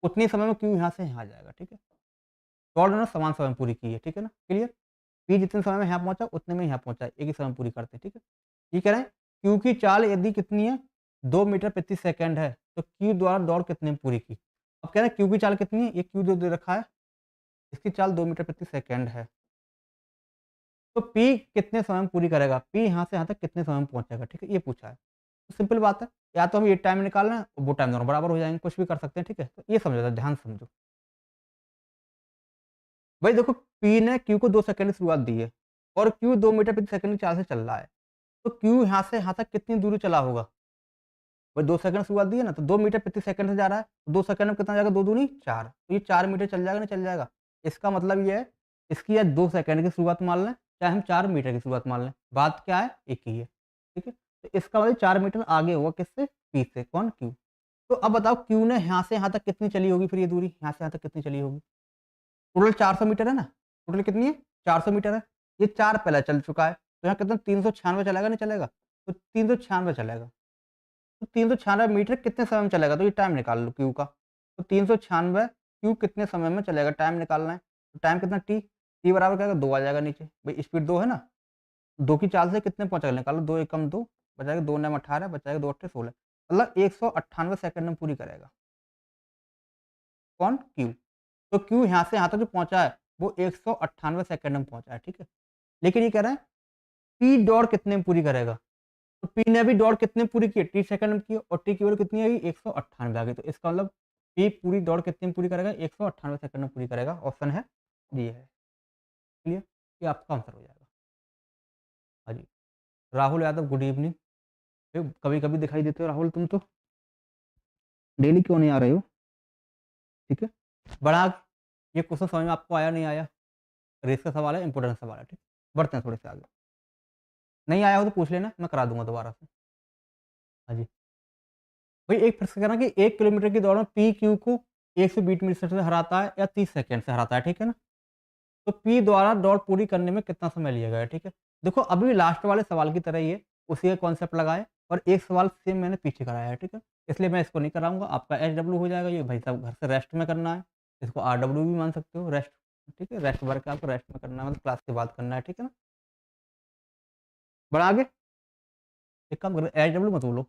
उतने समय में क्यू यहाँ से यहाँ आ जाएगा, ठीक है? दौड़ दोनों समान समय में पूरी की है, ठीक है ना? क्लियर? पी जितने समय में यहाँ पहुँचा, उतने में यहाँ पहुँचा है, एक ही समय में पूरी करते हैं, ठीक है? ये कह रहे हैं क्यू की चाल यदि कितनी है? 2 मीटर प्रति सेकंड है, तो क्यू द्वारा दौड़ कितने में पूरी की? अब कह रहे हैं क्यू की चाल कितनी है? ये क्यू जो दे रखा है, इसकी चाल 2 मीटर प्रति सेकंड है। तो पी कितने समय में पूरी करेगा? पी यहाँ से यहाँ तक कितने समय में पहुँचेगा? ठीक है? ये पूछा है। तो सिंपल बात है, या तो हम ये टाइम निकालना है, वो टाइम दोनों बराबर हो जाएँगे, कुछ भी कर सकते हैं, ठीक है? तो ये समझो ज़रा ध्यान से समझो। भाई देखो पी ने क्यू को 2 सेकंड की शुरुआत दी है और क्यू 2 मीटर प्रति सेकंड की चाल से चल रहा है। तो क्यू यहाँ से यहाँ तक कितनी दूरी चला होगा? भाई 2 सेकंड शुरुआत दी है ना, तो 2 मीटर प्रति सेकंड से जा रहा है, 2 सेकंड में कितना जाएगा? 2 दूनी 4, तो ये 4 मीटर चल जाएगा, नहीं चल जाएगा? इसका मतलब ये है, इसकी या 2 सेकंड की शुरुआत मान लें, चाहे हम 4 मीटर की शुरुआत मान लें, बात क्या है? एक ही है, ठीक है? तो इसका मतलब 4 मीटर आगे होगा किससे? पी से, कौन? क्यू। तो अब बताओ क्यू ने यहाँ से यहाँ तक कितनी चली होगी फिर ये दूरी? यहाँ से यहाँ तक कितनी चली होगी? टोटल 400 मीटर है ना? टोटल कितनी है? 400 मीटर है। ये 4 पहले चल चुका है, तो यहाँ कितना 396 चलेगा, नहीं चलेगा? तो 396 चलेगा। तो 396 मीटर कितने समय में चलेगा? तो ये टाइम निकाल लो क्यू का। तो 396 क्यू कितने समय में चलेगा? टाइम निकालना है। तो टाइम कितना टी? टी बराबर क्या होगा? 2 आ जाएगा नीचे। भई स्पीड 2 है ना? 2 की चाल से कितने पहुँचेगा? निकालो 2 एकम 2 बचाएगा 2 नम 18 बचाएगा 2 अट्ठे 16 मतलब 198 सेकंड में पूरी करेगा। कौन? क्यू। तो क्यू यहाँ से यहाँ तक जो पहुँचा है, वो 198 सेकंड में पहुँचा है, ठीक है? लेकिन ये कह रहे हैं, पी दौड़ कितने में पूरी करेगा? तो पी ने भी दौड़ कितने में पूरी की है? टी सेकंड में की है और टी की वैल्यू कितनी आई? 198 आ गई। तो इसका मतलब पी पूरी दौड़ कितने में पूरी करेगा? 198 सेकंड में पूरी करेगा। ऑप्शन है ये है। क्लियर? ये आपका आंसर हो जाएगा। हाँ जी। Rahul Yadav good evening. कभी-कभी दिखाई देते हो राहुल तुम तो। डेली क्यों नहीं आ रहे हो? ठीक है? बड़ा ये क्वेश्चन समझ में आपको आया नहीं आया? रेस का सवाल है, इम्पोर्टेंट सवाल है, ठीक? बढ़ते हैं थोड़े से आगे। नहीं आया हो तो पूछ लेना, मैं करा दूँगा दोबारा से। हाँ जी। भई एक प्रश्न कह रहा है कि 1 किलोमीटर की दौड़ में पी क्यू को 120 मिनट से हराता है या 30 सेकंड से हराता है, ठीक है ना? तो पी द्वारा दौड़ पूरी करने में कितना समय लिया गया है, ठीक है? देखो अभी लास्ट वाले सवाल की तरह ही है, उसी का कॉन्सेप्ट लगाए और एक सवाल सेम मैंने पीछे कराया है, ठीक है? इसलिए मैं इसको नहीं कराऊँगा, आपका एसडब्ल्यू हो जाएगा, ये भाई साहब घर से रेस्ट में करना है, इसको आरडब्ल्यू भी मान सकते हो, रेस्ट, ठीक है? रेस्ट वर्क आपको रेस्ट में करना है, मतलब क्लास के बाद करना है, ठीक है ना? बढ़ा आगे, एक काम करो एसडब्ल्यू मत बोलो,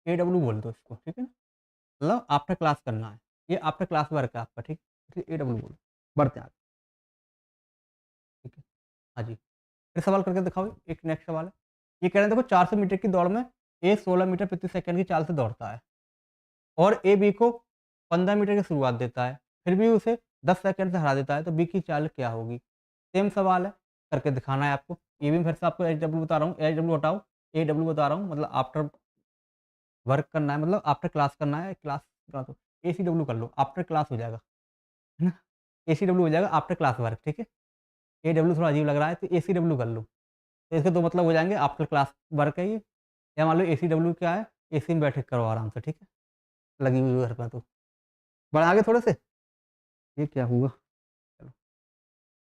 एडब्ल्यू बोल दो इसको, ठीक है ना? मतलब आफ्टर क्लास करना है, ये आफ्टर क्लास वर्क है आपका, ठीक? इसलिए एडब्ल्यू बोलो, बढ़ते हैं आगे, ठीक है? हाँ जी, फिर सवाल करके दिखाओ, एक नेक्स्ट सवाल है। ये कह रहे हैं देखो 400 मीटर की दौड़ में ए 16 मीटर प्रति सेकंड की चाल से दौड़ता है और ए बी को 15 मीटर की शुरुआत देता है, फिर भी उसे 10 सेकंड से हरा देता है, तो बी की चाल क्या होगी? सेम सवाल है, करके दिखाना है आपको। ये भी फिर से आपको एचडब्ल्यू बता रहा हूँ, एचडब्ल्यू हटाओ, एडब्ल्यू बता रहा हूँ, मतलब आफ्टर वर्क करना है, मतलब आफ्टर क्लास करना है, क्लास का तो एसीडब्ल्यू कर लो, आफ्टर क्लास हो जाएगा, है ना? एसीडब्ल्यू हो जाएगा आफ्टर क्लास वर्क, ठीक है? एडब्ल्यू थोड़ा अजीब लग रहा है, तो एसीडब्ल्यू कर लो। तो इसके 2 मतलब हो जाएँगे, आफ्टर क्लास वर्क है ये, या मान लो एसीडब्ल्यू क्या है, एसी में बैठ के करो आराम से, ठीक है? लगी हुई है घर पे तो। बढ़ें आगे थोड़े से? ये क्या हुआ? चलो,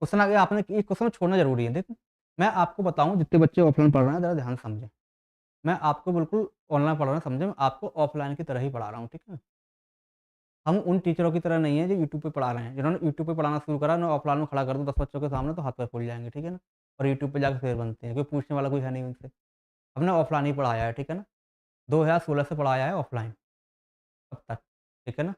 क्वेश्चन आगे आपने ये क्वेश्चन छोड़ना ज़रूरी है, देखो, मैं आपको बताऊँ जितने बच्चे ऑफलाइन पढ़ रहे हैं, ज़रा ध्यान से समझें। मैं आपको बिल्कुल ऑनलाइन पढ़ रहा हूँ समझें, मैं आपको ऑफलाइन की तरह ही पढ़ा रहा हूँ, ठीक है? हम उन टीचरों की तरह नहीं है जो यूट्यूब पे पढ़ा रहे हैं, जिन्होंने यूट्यूब पे पढ़ाना शुरू करा, उन्हें ऑफलाइन में खड़ा कर दो 10 बच्चों के सामने तो हाथ पैर फूल जाएँगे, ठीक है ना? और यूट्यूब पे जाके शेर बनते हैं, कोई पूछने वाला कोई है नहीं उनसे। हमने ऑफलाइन ही पढ़ाया है, ठीक है ना? 2016 से पढ़ाया है ऑफलाइन, अब तक, ठीक है ना?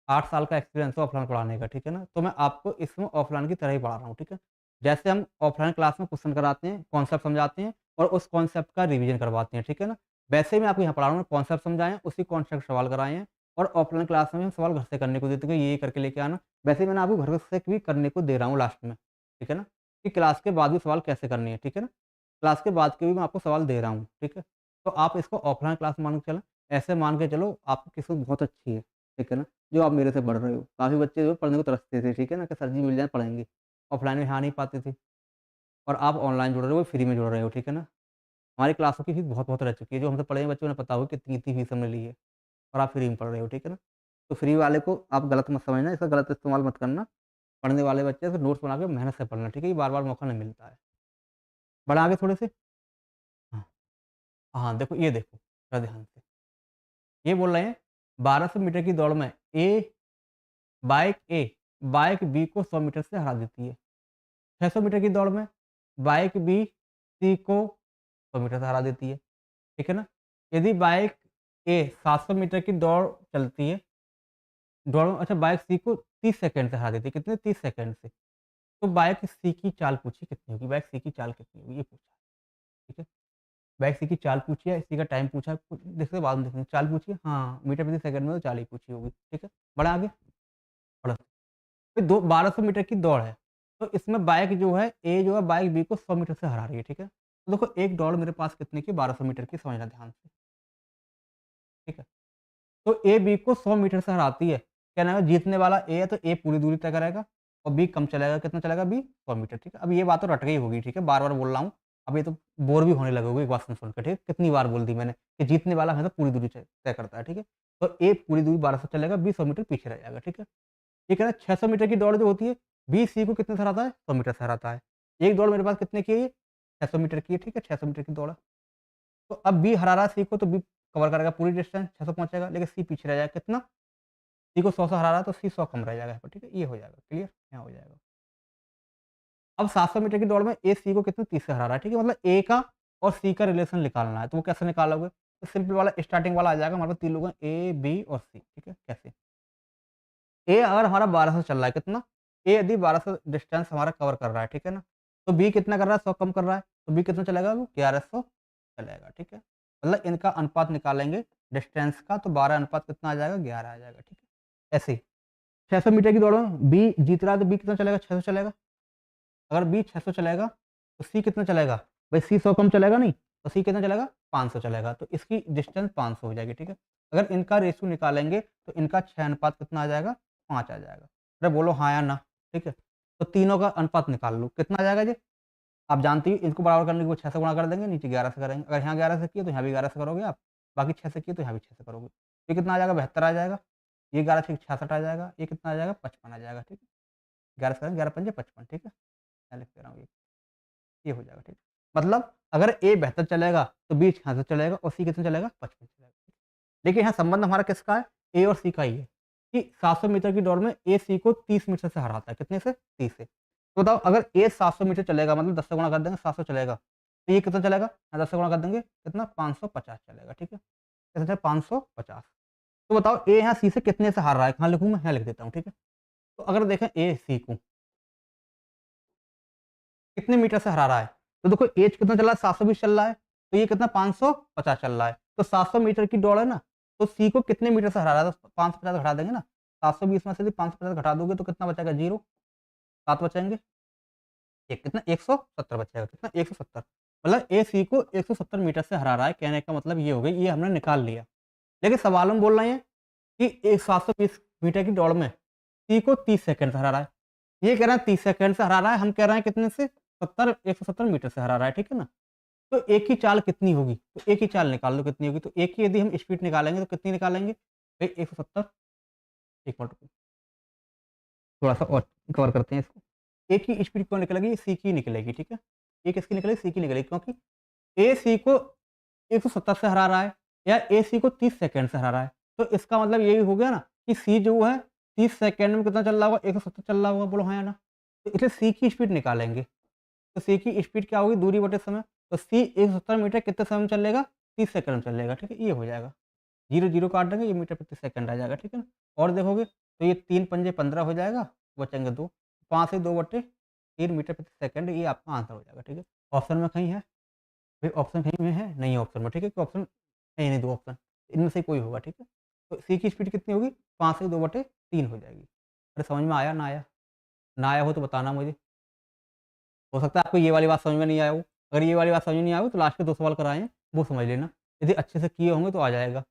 8 साल का एक्सपीरियंस है ऑफलाइन पढ़ाने का, ठीक है ना? तो मैं आपको इसमें ऑफलाइन की तरह ही पढ़ा रहा हूँ, ठीक है? जैसे हम ऑफलाइन क्लास में क्वेश्चन कराते हैं, कॉन्सेप्ट समझाते हैं और उस कॉन्सेप्ट का रिवीजन करवाते हैं, ठीक है ना? वैसे ही मैं आपको यहाँ पढ़ा रहा हूँ, कॉन्सेप्ट समझाए हैं, उसी कॉन्सेप्ट के सवाल कराए हैं और ऑफलाइन क्लास में हम सवाल घर से करने को देते हैं कि ये करके लेके आना। वैसे ही मैंने आपको घर से भी करने को दे रहा हूँ लास्ट में, ठीक है ना? कि क्लास के बाद भी सवाल कैसे करनी है, ठीक है ना? क्लास के बाद के भी मैं आपको सवाल दे रहा हूँ, ठीक है? तो आप इसको ऑफलाइन क्लास मान के चलें, ऐसे मान के चलो आपकी किस्मत बहुत अच्छी है, ठीक है ना? जो आप मेरे से पढ़ रहे हो। काफ़ी बच्चे जो है पढ़ने को तरसते थे, ठीक है ना? कि सर जी मिल जाएँ पढ़ेंगे। ऑफ़लाइन में आ नहीं पाते थे और आप ऑनलाइन जुड़ रहे हो, फ्री में जुड़ रहे हो, ठीक है ना? हमारी क्लासों की फीस बहुत-बहुत रह चुकी है। जो हमसे पढ़े हैं बच्चे उन्हें पता होगा कितनी-कितनी फीस हमने ली है और आप फ्री में पढ़ रहे हो, ठीक है ना? तो फ्री वाले को आप गलत मत समझना, इसका गलत इस्तेमाल मत करना। पढ़ने वाले बच्चे फिर नोट्स बना के मेहनत से पढ़ना, ठीक है? ये बार-बार मौका नहीं मिलता है। बढ़ें आगे थोड़े से? हाँ, हाँ, देखो ये देखो, ज़रा ध्यान से। ये बोल रहे हैं 1200 मीटर की दौड़ में ए बाइक बी को 100 मीटर से हरा देती है। 600 मीटर की दौड़ में बाइक बी सी को 100 मीटर से हरा देती है, ठीक है ना? यदि बाइक ए 700 मीटर की दौड़ चलती है, दौड़ अच्छा बाइक सी को 30 सेकंड से हरा देती है, कितने 30 सेकंड से। तो बाइक सी की चाल पूछिए कितनी होगी? बाइक सी की चाल कितनी होगी? ये पूछा, ठीक है? बाइक सी की चाल पूछी है, इसी का टाइम पूछा है, देखते बाद में देखेंगे। चाल पूछी है? हाँ, मीटर प्रति सेकंड में तो चाल ही पूछी होगी, ठीक है? बढ़ें आगे? बढ़ो। फिर दो 1200 मीटर की दौड़ है, तो इसमें बाइक जो है ए जो है बाइक बी को 100 मीटर से हरा रही है, ठीक है? तो देखो एक दौड़ मेरे पास कितने की 1200 मीटर की समझना ध्यान से, ठीक है? तो ए बी को 100 मीटर से हराती है, कहने का जीतने वाला ए है तो ए पूरी दूरी तय करेगा और बी कम चलेगा, कितना चलेगा बी? 100 मीटर, ठीक है? अब ये बात तो रट गई होगी, ठीक है? बार-बार बोल रहा हूँ, अब ये तो बोर भी होने लगोगे एक बात सुन-सुन के, ठीक है? कितनी बार बोल दी मैंने कि जीतने वाला हमेशा पूरी दूरी तय करता है, ठीक है? तो ए पूरी दूरी 1200 चलेगा, बी 100 मीटर पीछे रह जाएगा, ठीक है? ये कह रहा है 600 मीटर की दौड़ जो होती है, बी सी को कितने से हराता है? 100 मीटर से हराता है। एक दौड़ मेरे पास कितने की है ये? 600 मीटर की है, ठीक है? 600 मीटर की दौड़ है। तो अब बी हरा रहा है सी को तो बी कवर करेगा पूरी डिस्टेंस 600 पहुँचेगा, लेकिन सी पीछे रह जाएगा कितना? सी को 100 से हरा रहा है तो सी 100 कम रह जाएगा यहाँ पे, ठीक है? ये हो जाएगा, क्लियर? यहाँ हो जाएगा। अब 700 मीटर की दौड़ में ए सी को कितने 30 से हरा रहा है, ठीक है? मतलब ए का और सी का रिलेशन निकालना है, तो वो कैसे निकालोगे? तो सिंपल वाला स्टार्टिंग वाला आ जाएगा हमारे पास 3 लोग हैं ए, बी और सी, ठीक है? कैसे? ए अगर हमारा 1200 चल रहा है कितना? ए यदि 1200 डिस्टेंस हमारा कवर कर रहा है, ठीक है ना? तो बी कितना कर रहा है? 100 कम कर रहा है, तो बी कितना चलेगा वो? 1100 चलेगा, ठीक है? मतलब इनका अनुपात निकालेंगे डिस्टेंस का तो 12 अनुपात कितना आ जाएगा? 11 आ जाएगा, ठीक है? ऐसे ही 600 मीटर की दौड़ में बी जीत रहा है तो बी कितना चलेगा? 600 चलेगा। अगर बी 600 चलेगा तो सी कितना चलेगा? भाई सी 100 कम चलेगा नहीं, तो सी कितना चलेगा? 500 चलेगा, तो इसकी डिस्टेंस 500 हो जाएगी, ठीक है? अगर इनका रेशियो निकालेंगे तो इनका 6 अनुपात कितना आ जाएगा? 5 आ जाएगा। अरे बोलो हाँ या ना, ठीक है? तो तीनों का अनुपात निकाल लो, कितना आ जाएगा जी? आप जानती हो इनको बराबर करने के लिए 6 से गुणा कर देंगे, नीचे 11 से करेंगे। अगर यहाँ 11 से किए तो यहाँ भी 11 से करोगे आप, बाकी 6 से किए तो यहाँ भी 6 से करोगे। ये कितना आ जाएगा? 72 आ जाएगा। ये 11 छीक 66 आ जाएगा, ये कितना आ जाएगा? 55 आ जाएगा, ठीक है? 11 से करेंगे 11 पंजे 55, ठीक है? मैं लिख दे रहा हूँ ये हो जाएगा, ठीक है। मतलब अगर ए बेहतर चलेगा तो बी यहाँ से चलेगा और सी कितने चलेगा 55 चलेगा। लेकिन यहाँ संबंध हमारा किसका है? ए और सी का ही है कि 700 मीटर की दौड़ में ए सी को 30 मीटर से हराता है। कितने से? 30 से। तो बताओ अगर ए 700 मीटर चलेगा मतलब 10 से गुणा कर देंगे 700 चलेगा। तो ये कितना चलेगा? यहाँ 10 से गुणा कर देंगे कितना? 550 चलेगा, ठीक है। कितना चलेगा? 550। तो बताओ ए यहाँ सी से कितने से हार रहा है? कहाँ लिखूँ मैं? यहाँ लिख देता हूँ, ठीक है। तो अगर देखें ए सी को कितने मीटर से हरा रहा है? तो देखो एज कितना चल रहा है? 720 चल रहा है। तो ये कितना? 550 चल रहा है। तो 700 मीटर की दौड़ है ना, तो सी को कितने मीटर से हरा रहा है? तो 550 घटा देंगे ना। 720 में से यदि 550 घटा दोगे तो कितना बचेगा? 0। 7 बचेंगे। ये कितना? 170 बचेगा। कितना? 170। मतलब ए सी को 170 मीटर से हरा रहा है। कहने का मतलब ये हो गई, ये हमने निकाल लिया। लेकिन सवाल में बोल रहे हैं कि एक 720 मीटर की दौड़ में सी को 30 सेकंड से हरा रहा है। ये कह रहा है 30 सेकंड से हरा रहा है, हम कह रहे हैं कितने से? 170 मीटर से हरा रहा है, ठीक है ना? तो एक की चाल कितनी होगी? तो एक की चाल निकाल लो कितनी होगी। तो एक की यदि हम स्पीड निकालेंगे तो कितनी निकालेंगे? भाई 170 इक्वल टू, थोड़ा-सा और कवर करते हैं इसको। ए की स्पीड क्यों निकलेगी? सी की निकलेगी, ठीक है? ए किसकी निकलेगी? सी की निकलेगी क्योंकि ए सी को 170 से हरा रहा है या ए सी को 30 सेकंड से हरा रहा है। तो इसका मतलब यही हो गया ना कि सी जो है 30 सेकंड में कितना चल रहा होगा? 170 चल रहा होगा, बोलो हाँ या ना? तो इसलिए सी की स्पीड निकालेंगे। तो सी की स्पीड क्या होगी? दूरी बटे समय। तो सी 170 मीटर कितने समय में चलेगा? 30 सेकंड में चलेगा, ठीक है? ये हो जाएगा। 0-0 काट देंगे, ये मीटर प्रति सेकंड आ जाएगा, ठीक है ना? और देखोगे तो ये 3 पंजे 15 हो जाएगा, बचेंगे 2। 5 से 2 बटे 3 मीटर प्रति सेकंड, ये आपका आंसर हो जाएगा, ठीक है? ऑप्शन में कहीं है? भाई ऑप्शन कहीं में है? नहीं है ऑप्शन में, ठीक है? कि ऑप्शन है ही नहीं 2 ऑप्शन, इनमें से कोई होगा, ठीक है? तो सी की स्पीड कितनी होगी? 5 से 2 बटे 3 हो जाएगी। अरे समझ में आया, ना आया? ना आया हो तो बताना मुझे। हो सकता है आपको ये वाली बात समझ में नहीं आया हो। अगर ये वाली बात समझ में नहीं आया हो तो लास्ट के 2 सवाल कराए हैं, वो समझ लेना। यदि अच्छे से किए होंगे तो आ जाएगा।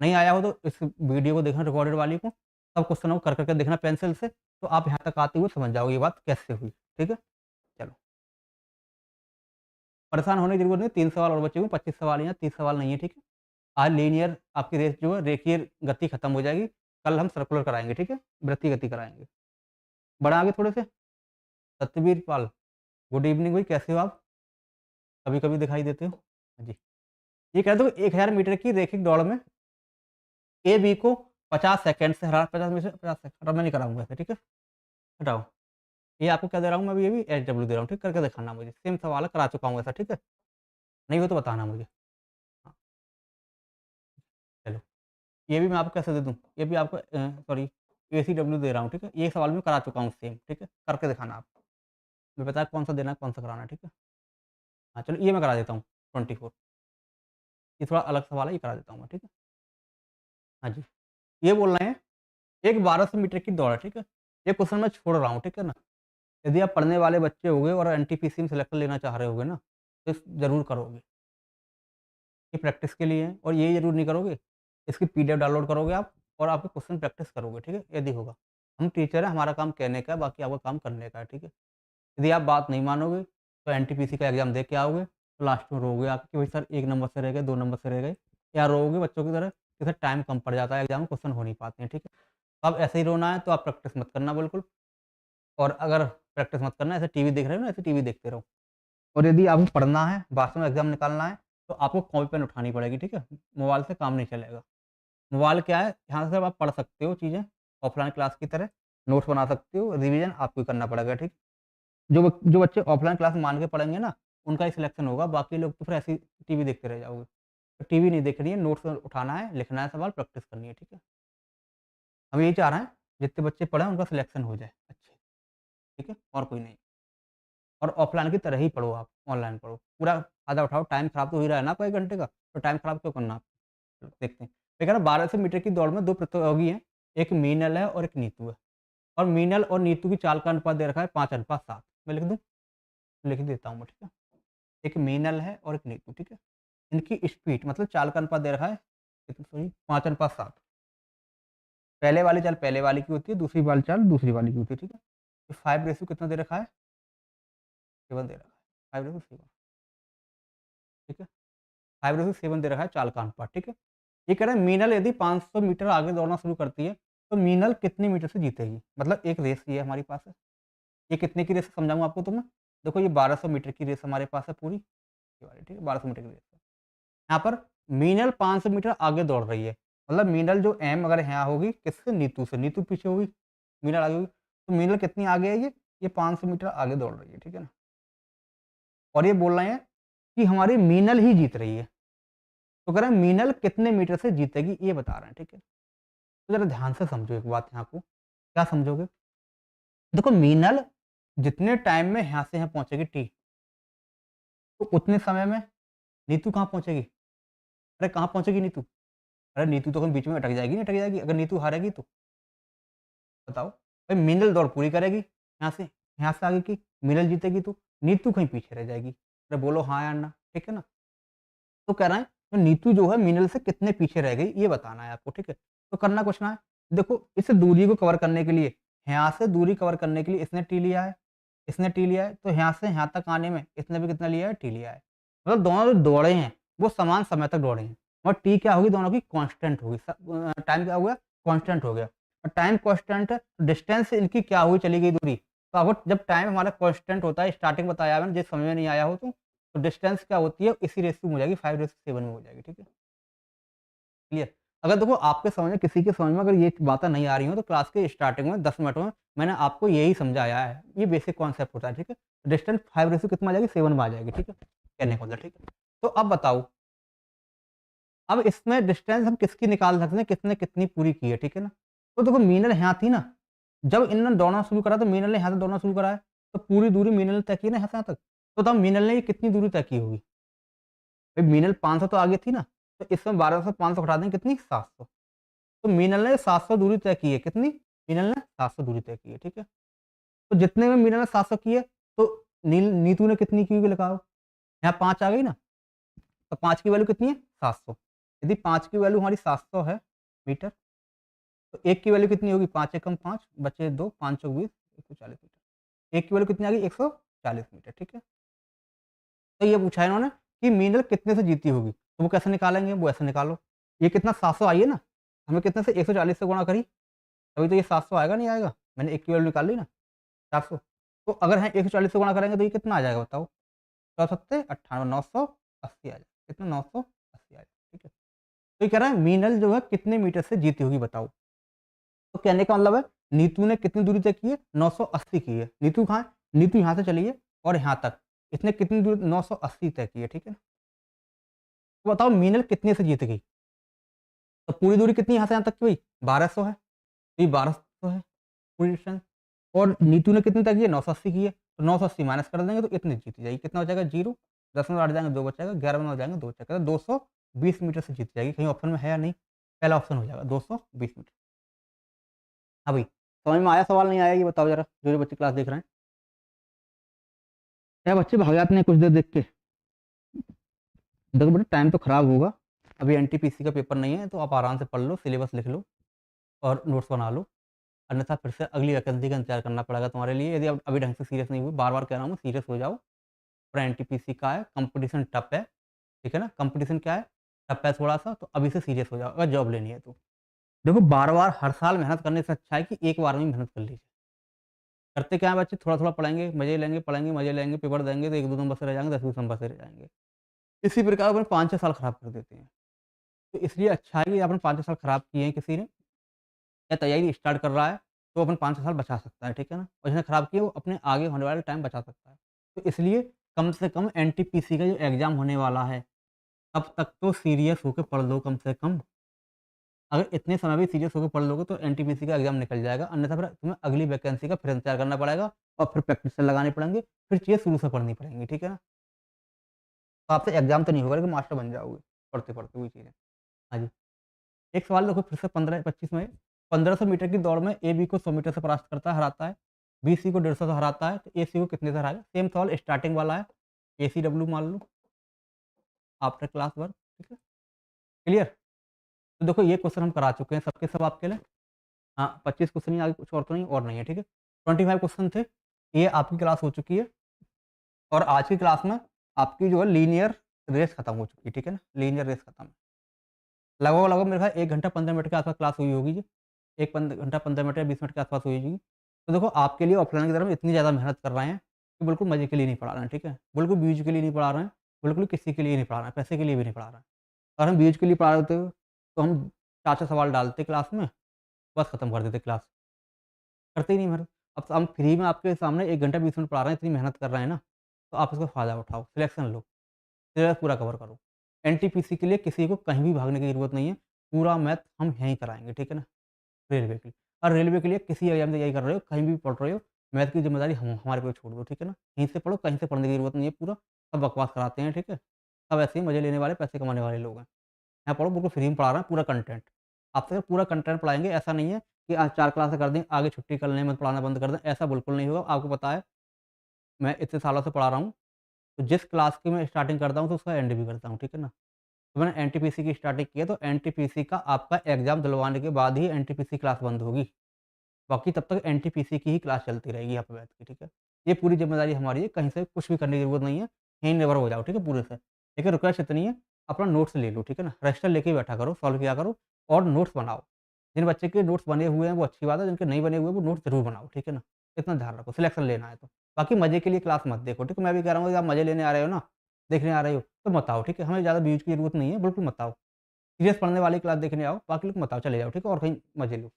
नहीं आया हो तो इस वीडियो को देखना रिकॉर्डेड वाली को, सब क्वेश्चनों को कर के देखना पेंसिल से, तो आप यहाँ तक आते हुए समझ जाओगे ये बात कैसे हुई। ठीक है? चलो, परेशान होने की ज़रूरत नहीं है, 3 सवाल और बचे हुए हैं, 25 सवाल ही हैं, 30 सवाल नहीं है, ठीक है? आज लीनियर आपकी रेस जो है रेखीय गति खत्म हो जाएगी, कल हम सर्कुलर कराएँगे, ठीक है? वृत्तीय गति कराएँगे। बढ़ा आगे थोड़े से? सत्यवीर पाल, गुड इवनिंग भाई, कैसे हो आप? कभी-कभी दिखाई देते हो। हाँ जी। ये कह दो 1000 मीटर की रैखिक दौड़ में ए बी को 50 सेकंड से हरा 50 में से 50 सेकंड हटा मैं नहीं कराऊँगा ऐसे, ठीक है? हटाओ। ये आपको क्या दे रहा हूँ मैं अभी ये भी एचडब्ल्यू दे रहा हूँ, ठीक? करके दिखाना मुझे। सेम सवाल है, करा चुका हूँ ऐसा, ठीक है? नहीं हो तो बताना मुझे। हाँ, चलो। ये भी मैं आपको कैसे दे दूँ? ये भी आपको सॉरी एसीडब्ल्यू दे रहा हूँ, ठीक है? ये सवाल भी करा चुका हूँ सेम, ठीक है? करके दिखाना आप। मैं बताया कौन-सा देना है, कौन-सा कराना है, ठीक है? हाँ, चलो ये मैं करा देता हूँ 24। ये थोड़ा अलग सवाल है, ये करा देता हूँ मैं, ठीक है? हाँ जी। ये बोल रहे हैं, एक 1200 मीटर की दौड़ है, ठीक है? ये क्वेश्चन मैं छोड़ रहा हूँ, ठीक है ना? यदि आप पढ़ने वाले बच्चे होगे और एनटीपीसी में सिलेक्शन लेना चाह रहे होगे ना, तो इस ज़रूर करोगे। ये प्रैक्टिस के लिए है और ये ज़रूर नहीं करोगे, इसकी पीडीएफ डाउनलोड करोगे आप और आपके क्वेश्चन प्रैक्टिस करोगे, ठीक है? यदि होगा। हम टीचर हैं, हमारा काम कहने का है, बाकी आपका काम करने का है, ठीक है? यदि आप बात नहीं मानोगे, तो एनटीपीसी का एग्ज़ाम दे के आओगे, तो लास्ट में रोओगे आप कि भाई सर 1 नंबर से रह गए, 2 नंबर से रह गए। या रोओगे बच्चों की तरह कि सर टाइम कम पड़ जाता है एग्ज़ाम में, क्वेश्चन हो नहीं पाते हैं, ठीक है? तो अब ऐसे ही रोना है तो आप प्रैक्टिस मत करना बिल्कुल। और अगर प्रैक्टिस मत करना, ऐसे टीवी देख रहे हो ना, ऐसे टीवी देखते रहो। और यदि आपको पढ़ना है, वास्तव में एग्ज़ाम निकालना है, तो आपको कॉपी पेन उठानी पड़ेगी, ठीक है? मोबाइल से काम नहीं चलेगा। मोबाइल क्या है, यहाँ से आप पढ़ सकते हो चीज़ें, ऑफ़लाइन क्लास की तरह, नोट्स बना सकते हो, रिवीज़न आपको ही करना पड़ेगा, ठीक? जो बच्चे ऑफ़लाइन क्लास मान के पढ़ेंगे ना, उनका ही सिलेक्शन होगा, बाकी लोग तो फिर ऐसे ही टीवी देखते रह जाओगे। तो टीवी नहीं देखनी है, नोट्स उठाना है, लिखना है सवाल, प्रैक्टिस करनी है, ठीक है? हम यही चाह रहे हैं, जितने बच्चे पढ़ें उनका सिलेक्शन हो जाए अच्छे, ठीक है? और कोई नहीं। और ऑफ़लाइन की तरह ही पढ़ो आप, ऑनलाइन पढ़ो। पूरा फ़ायदा उठाओ, टाइम खराब तो हो ही रहा है ना आपका 1 घंटे का, तो टाइम खराब क्यों करना आप? चलो देखते हैं। ये कह रहा है 1200 मीटर की दौड़ में 2 प्रतियोगी हैं, एक मीनल है और एक नीतू है। और मीनल और नीतू की चाल का अनुपात दे रखा है 5:7। मैं लिख दूँ? लिख देता हूँ मैं, ठीक है? एक मीनल है और एक नीतू, ठीक है? इनकी स्पीड मतलब चाल का अनुपात दे रखा है कितना सॉरी 5:7। पहले वाली चाल पहले वाले की होती है, दूसरी वाली चाल दूसरी वाली की होती है, ठीक है? तो 5 रेशियो कितना दे रखा है? 7 दे रखा है। 5:7 ठीक है? 5:7 दे रखा है चाल का अनुपात, ठीक है? ये कह रहा है मीनल यदि 500 मीटर आगे दौड़ना शुरू करती है, तो मीनल कितने मीटर से जीतेगी? मतलब एक रेस ये हमारे पास है। ये कितने की रेस है समझाऊँ आपको तो मैं? देखो ये 1200 मीटर की रेस हमारे पास है पूरी, ये वाली, ठीक है, 1200 मीटर की रेस है। यहाँ पर मीनल 500 मीटर आगे दौड़ रही है, मतलब मीनल जो एम अगर यहाँ होगी किससे, नीतू से, नीतू पीछे होगी, मीनल आगे होगी, तो मीनल कितनी आगे है ये 500 मीटर आगे दौड़ रही है, ठीक है ना। और ये बोल रहे हैं कि हमारी मीनल ही जीत रही है, तो कह रहे हैं मीनल कितने मीटर से जीतेगी ये बता रहे हैं, ठीक है। तो जरा ध्यान से समझो एक बात यहाँ को, क्या समझोगे? देखो मीनल जितने टाइम में यहाँ से यहाँ पहुंचेगी टी, तो उतने समय में नीतू कहाँ पहुंचेगी? अरे कहाँ पहुंचेगी नीतू? अरे नीतू तो कहीं बीच में अटक जाएगी, नहीं अटक जाएगी? अगर नीतू हारेगी तो बताओ। भाई मीनल दौड़ पूरी करेगी यहाँ से आगे की, मीनल जीतेगी तो नीतू कहीं पीछे रह जाएगी। अरे बोलो हाँ या ना, ठीक है ना। तो कह रहे हैं तो नीतू जो है मीनल से कितने पीछे रह गई ये बताना है आपको, ठीक है। तो करना कुछ ना है, देखो इस दूरी को कवर करने के लिए, यहाँ से दूरी कवर करने के लिए इसने टी लिया है, इसने टी लिया है, तो यहाँ से यहाँ तक आने में इसने भी कितना लिया है, टी लिया है। मतलब दोनों जो दौड़े हैं वो समान समय तक दौड़े हैं, और टी क्या होगी, दोनों की कांस्टेंट होगी, टाइम क्या हो गया, कांस्टेंट हो गया। और टाइम कांस्टेंट है, डिस्टेंस इनकी क्या हुई, चली गई दूरी। तो आपको जब टाइम हमारा कांस्टेंट होता है, स्टार्टिंग बताया मैंने, जिस समय में नहीं आया हो तो डिस्टेंस क्या होती है, इसी रेशियो में हो जाएगी, 5:7 में हो जाएगी, ठीक है। क्लियर? अगर देखो आपके समझ में, किसी के समझ में अगर ये बातें नहीं आ रही हो तो क्लास के स्टार्टिंग में 10 मिनट में मैंने आपको यही समझाया है, ये बेसिक कॉन्सेप्ट होता है, ठीक है। डिस्टेंस 5 कितना आ जाएगी, 7 में आ जाएगी, ठीक है, कहने का मतलब, ठीक है। तो अब बताओ, अब इसमें डिस्टेंस हम किसकी निकाल सकते हैं, किसने कितनी पूरी की है, ठीक है ना। तो देखो मीनल यहाँ थी ना, जब इन्होंने दौड़ना शुरू करा तो मीनल ने यहाँ से दौड़ना शुरू करा है, तो पूरी दूरी मीनल ने तय की ना यहाँ से यहाँ तक। तो तब मीनल ने ये कितनी दूरी तय की होगी? भाई मीनल 500 तो आगे थी ना, तो इसमें 1200 से 500 घटा देंगे, कितनी, 700। तो मीनल ने 700 दूरी तय की है, कितनी, मीनल ने 700 दूरी तय की है, ठीक है। तो जितने में मीनल ने 700 की है, तो नीतू ने कितनी की होगी लगाओ, यहाँ 5 आ गई ना, तो 5 की वैल्यू कितनी है, 700। यदि 5 की वैल्यू हमारी 700 है मीटर, तो 1 की वैल्यू कितनी होगी, 5 एकम 5 बचे 2, 5 चौक 20, 140 मीटर। 1 की वैल्यू कितनी आ गई, 140 मीटर, ठीक है। तो ये पूछा है इन्होंने कि मीनल कितने से जीती होगी, तो वो कैसे निकालेंगे, वो ऐसे निकालो। ये कितना, 700 आई है ना, हमें कितने से, 140 से गुणा करी, तभी तो ये 700 आएगा, नहीं आएगा? मैंने 1 की वैल्यू निकाल ली ना, 400। तो अगर है 140 से गुणा करेंगे तो ये कितना आ जाएगा बताओ, 4 98, 980 आ जाएगा, कितना, 980 आ जाएगा, ठीक है। तो ये कह रहा है मीनल जो है कितने मीटर से जीती होगी बताओ। तो कहने का मतलब है नीतू ने कितनी दूरी तय की है, 980 की है। नीतू कहाँ है, नीतू यहाँ से चली है और यहाँ तक, इसने कितनी दूरी, 980 तय की है, ठीक है। तो बताओ मीनल कितने से जीत गई, तो पूरी दूरी कितनी यहाँ से यहाँ तक की हुई, 1200 है, तो ये 1200 है पूरी डिस्टेंस। और नीतू ने कितनी तय की है, 980 की है, तो 980 माइनस कर देंगे तो इतनी जीत जाएगी, कितना हो जाएगा, 0, 10 में 8 जाएंगे 2 बचेगा, 11 में 9 जाएंगे 2 बचेगा, 220 मीटर से जीत जाएगी। कहीं ऑप्शन में है या नहीं, पहला ऑप्शन हो जाएगा 220 मीटर। हाँ भाई, समझ में आया, सवाल नहीं आया ये बताओ जरा, जो जो बच्चे क्लास देख रहे हैं। क्या बच्चे भाग जाते हैं कुछ देर देख के? देखो बेटा टाइम तो खराब होगा, अभी एनटीपीसी का पेपर नहीं है, तो आप आराम से पढ़ लो, सिलेबस लिख लो और नोट्स बना लो, अन्यथा फिर से अगली वैकेंसी का इंतजार करना पड़ेगा तुम्हारे लिए, यदि आप अभी ढंग से सीरियस नहीं हुए। बार बार कह रहा हूँ, सीरियस हो जाओ। और एनटीपीसी का है, कंपटीशन टफ है, ठीक है ना, कंपटीशन क्या है, टफ है थोड़ा सा, तो अभी से सीरियस हो जाओ अगर जॉब लेनी है तो। देखो बार बार हर साल मेहनत करने से अच्छा है कि एक बार में ही मेहनत कर लीजिए। करते क्या है बच्चे, थोड़ा थोड़ा पढ़ेंगे, मजे लेंगे, पढ़ेंगे मजे लेंगे, पेपर देंगे तो 1-2 नंबर से रह जाएंगे, 10-20 नंबर से रह जाएंगे। इसी प्रकार अपने 5-6 साल खराब कर देते हैं। तो इसलिए अच्छा है कि आपने 5-6 साल खराब किए हैं किसी ने, या तैयारी स्टार्ट कर रहा है, तो अपन 5-6 साल बचा सकता है, ठीक है ना। और जिसने खराब किया वो अपने आगे होने वाले टाइम बचा सकता है। तो इसलिए कम से कम एनटीपीसी का जो एग्ज़ाम होने वाला है, तब तक तो सीरियस होके पढ़ लो कम से कम। अगर इतने समय भी सीरियस होके पढ़ लोगे तो एनटीपीसी का एग्ज़ाम निकल जाएगा, अन्यथा फिर तुम्हें अगली वैकेंसी का फिर इंतज़ार करना पड़ेगा और फिर प्रैक्टिस लगाने पड़ेंगे, फिर चीज़ें शुरू से पढ़नी पड़ेंगी, ठीक है ना। तो आपसे एग्ज़ाम तो नहीं होगा लेकिन मास्टर बन जाओगे, पढ़ते-पढ़ते वही चीज़ है। हाँ जी। एक सवाल देखो फिर से 15-25 में, 1500 मीटर की दौड़ में ए बी को 100 मीटर से परास्त करता है, हराता है। बी सी को 150 से हराता है, तो ए सी को कितने से हराएगा? सेम सवाल स्टार्टिंग वाला है, एसीडब्ल्यू मान लो, आफ्टर क्लास वर्क, ठीक है, क्लियर? तो देखो ये क्वेश्चन हम करा चुके हैं सबके सब आपके लिए। हाँ, 25 क्वेश्चन ही, आगे कुछ और तो नहीं, और नहीं है, ठीक है। 25 क्वेश्चन थे, ये आपकी क्लास हो चुकी है और आज की क्लास में आपकी जो है लीनियर रेस खत्म हो चुकी है, ठीक है ना, लीनियर रेस खत्म है। लगभग-लगभग मेरे ख्याल 1 घंटा 15 मिनट के आस-पास क्लास हुई होगी जी। 1 घंटा 15 मिनट या 20 मिनट के आस-पास हुई होगी। तो देखो आपके लिए ऑफलाइन की तरफ इतनी ज़्यादा मेहनत कर रहे हैं, तो बिल्कुल मज़े के लिए नहीं पढ़ा रहे हैं, ठीक है? बिल्कुल व्यूज़ के लिए नहीं पढ़ा रहे हैं, बिल्कुल किसी के लिए नहीं पढ़ा रहे हैं, पैसे के लिए भी नहीं पढ़ा रहे हैं। अगर हम व्यूज़ के लिए पढ़ा रहे होते तो हम 4-4 सवाल डालते क्लास में, बस खत्म कर देते क्लास। करते ही नहीं मेरे। अब हम फ्री में आपके सामने 1 घंटा 20 मिनट पढ़ा रहे हैं, इतनी मेहनत कर रहे हैं ना, तो आप इसका फ़ायदा उठाओ, सिलेक्शन लो, सिलेबस पूरा कवर करो। एनटीपीसी के लिए किसी को कहीं भी भागने की ज़रूरत नहीं है, पूरा मैथ हम यहीं कराएँगे, ठीक है ना? रेलवे के लिए। और रेलवे के लिए किसी एग्ज़ाम की तैयारी कर रहे हो, कहीं भी पढ़ रहे हो, मैथ की ज़िम्मेदारी हम हमारे पे छोड़ दो, ठीक है ना? यहीं से पढ़ो, कहीं से पढ़ने की ज़रूरत नहीं है पूरा, सब बकवास कराते हैं, ठीक है? सब ऐसे ही मज़े लेने वाले, पैसे कमाने वाले लोग हैं। यहाँ पढ़ो बिल्कुल फ्री में पढ़ा रहे हैं पूरा कंटेंट। आपसे पूरा कंटेंट पढ़ाएँगे, ऐसा नहीं है कि आज 4 क्लासें कर दी, आगे छुट्टी कर लें, मत पढ़ाना बंद कर दें, ऐसा बिल्कुल नहीं होगा। आपको पता है, मैं इतने सालों से पढ़ा रहा हूँ, तो जिस क्लास की मैं स्टार्टिंग करता हूँ, तो उसका एंड भी करता हूँ, ठीक है ना? तो मैंने एनटीपीसी की स्टार्टिंग की है, तो एनटीपीसी का आपका एग्ज़ाम दिलवाने के बाद ही एनटीपीसी क्लास बंद होगी। बाकी तब तक एनटीपीसी की ही क्लास चलती रहेगी यहाँ पे बैठ के, ठीक है? ये पूरी ज़िम्मेदारी हमारी है, कहीं से कुछ भी करने की ज़रूरत नहीं है, यहीं निर्भर हो जाओ, ठीक है, पूरे से। लेकिन रिक्वेस्ट इतनी है, अपना नोट्स ले लो, ठीक है ना? रजिस्टर लेके ही बैठा करो, सॉल्व किया करो और नोट्स बनाओ। जिन बच्चे के नोट्स बने हुए हैं, वो अच्छी बात है, जिनके नहीं बने हुए हैं, वो नोट्स ज़रूर बनाओ, ठीक है ना? इतना ध्यान रखो, सिलेक्शन लेना है तो। बाकी मज़े के लिए क्लास मत देखो, ठीक है? मैं भी कह रहा हूँ कि आप मज़े लेने आ रहे हो ना, देखने आ रहे हो, तो मत आओ, ठीक है? हमें ज़्यादा व्यूज़ की ज़रूरत नहीं है, बिल्कुल मत आओ। सीरियस पढ़ने वाली क्लास देखने आओ, बाकी लोग मत आओ, चले जाओ, ठीक है? और कहीं मज़े लो।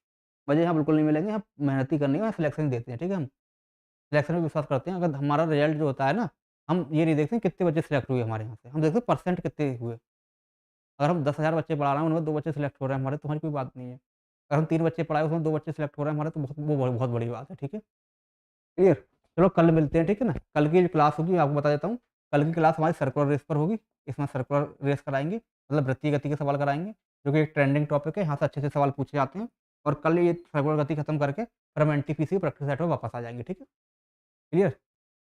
मज़े यहाँ बिल्कुल नहीं मिलेंगे, यहाँ मेहनत ही करनी है, यहाँ सिलेक्शन ही देते हैं, ठीक है हम? सिलेक्शन में विश्वास करते हैं, अगर हमारा रिज़ल्ट जो होता है ना, हम ये नहीं देखते कितने बच्चे सिलेक्ट हुए हमारे यहाँ से, हम देखते हैं परसेंट कितने हुए। अगर हम 10,000 बच्चे पढ़ा रहे हैं, उनमें 2 बच्चे सिलेक्ट हो रहे हैं हमारे, तो हमारी कोई बात नहीं है। अगर हम 3 बच्चे पढ़ाए, उसमें 2 बच्चे सिलेक्ट हो रहे हैं हमारे, तो बहुत बड़ी बात है, ठीक है? क्लियर? चलो कल मिलते हैं, ठीक है ना? कल की जो क्लास होगी मैं आपको बता देता हूँ, कल की क्लास हमारी सर्कुलर रेस पर होगी, इसमें सर्कुलर रेस कराएँगे, मतलब वृत्तीय गति के सवाल कराएँगे, जो कि एक ट्रेंडिंग टॉपिक है, यहाँ से अच्छे-अच्छे सवाल पूछे जाते हैं और कल ये सर्कुलर गति खत्म करके फिर हम एनटीपीसी प्रैक्टिस सेट में वापस आ जाएँगे, ठीक है? क्लियर?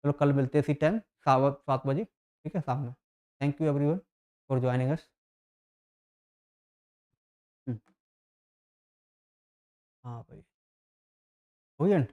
चलो कल मिलते हैं इसी टाइम 7 बजे, ठीक है, शाम में। Thank you everyone for joining us. हुँ, हाँ भाई, हो गया एंड?